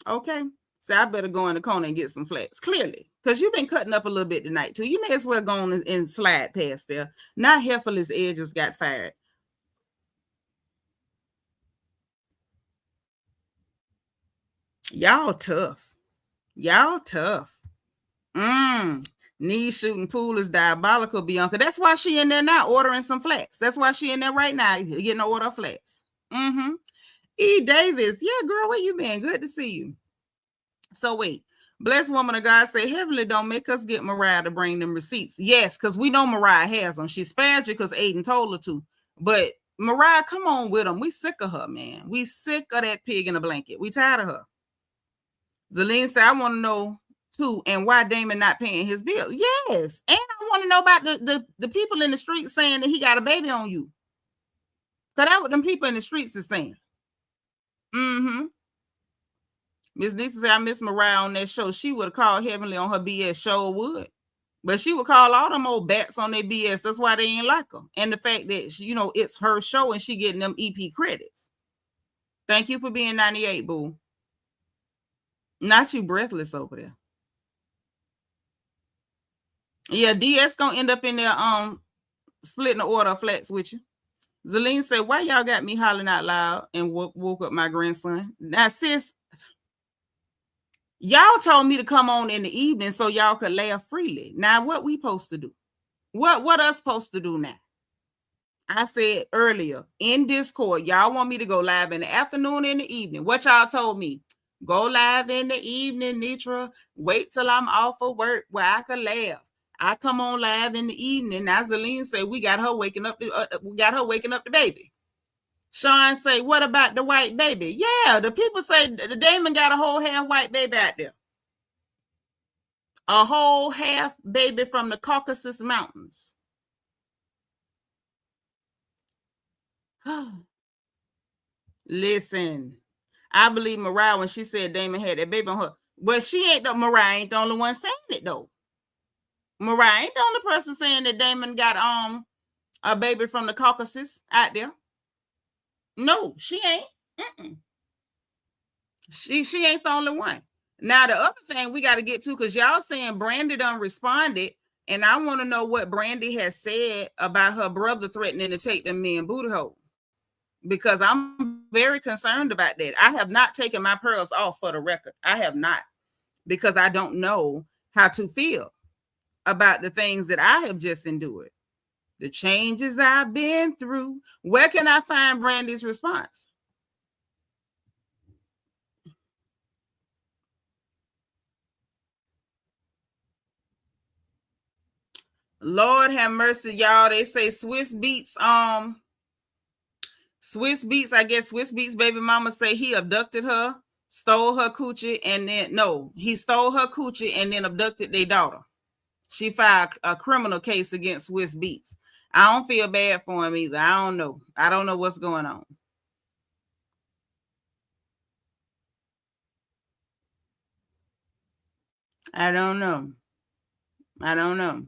Okay. So I better go in the corner and get some flats, clearly. Because you've been cutting up a little bit tonight, too. You may as well go on and slide past there. Now Heiferless edges got fired. Y'all tough. Y'all tough. Knee shooting pool is diabolical, Bianca. That's why she in there now ordering some flats. That's why she in there right now getting an order of flats. E. Davis. Yeah, girl, where you been? Good to see you. So wait. Blessed woman of God say, Heavenly, don't make us get Mariah to bring them receipts. Yes, because we know Mariah has them. She spared you because Aiden told her to. But Mariah, come on with them. We sick of her, man. We sick of that pig in a blanket. We tired of her. Zelene said, I want to know too, and why Damon not paying his bill. Yes. And I want to know about the people in the street saying that he got a baby on you. Because that's what them people in the streets is saying. Miss Nixon said, I miss Mariah on that show. She would have called Heavenly on her BS show would. But she would call all them old bats on their BS. That's why they ain't like her. And the fact that, it's her show and she getting them EP credits. Thank you for being 98, boo. Not you breathless over there. Yeah, DS gonna end up in there splitting the order of flats with you. Zelene said, why y'all got me hollering out loud and woke up my grandson? Now, sis, y'all told me to come on in the evening so y'all could laugh freely. Now, what we supposed to do? What us supposed to do now? I said earlier in Discord, y'all want me to go live in the afternoon and the evening. What y'all told me? Go live in the evening, Nitra. Wait till I'm off of work where I can laugh. I come on live in the evening. Now, Zelene said we got her waking up the baby. Sean say, what about the white baby? Yeah, the people say the Damon got a whole half white baby out there. A whole half baby from the Caucasus Mountains. Listen, I believe Mariah when she said Damon had that baby on her. But Mariah ain't the only one saying it though. Mariah ain't the only person saying that Damon got a baby from the Caucasus out there. No, she ain't. She ain't the only one. Now, the other thing we got to get to, because y'all saying Brandy done responded, and I want to know what Brandy has said about her brother threatening to take them men booty hole. Because I'm very concerned about that. I have not taken my pearls off for the record. I have not. Because I don't know how to feel about the things that I have just endured. The changes I've been through. Where can I find Brandy's response? Lord have mercy, y'all. They say Swiss Beats, I guess Swiss Beats baby mama say he abducted her, stole her coochie, and then he stole her coochie and then abducted their daughter. She filed a criminal case against Swiss Beats. I don't feel bad for him either. I don't know. I don't know what's going on. I don't know. I don't know.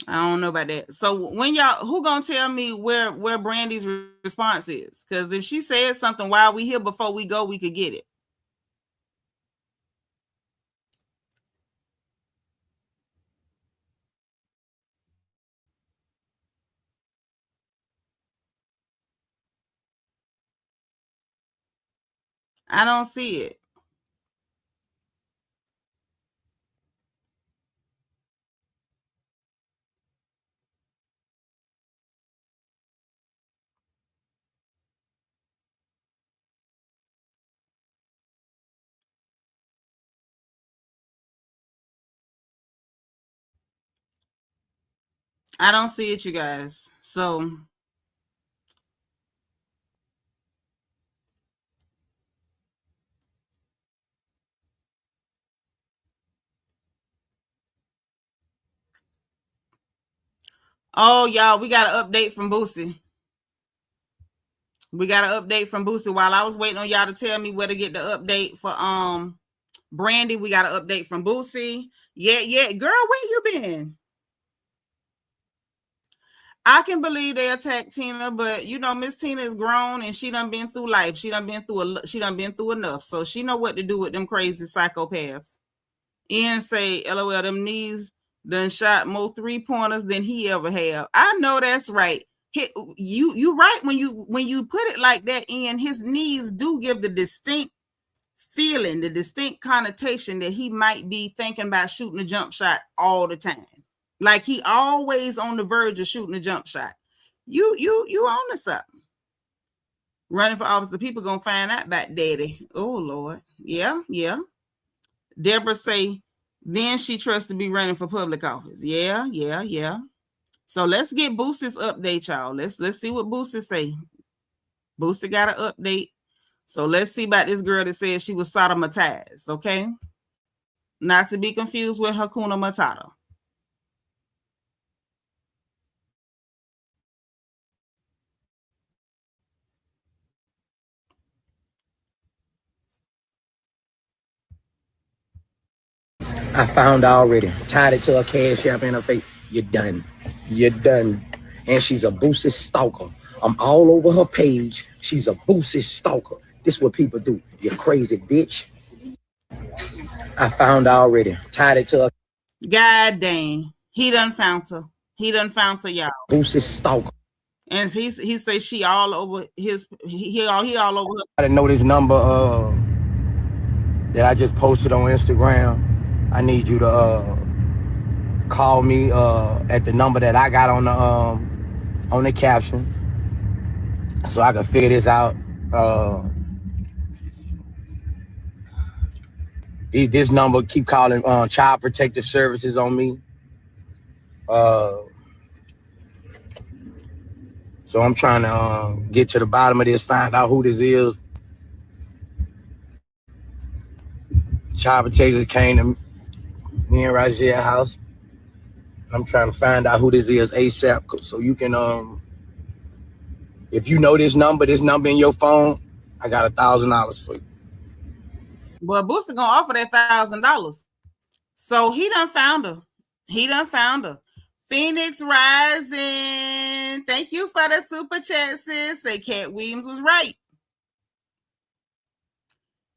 I don't know about that. So when y'all, who gonna tell me where Brandy's response is? Because if she said something while we here before we go, we could get it. I don't see it. I don't see it, you guys. So Oh, y'all, we got an update from Boosie. We got an update from Boosie. While I was waiting on y'all to tell me where to get the update for Brandy, we got an update from Boosie. Yeah, girl, where you been? I can believe they attacked Tina, but you know, Miss Tina is grown and she done been through life. She done been through enough, so she know what to do with them crazy psychopaths. Ian say, LOL, them knees done shot more 3-pointers than he ever have. I know that's right. You right when you put it like that, Ian. His knees do give the distinct feeling, the distinct connotation that he might be thinking about shooting a jump shot all the time. Like he always on the verge of shooting a jump shot. You on to something. Running for office, the people gonna find out about daddy. Oh Lord. Yeah. Deborah say, then she trusts to be running for public office. Yeah. So let's get Boosie's update, y'all. Let's see what Boosie say. Boosie got an update. So let's see about this girl that says she was sodomatized, okay? Not to be confused with Hakuna Matata. I found her already. Tied it to a cash app in her face. You're done. And she's a Boosie stalker. I'm all over her page. She's a Boosie stalker. This is what people do. You crazy bitch. I found her already. Tied it to a God dang. He done found her. Y'all. Boosie stalker. And he says she all over his he all over her. I didn't know this number that I just posted on Instagram. I need you to call me at the number that I got on the caption, so I can figure this out. This number keep calling Child Protective Services on me. So I'm trying to get to the bottom of this, find out who this is. Child Protective came to me and RayJ's house. I'm trying to find out who this is ASAP, so you can, if you know this number in your phone, I got $1,000 for you. Well, Boosie gonna offer that $1,000. So he done found her. Phoenix Rising. Thank you for the super chat, sis. Say Cat Williams was right.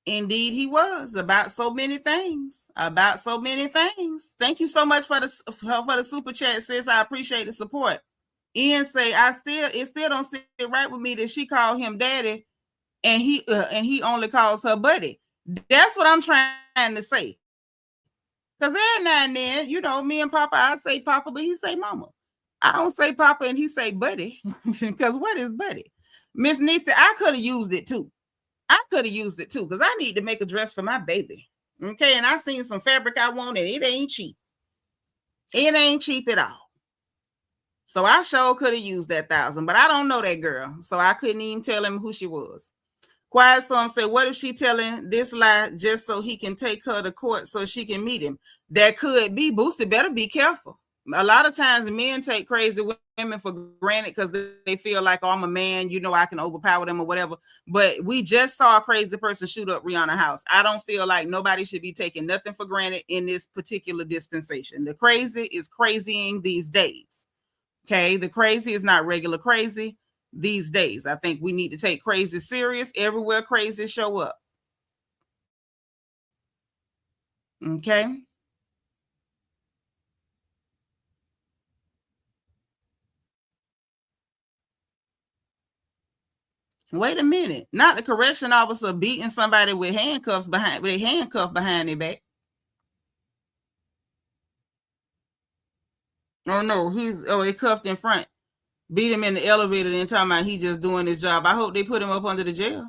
Indeed, he was about so many things. Thank you so much for the super chat, sis. I appreciate the support. Ian say, it still don't sit right with me that she called him daddy, and he only calls her buddy. That's what I'm trying to say. Because every now and then, you know, me and Papa, I say Papa, but he say Mama. I don't say Papa and he say buddy. Because what is buddy? Miss Nisa, I could have used it too. Because I need to make a dress for my baby. Okay, and I seen some fabric I wanted. It ain't cheap. It ain't cheap at all. So I sure could have used that $1,000, but I don't know that girl. So I couldn't even tell him who she was. Quiet Storm said, what if she telling this lie just so he can take her to court so she can meet him? That could be. Boosie better be careful. A lot of times men take crazy women for granted because they feel like, oh, I'm a man, you know, I can overpower them or whatever. But we just saw a crazy person shoot up Rihanna's house. I don't feel like nobody should be taking nothing for granted in this particular dispensation. The crazy is crazying these days. Okay, the crazy is not regular crazy these days. I think we need to take crazy serious everywhere crazy show up. Okay. Wait a minute. Not the correction officer beating somebody with handcuffs behind their back. Oh no, he cuffed in front. Beat him in the elevator and talking about he just doing his job. I hope they put him up under the jail.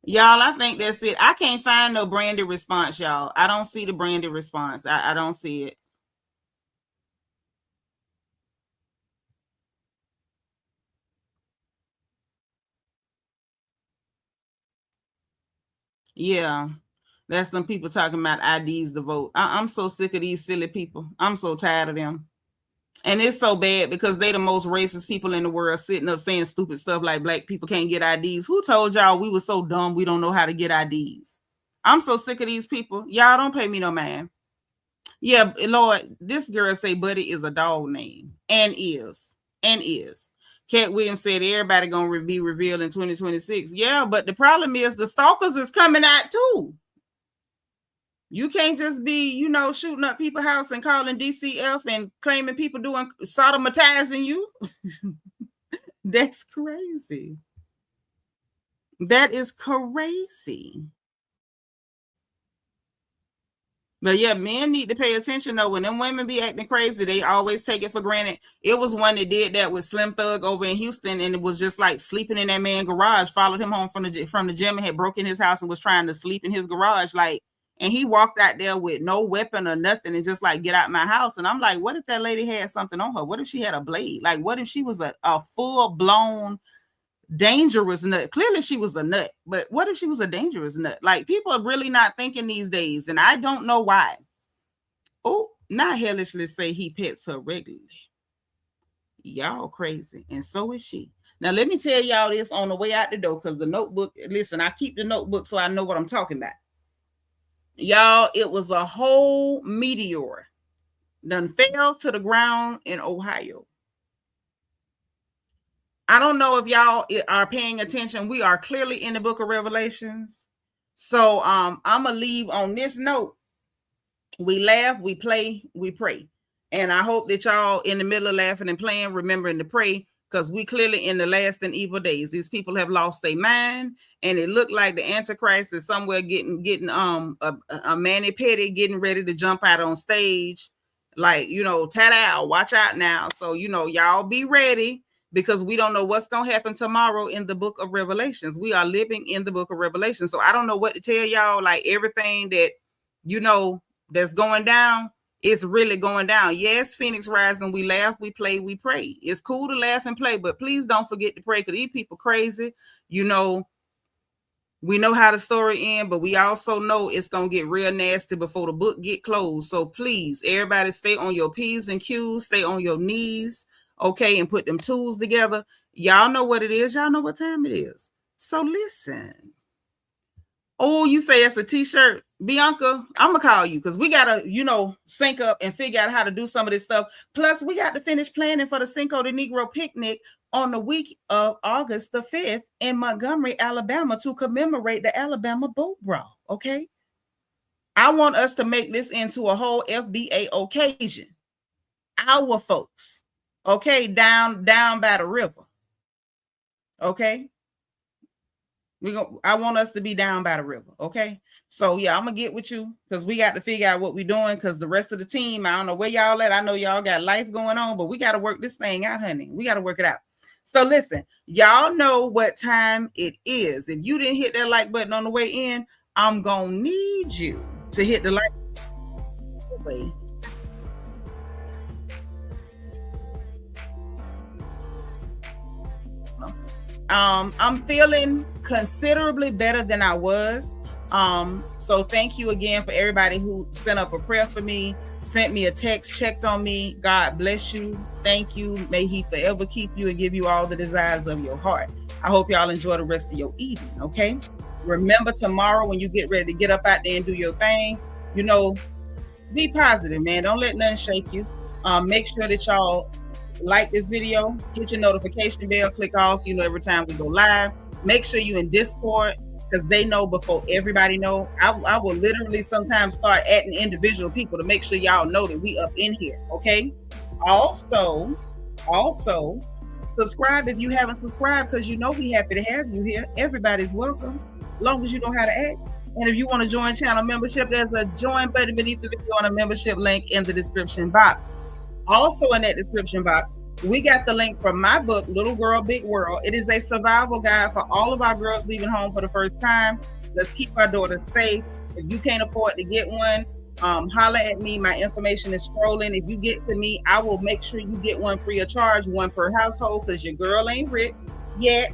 Y'all, I think that's it. I can't find no branded response, y'all. I don't see the branded response. I don't see it. Yeah. That's some people talking about IDs to vote. I'm so sick of these silly people. I'm so tired of them. And it's so bad because they the most racist people in the world sitting up saying stupid stuff like black people can't get IDs. Who told y'all we were so dumb we don't know how to get IDs? I'm so sick of these people. Y'all don't pay me no man. Yeah, Lord, this girl say Buddy is a dog name. And is. Cat Williams said everybody gonna be revealed in 2026. Yeah, but the problem is the stalkers is coming out too. You can't just be, you know, shooting up people's house and calling DCF and claiming people doing sodomatizing you. That's crazy. That is crazy. But yeah, men need to pay attention though. When them women be acting crazy, they always take it for granted. It was one that did that with Slim Thug over in Houston, and it was just like sleeping in that man's garage. Followed him home from the gym and had broken his house and was trying to sleep in his garage, like. And he walked out there with no weapon or nothing and just like, get out my house. And I'm like, what if that lady had something on her? What if she had a blade? Like, what if she was a full-blown dangerous nut? Clearly she was a nut, but what if she was a dangerous nut? Like, people are really not thinking these days, and I don't know why. Oh, not Hellishly say he pets her regularly. Y'all crazy, and so is she. Now, let me tell y'all this on the way out the door, because the notebook, listen, I keep the notebook so I know what I'm talking about. Y'all, it was a whole meteor done fell to the ground in Ohio. I don't know if y'all are paying attention. We are clearly in the book of Revelations. So I'm going to leave on this note. We laugh, we play, we pray. And I hope that y'all in the middle of laughing and playing, remembering to pray, because we clearly in the last and evil days. These people have lost their mind, and it looked like the Antichrist is somewhere getting a Manny Petty getting ready to jump out on stage, like, you know, ta-da, watch out now. So, you know, y'all be ready, because we don't know what's gonna happen tomorrow in the book of Revelations. We are living in the book of Revelations, so I don't know what to tell y'all. Like, everything that, you know, that's going down, it's really going down. Yes, Phoenix Rising, we laugh, we play, we pray. It's cool to laugh and play, but please don't forget to pray, because these people crazy. You know, we know how the story ends, but we also know it's going to get real nasty before the book get closed. So please, everybody stay on your P's and Q's, stay on your knees, okay, and put them tools together. Y'all know what it is. Y'all know what time it is. So listen. Oh, you say it's a t-shirt. Bianca, I'm going to call you, because we got to, you know, sync up and figure out how to do some of this stuff. Plus, we got to finish planning for the Cinco de Negro picnic on the week of August the 5th in Montgomery, Alabama, to commemorate the Alabama boat brawl, okay? I want us to make this into a whole FBA occasion. Our folks, okay, down by the river, okay? I want us to be down by the river, okay? So yeah, I'm gonna get with you, because we got to figure out what we're doing, because the rest of the team, I don't know where y'all at. I know y'all got life going on, but we got to work this thing out, honey. We got to work it out. So listen, y'all know what time it is. If you didn't hit that like button on the way in, I'm gonna need you to hit the like button. I'm feeling considerably better than I was. So thank you again for everybody who sent up a prayer for me, sent me a text, checked on me. God bless you. Thank you. May he forever keep you and give you all the desires of your heart. I hope y'all enjoy the rest of your evening, okay? Remember, tomorrow when you get ready to get up out there and do your thing, you know, be positive, man. Don't let nothing shake you. Make sure that y'all like this video, hit your notification bell, click all so you know every time we go live. Make sure you in Discord, because they know before everybody know. I will literally sometimes start adding individual people to make sure y'all know that we up in here, okay? Also, subscribe if you haven't subscribed, because you know we happy to have you here. Everybody's welcome, as long as you know how to act. And if you want to join channel membership, there's a join button beneath the video and a membership link in the description box. Also in that description box, we got the link from my book, Little Girl, Big World. It is a survival guide for all of our girls leaving home for the first time. Let's keep our daughters safe. If you can't afford to get one, holler at me. My information is scrolling. If you get to me, I will make sure you get one free of charge, one per household, because your girl ain't rich yet.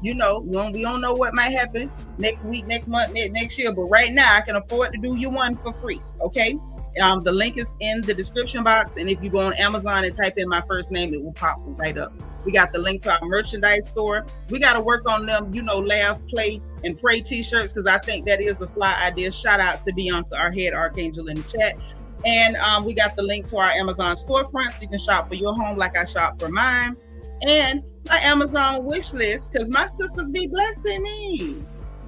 you know, we don't know what might happen next week, next month, next year. But right now, I can afford to do you one for free. Okay. The link is in the description box. And if you go on Amazon and type in my first name, it will pop right up. We got the link to our merchandise store. We got to work on them, you know, laugh, play, and pray t-shirts, because I think that is a fly idea. Shout out to Bianca, our head archangel, in the chat. And we got the link to our Amazon storefront, so you can shop for your home like I shop for mine. And my Amazon wish list, because my sisters be blessing me.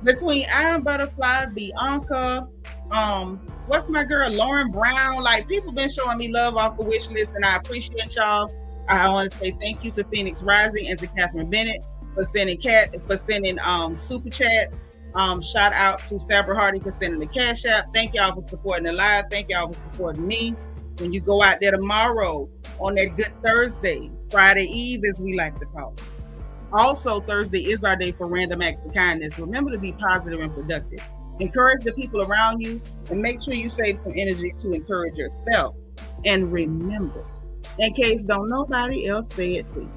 Between Iron Butterfly, Bianca, what's my girl, Lauren Brown, like, people been showing me love off the wish list, and I appreciate y'all. I want to say thank you to Phoenix Rising and to Catherine Bennett for sending super chats. Shout out to Sabra Hardy for sending the Cash App. Thank y'all for supporting the live. Thank y'all for supporting me. When you go out there tomorrow on that Good Thursday, Friday Eve, as we like to call it. Also, Thursday is our day for random acts of kindness. Remember to be positive and productive. Encourage the people around you, and make sure you save some energy to encourage yourself. And remember, in case don't nobody else say it to you,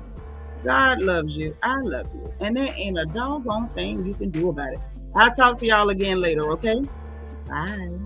God loves you, I love you, and there ain't a doggone thing you can do about it. I'll talk to y'all again later, okay? Bye.